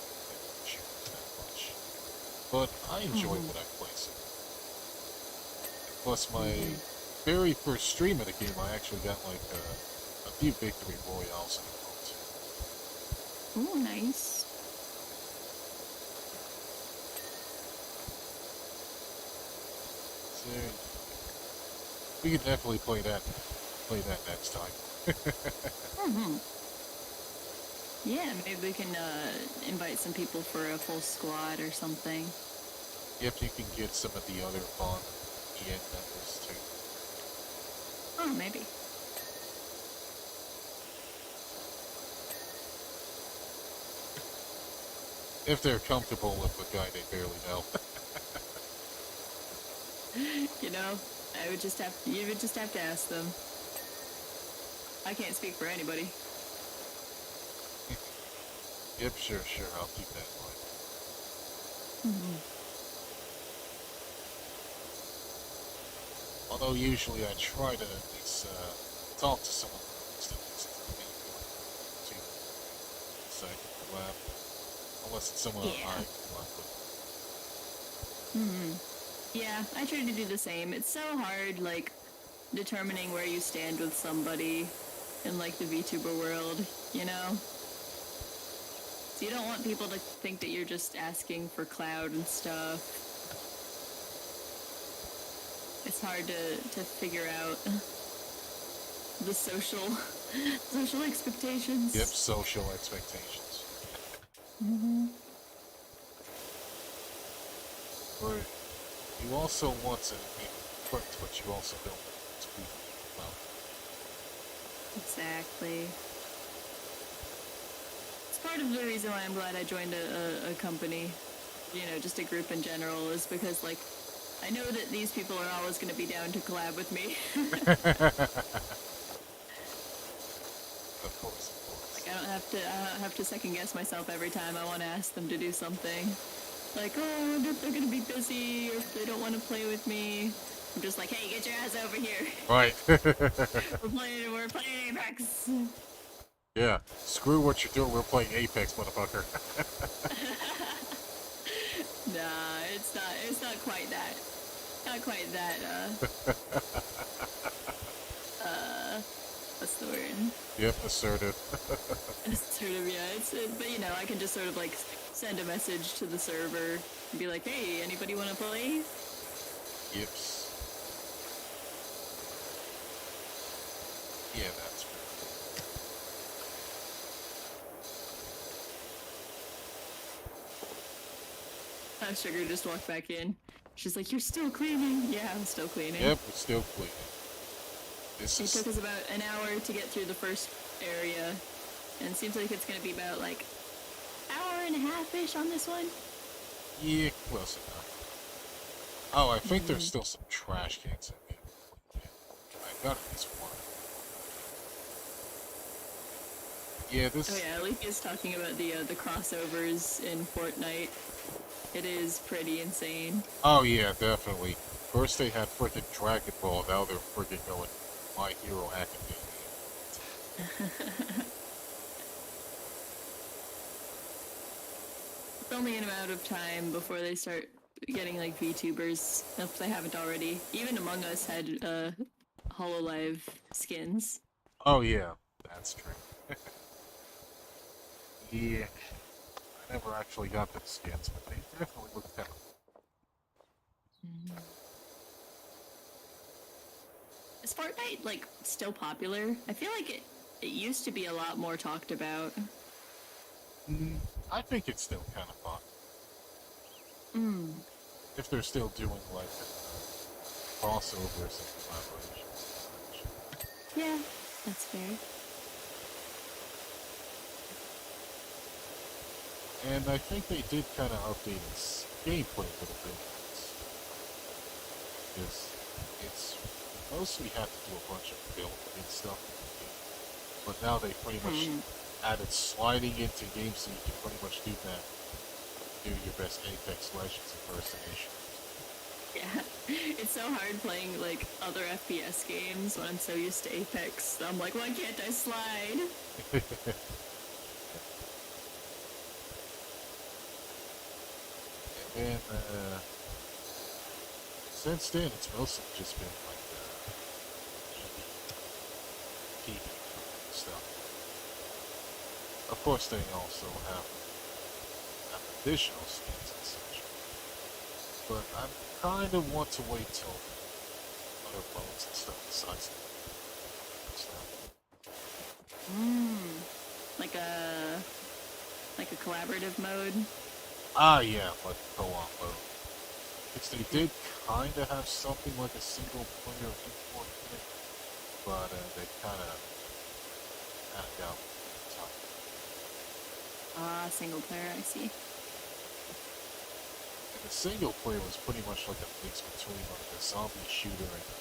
A: shooting that much, but I enjoy what I play. So. Plus, my very first stream of the game, I actually got like a few victory royales in a row too.
B: Ooh, nice.
A: So, we could definitely play that next time.
B: Yeah, maybe we can invite some people for a full squad or something.
A: If you can get some of the other fun EN members too.
B: Oh, maybe.
A: If they're comfortable with a guy they barely know.
B: You know, you would just have to ask them. I can't speak for anybody.
A: Yep, sure, I'll keep that in mind. Although usually I try to at least talk to someone who's at least maybe to decide to collab. Unless it's someone I collab with.
B: Yeah, I try to do the same. It's so hard, like, determining where you stand with somebody in, like, the VTuber world, you know? So you don't want people to think that you're just asking for clout and stuff. It's hard to figure out the social expectations.
A: Yep, social expectations. Right. You also want to be important, but you also don't want to be well.
B: Exactly. It's part of the reason why I'm glad I joined a company, you know, just a group in general, is because, like, I know that these people are always going to be down to collab with me.
A: Of course, of course.
B: Like I don't have to second guess myself every time I want to ask them to do something. Like, oh, I wonder if they're gonna be busy or if they don't want to play with me. I'm just like, hey, get your ass over here.
A: Right.
B: We're playing Apex.
A: Yeah. Screw what you're doing. We're playing Apex, motherfucker.
B: Nah, it's not quite that. Not quite that, what's the word?
A: Yep, assertive.
B: Assertive, yeah. But you know, I can just sort of like send a message to the server and be like, hey, anybody want to play?
A: Yips. Yeah, that's right.
B: Sugar just walked back in. She's like, you're still cleaning? Yeah, I'm still cleaning.
A: Yep, we're still cleaning.
B: It took us about an hour to get through the first area, and it seems like it's going to be about like hour and a half-ish on this one.
A: Yeah, close enough. Oh, I think there's still some trash cans in here. I got at least one. Yeah, this...
B: Oh yeah, Alethea's talking about the crossovers in Fortnite. It is pretty insane.
A: Oh yeah, definitely. First they had frickin' Dragon Ball, now they're frickin' going My Hero Academia.
B: It's only a matter of time before they start getting like Vtubers, if they haven't already. Even Among Us had HoloLive skins.
A: Oh yeah, that's true. Yeah. I never actually got the skins, but they definitely look kind of cool.
B: Is Fortnite like still popular? I feel like it used to be a lot more talked about.
A: I think it's still kind of fun. If they're still doing like crossovers and collaborations.
B: Yeah, that's fair.
A: And I think they did kind of update its gameplay a little bit. Because it's mostly had to do a bunch of building and stuff. But now they pretty much added sliding into games so you can pretty much do that. Do your best Apex Legends impersonation.
B: Yeah, it's so hard playing like other FPS games when I'm so used to Apex. I'm like, why can't I slide?
A: And since then, it's mostly just been like TV stuff. Of course, they also have additional skins and such. But I kind of want to wait till other modes and stuff besides that.
B: Like a collaborative mode.
A: Ah, yeah, like co-op mode. Because they did kind of have something like a single-player import in it, but they kind of got top.
B: Ah, single player, I see.
A: And the single player was pretty much like a mix between like a zombie shooter and a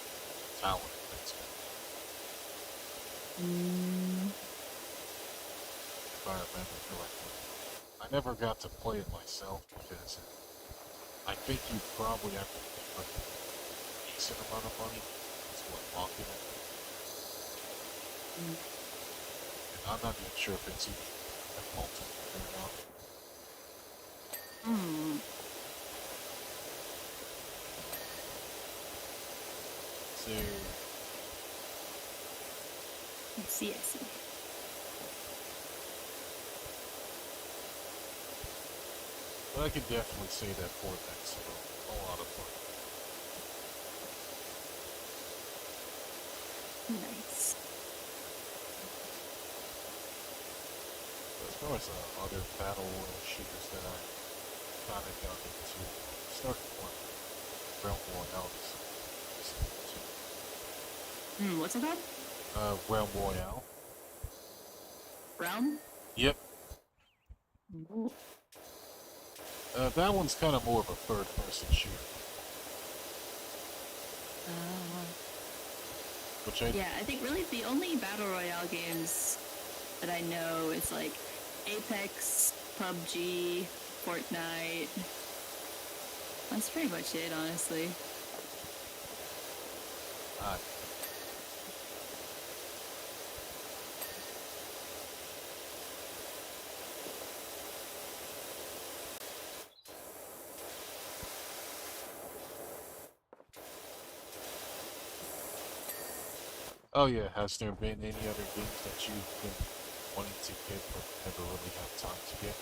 A: tower defense game. If I remember correctly. I never got to play it myself because I think you probably have to pay like a decent amount of money to unlock it. And I'm not even sure if it's even a multiplayer or not. So
B: I see.
A: But I can definitely say that Fortnite's a lot of fun.
B: Nice.
A: But as far as other battle royale shooters that I kind of got into, started playing Realm Royale too.
B: What's it called?
A: Realm Royale.
B: Realm?
A: Yep.
B: Ooh.
A: That one's kind of more of a third-person shooter.
B: Yeah, I think really the only battle royale games that I know is like Apex, PUBG, Fortnite. That's pretty much it, honestly.
A: Oh yeah, has there been any other games that you've been wanting to get but never really have time to get?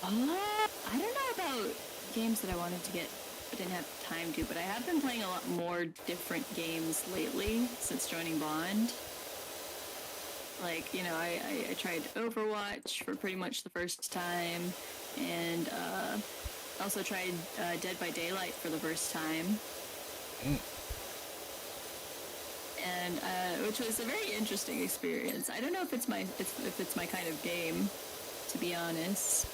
B: I don't know about games that I wanted to get but didn't have time to, but I have been playing a lot more different games lately since joining Bond. Like, you know, I tried Overwatch for pretty much the first time, and also tried Dead by Daylight for the first time. And which was a very interesting experience. I don't know if it's my kind of game, to be honest.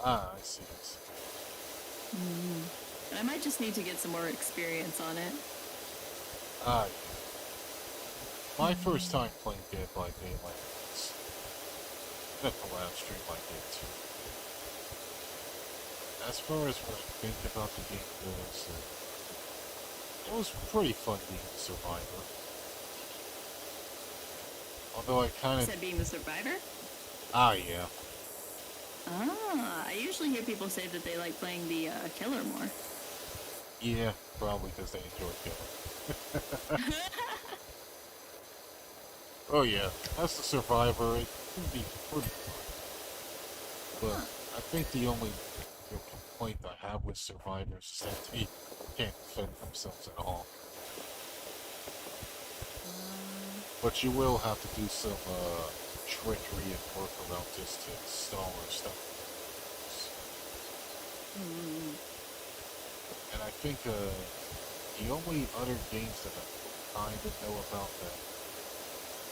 A: I see.
B: But I might just need to get some more experience on it.
A: Yeah. My first time playing Dead by Daylight was at the lab stream I did too. As far as what I think about the game goes, it was pretty fun being a survivor. Although I kind of...
B: You said being the survivor?
A: Yeah.
B: I usually hear people say that they like playing the killer more.
A: Yeah, probably because they enjoy killing. Oh yeah, as the survivor, it can be pretty fun. But I think the only complaint I have with survivors is that they can't defend themselves at all. But you will have to do some trickery and workaround just to stall or stuff. And I think the only other games that I kind of know about that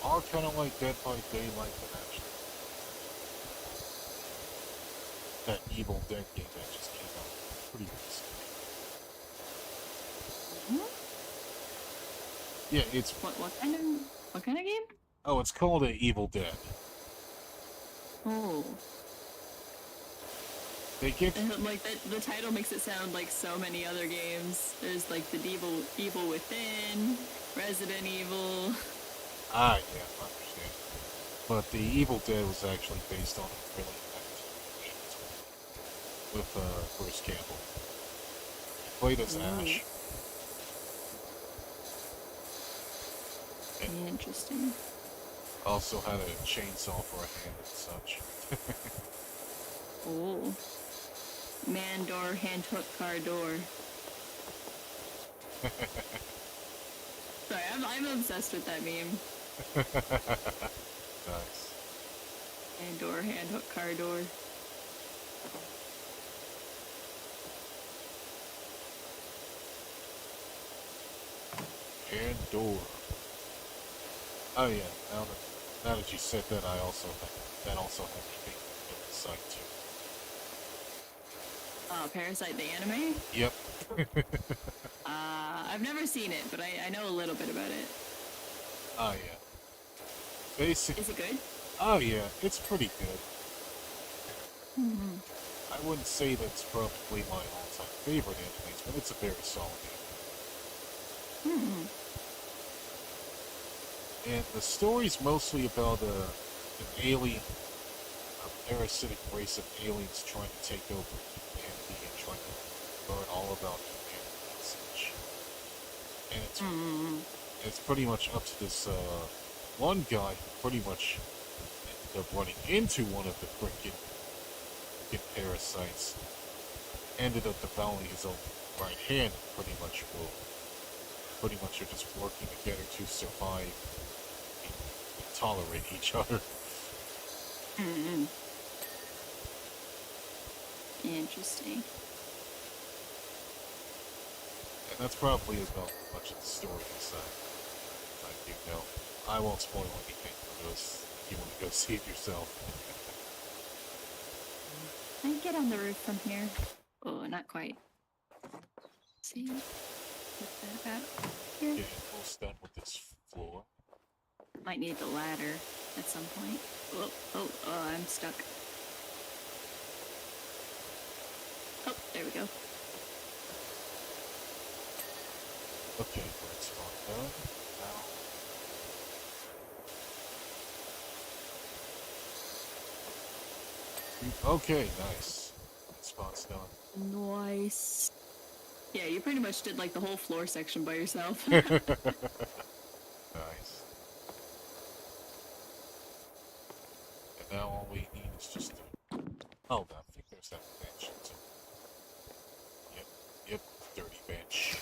A: are kind of like Dead by Daylight, but actually that Evil Dead game that just came out pretty recently. Yeah, it's
B: What kind of game?
A: Oh, it's called Evil Dead.
B: Oh.
A: They get
B: like the title makes it sound like so many other games. There's like the Evil Within, Resident Evil.
A: Yeah, I understand. But the Evil Dead was actually based on a really with Bruce Campbell. He played as Ash. And
B: interesting.
A: Also had a chainsaw for a hand and such.
B: Oh. Man door, hand hook, car door. Sorry, I'm obsessed with that meme.
A: Nice.
B: Man door, hand hook, car door.
A: And door. Oh yeah, now that you said that, that also had me thinking of Parasite too.
B: Oh, Parasite the anime?
A: Yep.
B: I've never seen it, but I know a little bit about it.
A: Oh yeah. Basically.
B: Is it good?
A: Oh yeah, it's pretty good. I wouldn't say that's probably my all-time favorite anime, but it's a very solid anime. And the story's mostly about an alien, a parasitic race of aliens trying to take over humanity and trying to learn all about humanity and such. And it's pretty much up to this one guy who pretty much ended up running into one of the freaking parasites, ended up devouring his own right hand, and pretty much are just working together to survive and tolerate each other.
B: Interesting.
A: And that's probably about much of the story as I do know. I won't spoil anything for those if you want to go see it yourself.
B: Can I get on the roof from here? Oh, not quite. See? Put that about here.
A: Getting almost done with this floor.
B: Might need the ladder at some point. Oh, I'm stuck. Oh, there we go.
A: Okay, first spot done. Now. Okay, nice. That spot's done.
B: Nice. Yeah, you pretty much did like the whole floor section by yourself.
A: Nice. And now all we need is just to... Oh, I think there's that bench too. Yep, dirty bench.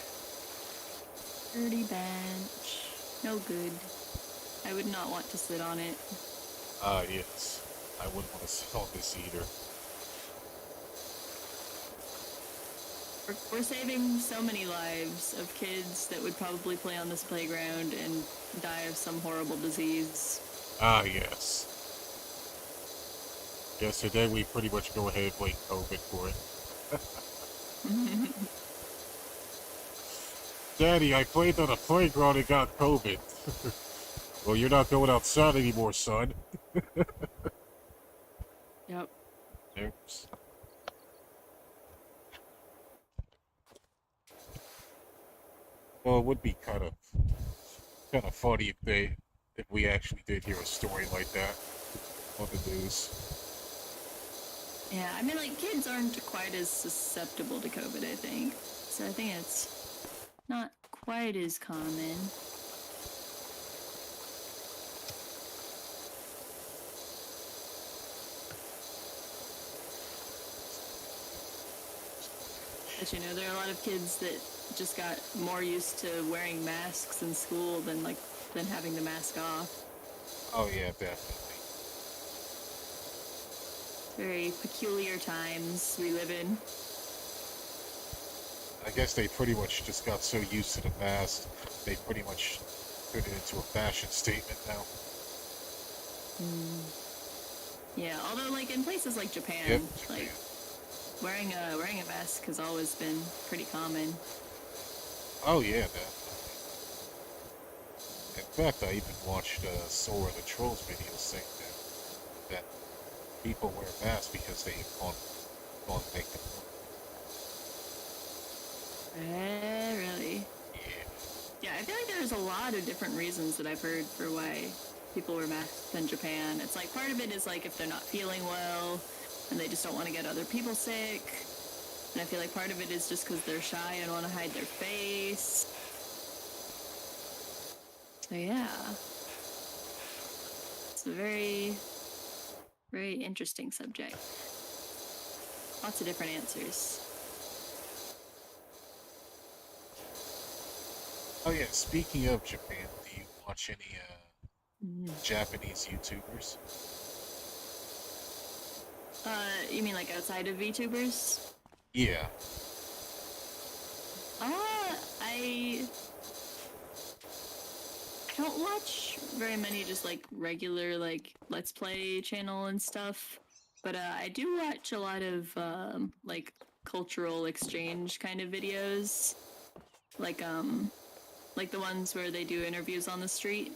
B: Dirty bench. No good. I would not want to sit on it.
A: Yes. I wouldn't want to sit on this either.
B: We're saving so many lives of kids that would probably play on this playground and die of some horrible disease.
A: Yes. Yes, today we pretty much go ahead and blame COVID for it. Daddy, I played on a playground and got COVID. Well, you're not going outside anymore, son.
B: Yep.
A: Oops. Well, it would be kind of funny if we actually did hear a story like that on the news.
B: Yeah, I mean, like, kids aren't quite as susceptible to COVID, I think. So I think it's not quite as common. But you know, there are a lot of kids that just got more used to wearing masks in school than having the mask off.
A: Oh yeah, definitely.
B: Very peculiar times we live in.
A: I guess they pretty much just got so used to the mask, they pretty much turned it into a fashion statement now.
B: Yeah, although like in places like Japan,
A: Yep,
B: like wearing a mask has always been pretty common.
A: Oh yeah, definitely. In fact, I even watched Sora the Trolls video saying that people wear masks because they want to make them look.
B: Really?
A: Yeah.
B: Yeah, I feel like there's a lot of different reasons that I've heard for why people wear masks in Japan. It's like part of it is like if they're not feeling well and they just don't want to get other people sick. And I feel like part of it is just because they're shy and want to hide their face. So yeah. It's a very, very interesting subject. Lots of different answers.
A: Oh yeah, speaking of Japan, do you watch any Japanese YouTubers?
B: You mean like outside of VTubers?
A: Yeah.
B: I don't watch very many just like regular like Let's Play channel and stuff, but I do watch a lot of like cultural exchange kind of videos, like the ones where they do interviews on the street.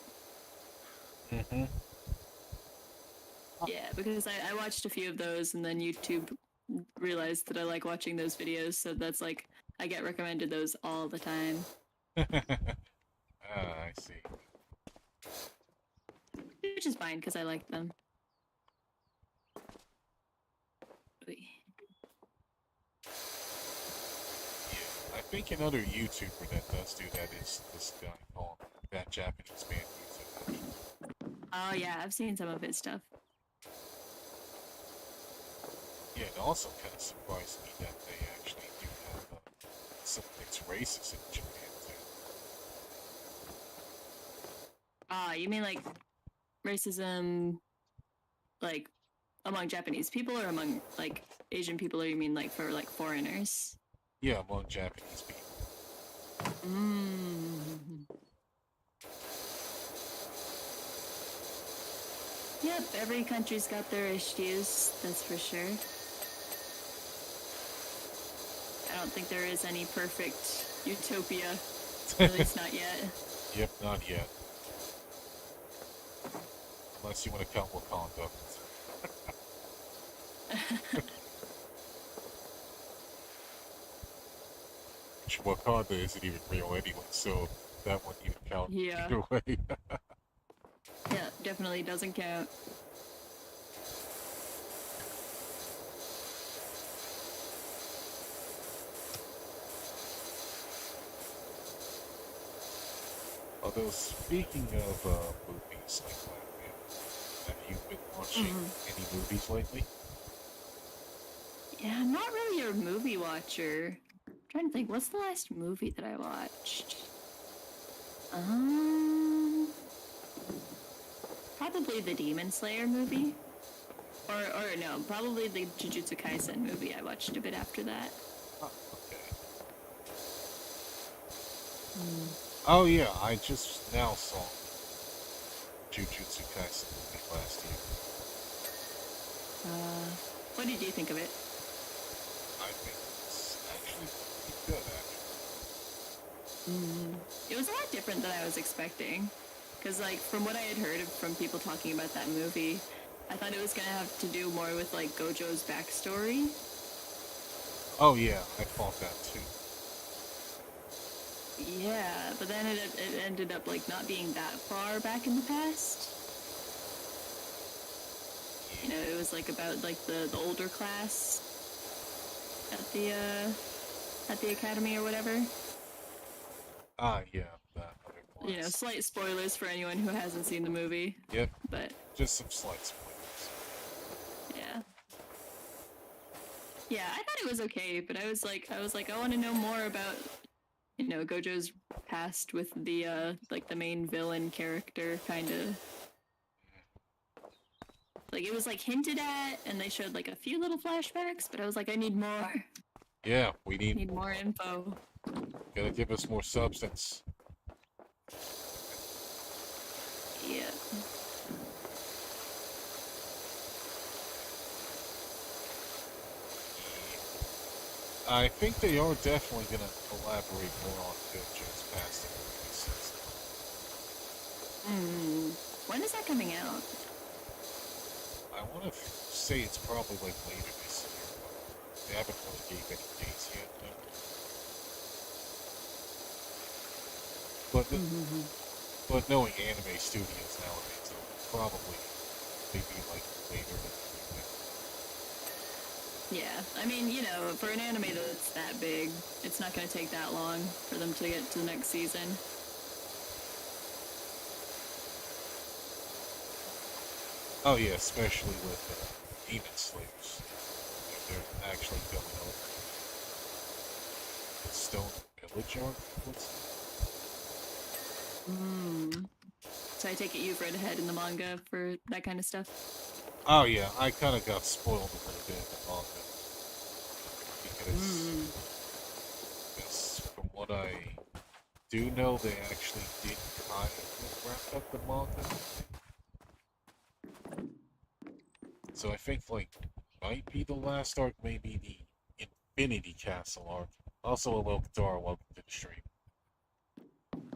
A: Mm-hmm.
B: Yeah, because I watched a few of those and then YouTube realized that I like watching those videos, so that's like I get recommended those all the time.
A: I see.
B: Which is fine because I like them.
A: Yeah, I think another YouTuber that does do that is this guy called that Japanese man YouTuber.
B: Oh yeah, I've seen some of his stuff.
A: Yeah, it also kind of surprised me that they actually do have some mixed races in Japan too.
B: You mean like racism, like among Japanese people or among like Asian people, or you mean like for like foreigners?
A: Yeah, among Japanese people.
B: Yep, every country's got their issues, that's for sure. I don't think there is any perfect utopia, at least not yet.
A: Yep, not yet. Unless you want to count Wakanda. Which Wakanda isn't even real anyway, so that wouldn't even count either way.
B: Yeah, definitely doesn't count.
A: Although, speaking of movies like that, have you been watching any movies lately?
B: Yeah, I'm not really a movie watcher. I'm trying to think, what's the last movie that I watched? Probably the Demon Slayer movie. Or no, probably the Jujutsu Kaisen movie. I watched a bit after that.
A: Oh, okay. Oh yeah, I just now saw Jujutsu Kaisen movie last year.
B: What did you think of it?
A: I think it's actually pretty good, actually.
B: It was a lot different than I was expecting. Because, like, from what I had heard from people talking about that movie, I thought it was going to have to do more with, like, Gojo's backstory.
A: Oh yeah, I thought that too.
B: Yeah, but then it ended up, like, not being that far back in the past. You know, it was, like, about, like, the older class at the academy or whatever.
A: Ah, yeah, that other class.
B: You know, slight spoilers for anyone who hasn't seen the movie.
A: Yep.
B: But
A: just some slight spoilers.
B: Yeah. Yeah, I thought it was okay, but I was like, I want to know more about, you know, Gojo's past with the like the main villain character, kind of. Like, it was like hinted at, and they showed like a few little flashbacks, but I was like, I need more.
A: Yeah, we need
B: more info.
A: Gotta give us more substance.
B: Yeah.
A: I think they are definitely gonna elaborate more on Gojo's past in the season.
B: When is that coming out?
A: I want to say it's probably like later this year, but they haven't really gave any dates yet. But knowing anime studios nowadays, they'll probably maybe like later than
B: Yeah, I mean, you know, for an anime that's that big, it's not going to take that long for them to get to the next season.
A: Oh yeah, especially with Demon Slayers. They're actually going over the Stone Village arc.
B: So I take it you've read ahead in the manga for that kind of stuff?
A: Oh yeah, I kind of got spoiled a little bit in the manga. Because from what I do know, they actually did kind of wrap up the manga. So I think, like, might be the last arc, maybe the Infinity Castle arc. Also, hello, Katara, welcome to the stream.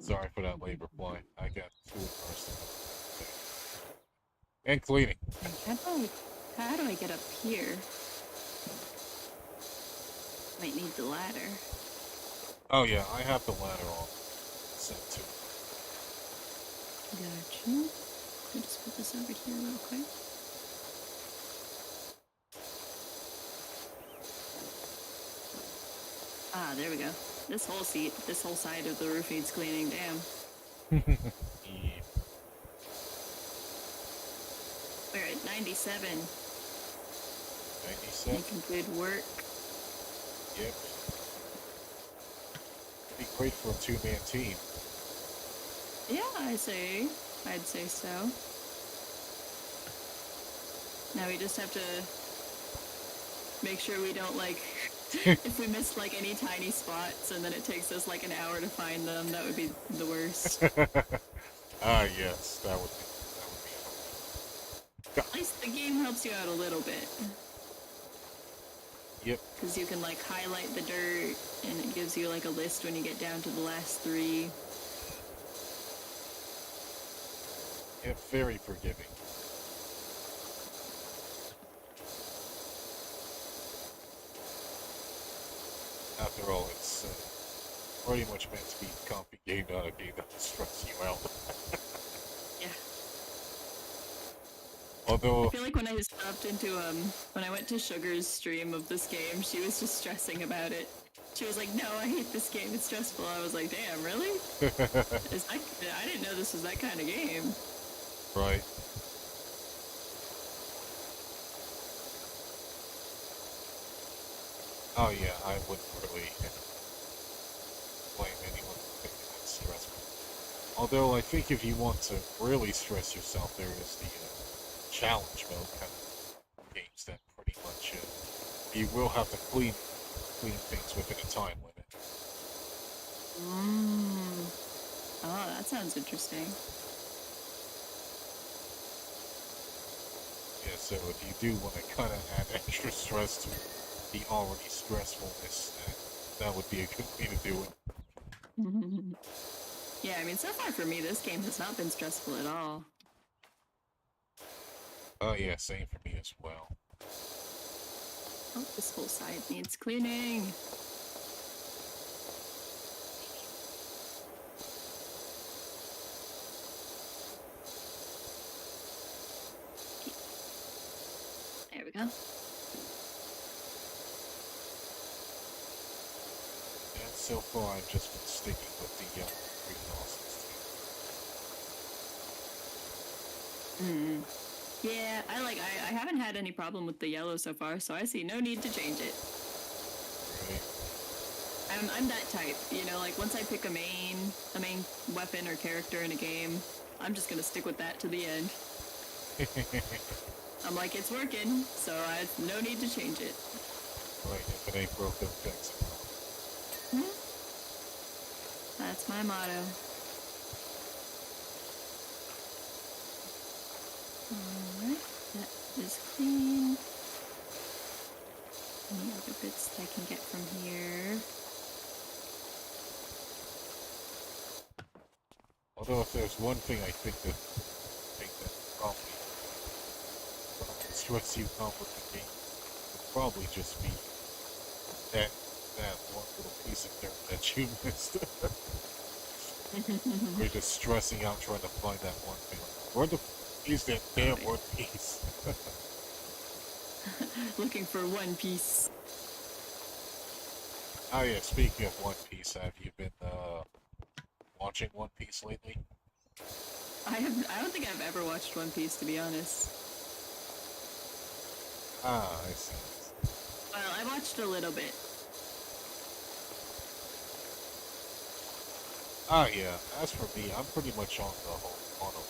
A: Sorry for that late reply. I got too immersed in it. And cleaning.
B: How do I get up here? Might need the ladder.
A: Oh yeah, I have the ladder on. Set too.
B: Gotcha. Let me just put this over here real quick. Ah, there we go. This whole side of the roof needs cleaning. Damn.
A: Yeah.
B: We're at 97.
A: 97?
B: Making good work.
A: Yep. Be great for a two-man team.
B: Yeah, I'd say so. Now we just have to make sure we don't, like, if we miss, like, any tiny spots and then it takes us, like, an hour to find them, that would be the worst.
A: Ah, yes, that would be.
B: At least the game helps you out a little bit.
A: Yep.
B: Because you can, like, highlight the dirt, and it gives you, like, a list when you get down to the last 3.
A: Yeah, very forgiving. After all, it's pretty much meant to be a comfy game, not a game that will stress you out.
B: Yeah.
A: Although,
B: I feel like when I stopped into when I went to Sugar's stream of this game, she was just stressing about it. She was like, "No, I hate this game. It's stressful." I was like, "Damn, really? I didn't know this was that kind of game."
A: right. Oh yeah, I wouldn't really blame anyone for thinking that's stressful. Although I think if you want to really stress yourself, there is the challenge mode kind of games that pretty much you will have to clean things within a time limit.
B: Oh, that sounds interesting.
A: Yeah, so if you do want to kind of add extra stress to the already stressfulness, that would be a good way to do it.
B: Yeah, I mean, so far for me, this game has not been stressful at all.
A: Oh yeah, same for me as well.
B: Oh, this whole side needs cleaning. There we go.
A: And so far, I've just been sticking with the green nozzles.
B: Yeah, I haven't had any problem with the yellow so far, so I see no need to change it.
A: Right.
B: I'm that type, you know, like once I pick a main weapon or character in a game, I'm just gonna stick with that to the end. I'm like, it's working, so I no need to change it.
A: Right, if it ain't broke, don't fix it.
B: That's my motto. Alright, that is clean. Any other bits that I can get from here?
A: Although if there's one thing I think that probably stress you out with the game would probably just be that one little piece of dirt that you missed. You're just stressing out trying to find that one thing. Where the is that damn One Piece?
B: Looking for One Piece.
A: Oh yeah, speaking of One Piece, have you been watching One Piece lately?
B: I don't think I've ever watched One Piece, to be honest.
A: Ah, I see.
B: Well, I watched a little bit.
A: Ah yeah, as for me, I'm pretty much on the whole mono.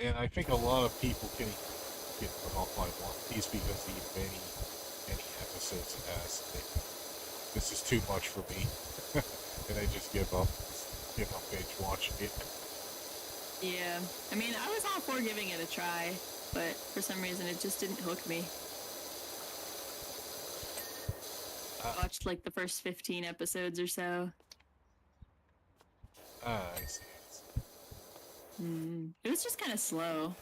A: And I think a lot of people get put off by One Piece because the many episodes it has. This is too much for me, and I just give up binge watching it.
B: Yeah, I mean, I was all for giving it a try, but for some reason it just didn't hook me. I watched like the first 15 episodes or so.
A: Ah, I see.
B: It was just kind of slow.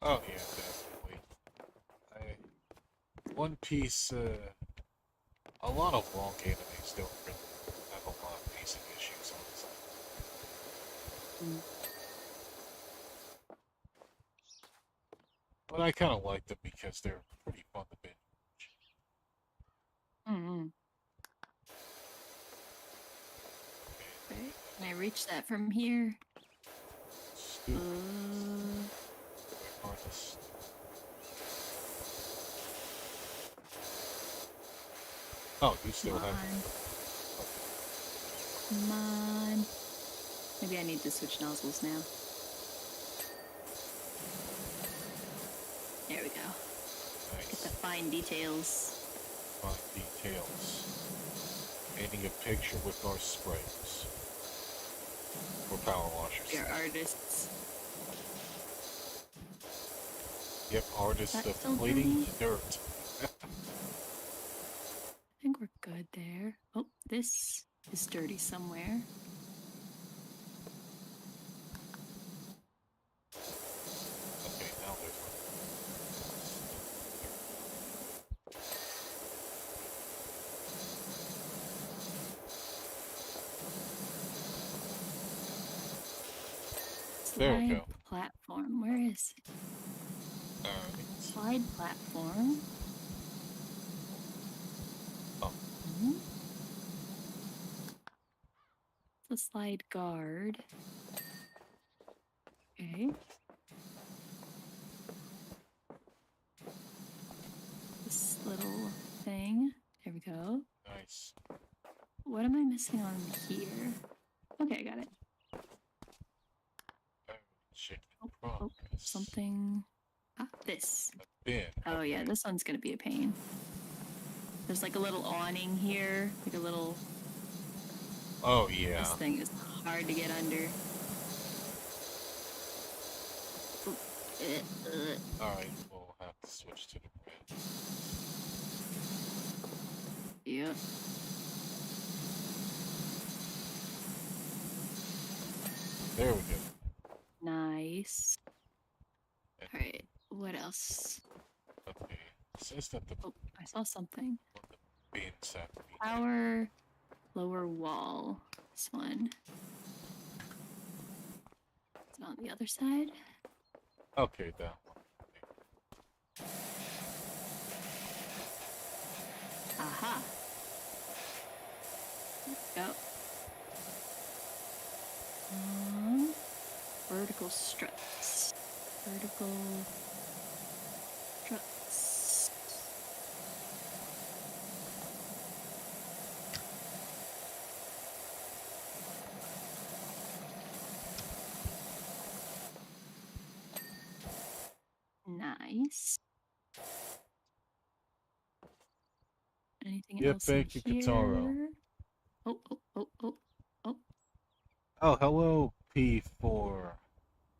A: Oh yeah, definitely. One Piece, a lot of long animes don't really have a lot of pacing issues, honestly. But I kind of like them because they're pretty fun to binge.
B: Okay. Can I reach that from here?
A: Oh, you still have.
B: Come on. Maybe I need to switch nozzles now. There we go.
A: Nice.
B: Get the fine details.
A: Fine details. Painting a picture with our sprays. Or PowerWashers.
B: We are artists.
A: Yep, artists
B: That's
A: of
B: still
A: plating
B: dirty?
A: dirt.
B: I think we're good there. Oh, this is dirty somewhere.
A: Okay, now there's one. There we go.
B: Platform. Where is it? Slide platform.
A: Oh.
B: The slide guard. Okay. This little thing. There we go.
A: Nice.
B: What am I missing on here? Okay, I got it. Oh, something. Ah, this. Oh yeah, this one's gonna be a pain. There's like a little awning here, like a little.
A: Oh yeah.
B: This thing is hard to get under.
A: Alright, we'll have to switch to the red.
B: Yep.
A: There we go.
B: Nice. Alright, what else?
A: Okay. It says that the
B: Oh, I saw something.
A: beams have to be
B: Power lower wall. This one. Is it on the other side?
A: okay, that one.
B: Aha. Go. Vertical struts. Vertical struts. Nice. Anything
A: Yeah,
B: else?
A: thank you,
B: here?
A: Kataro.
B: Oh.
A: Oh, hello, P4.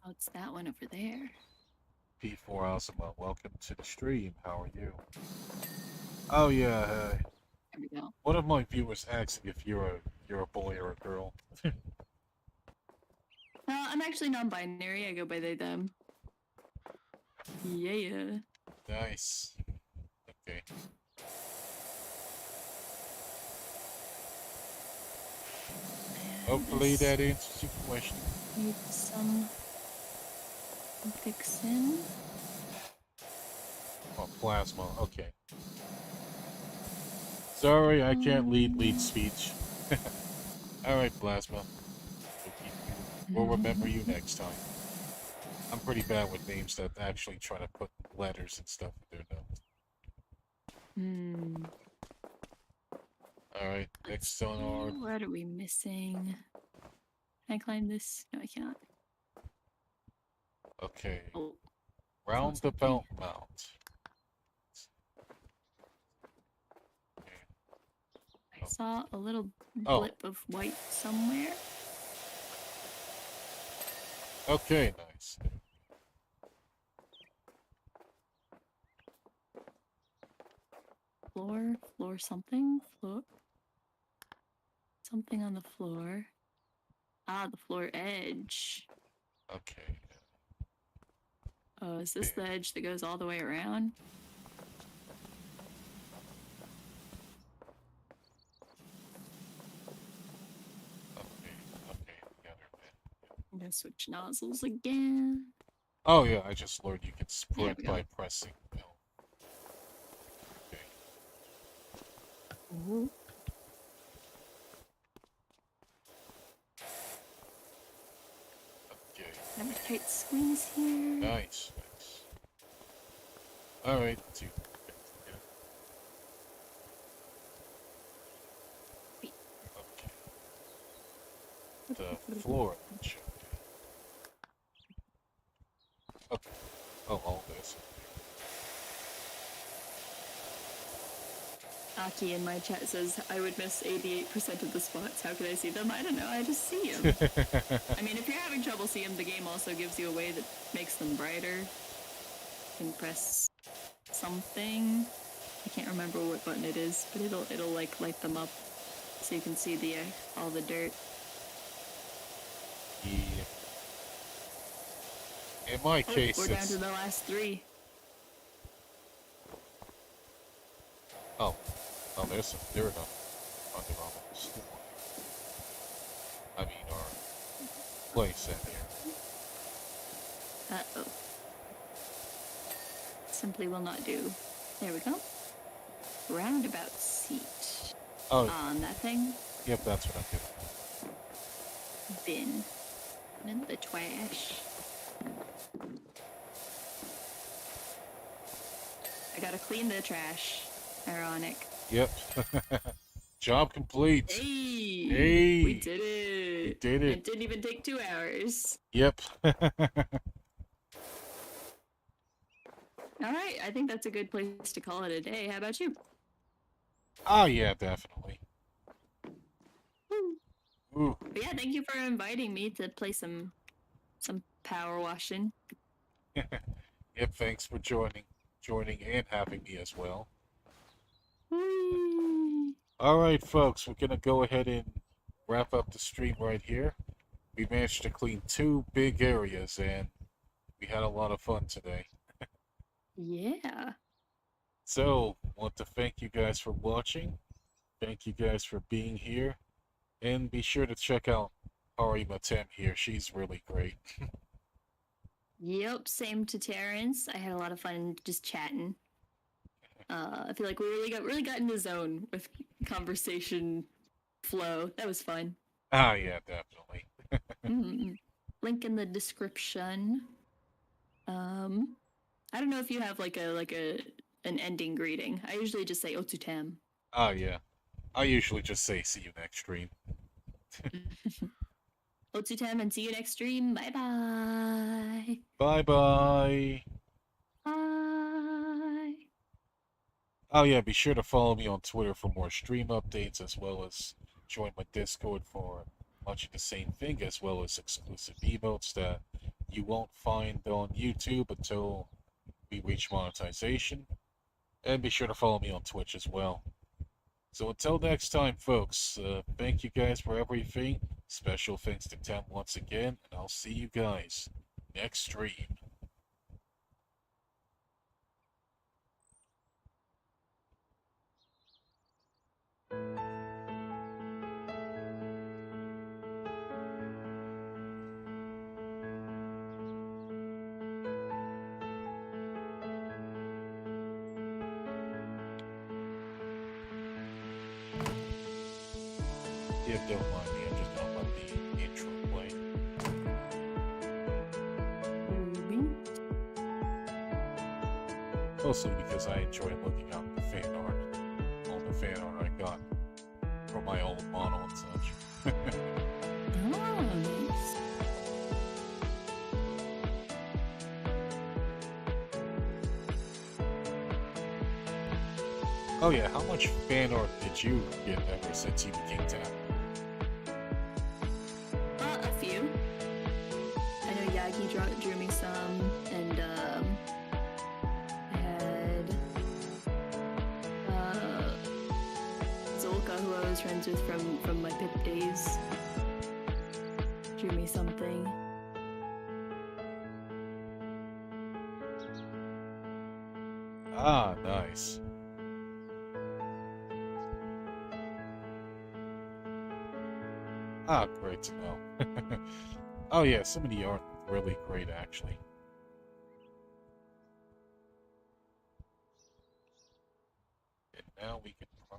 B: Oh, it's that one over there.
A: P4 Asuma, welcome to the stream. How are you? Oh yeah,
B: There we go.
A: one of my viewers asking if you're a boy or a girl.
B: I'm actually non-binary. I go by they, them. Yeah.
A: Nice. Okay. Hopefully that answers your question.
B: Need some fixing.
A: Oh, plasma. Okay. Sorry, I can't lead speech. All right, plasma. We'll remember you next time. I'm pretty bad with names that actually try to put letters and stuff in their notes. Alright, next on our...
B: What are we missing? Can I climb this? No, I cannot.
A: Okay.
B: Oh.
A: Roundabout mount.
B: I saw a little blip of white somewhere.
A: Okay, nice.
B: Floor something? Something on the floor. Ah, the floor edge.
A: Okay.
B: Oh, is this the edge that goes all the way around?
A: Okay, got her.
B: I'm gonna switch nozzles again.
A: Oh yeah, I just learned you can sprint by pressing L. Okay.
B: Ooh.
A: Okay.
B: Have a tight squeeze here.
A: Nice. Alright, two. Okay. The floor edge. Okay. Oh, all this.
B: Aki in my chat says, I would miss 88% of the spots. How could I see them? I don't know, I just see them. I mean, if you're having trouble seeing them, the game also gives you a way that makes them brighter. You can press something. I can't remember what button it is, but it'll like light them up. so you can see the all the dirt.
A: Yeah. In my case,
B: we're down to the last 3.
A: Oh, there's some dirt under our store. I mean, our place in here.
B: Uh-oh. Simply will not do. There we go. Roundabout seat.
A: Oh.
B: On that thing.
A: Yep, that's what I'm doing.
B: Bin. And the trash. I gotta clean the trash. Ironic.
A: Yep. Job complete.
B: Hey!
A: Hey!
B: We did it!
A: We did it.
B: It didn't even take 2 hours.
A: Yep.
B: Alright, I think that's a good place to call it a day. How about you?
A: Oh, yeah, definitely. Ooh.
B: But yeah, thank you for inviting me to play some power washing.
A: Yep, thanks for joining and having me as well.
B: Whee!
A: Alright, folks, we're gonna go ahead and wrap up the stream right here. We managed to clean 2 big areas, and we had a lot of fun today.
B: Yeah.
A: So, want to thank you guys for watching. Thank you guys for being here. And be sure to check out Tem here. She's really great.
B: Yep, same to Terence. I had a lot of fun just chatting. I feel like we really got in the zone with conversation flow. That was fun.
A: Ah, yeah, definitely.
B: Link in the description. I don't know if you have like an ending greeting. I usually just say Otutem.
A: Ah, yeah. I usually just say see you next stream.
B: Otutem and see you next stream. Bye bye.
A: Bye bye.
B: Bye.
A: Oh yeah, be sure to follow me on Twitter for more stream updates, as well as join my Discord for much of the same thing, as well as exclusive emotes that you won't find on YouTube until we reach monetization. And be sure to follow me on Twitch as well. So until next time, folks, thank you guys for everything. Special thanks to Tem once again, and I'll see you guys next stream. Yeah, don't mind me, I'm just gonna let the intro play. Mostly because I enjoy looking up the fan art. All the fan art I got from my old model and such.
B: Oh, nice.
A: Oh yeah, how much fan art did you get ever since you became Tem?
B: A few. I know Yagi drew me some, and I had Zolka, who I was friends with from my Pip days, drew me something.
A: Ah, nice. Ah, great to know. Oh yeah, some of the art really great actually. And now we can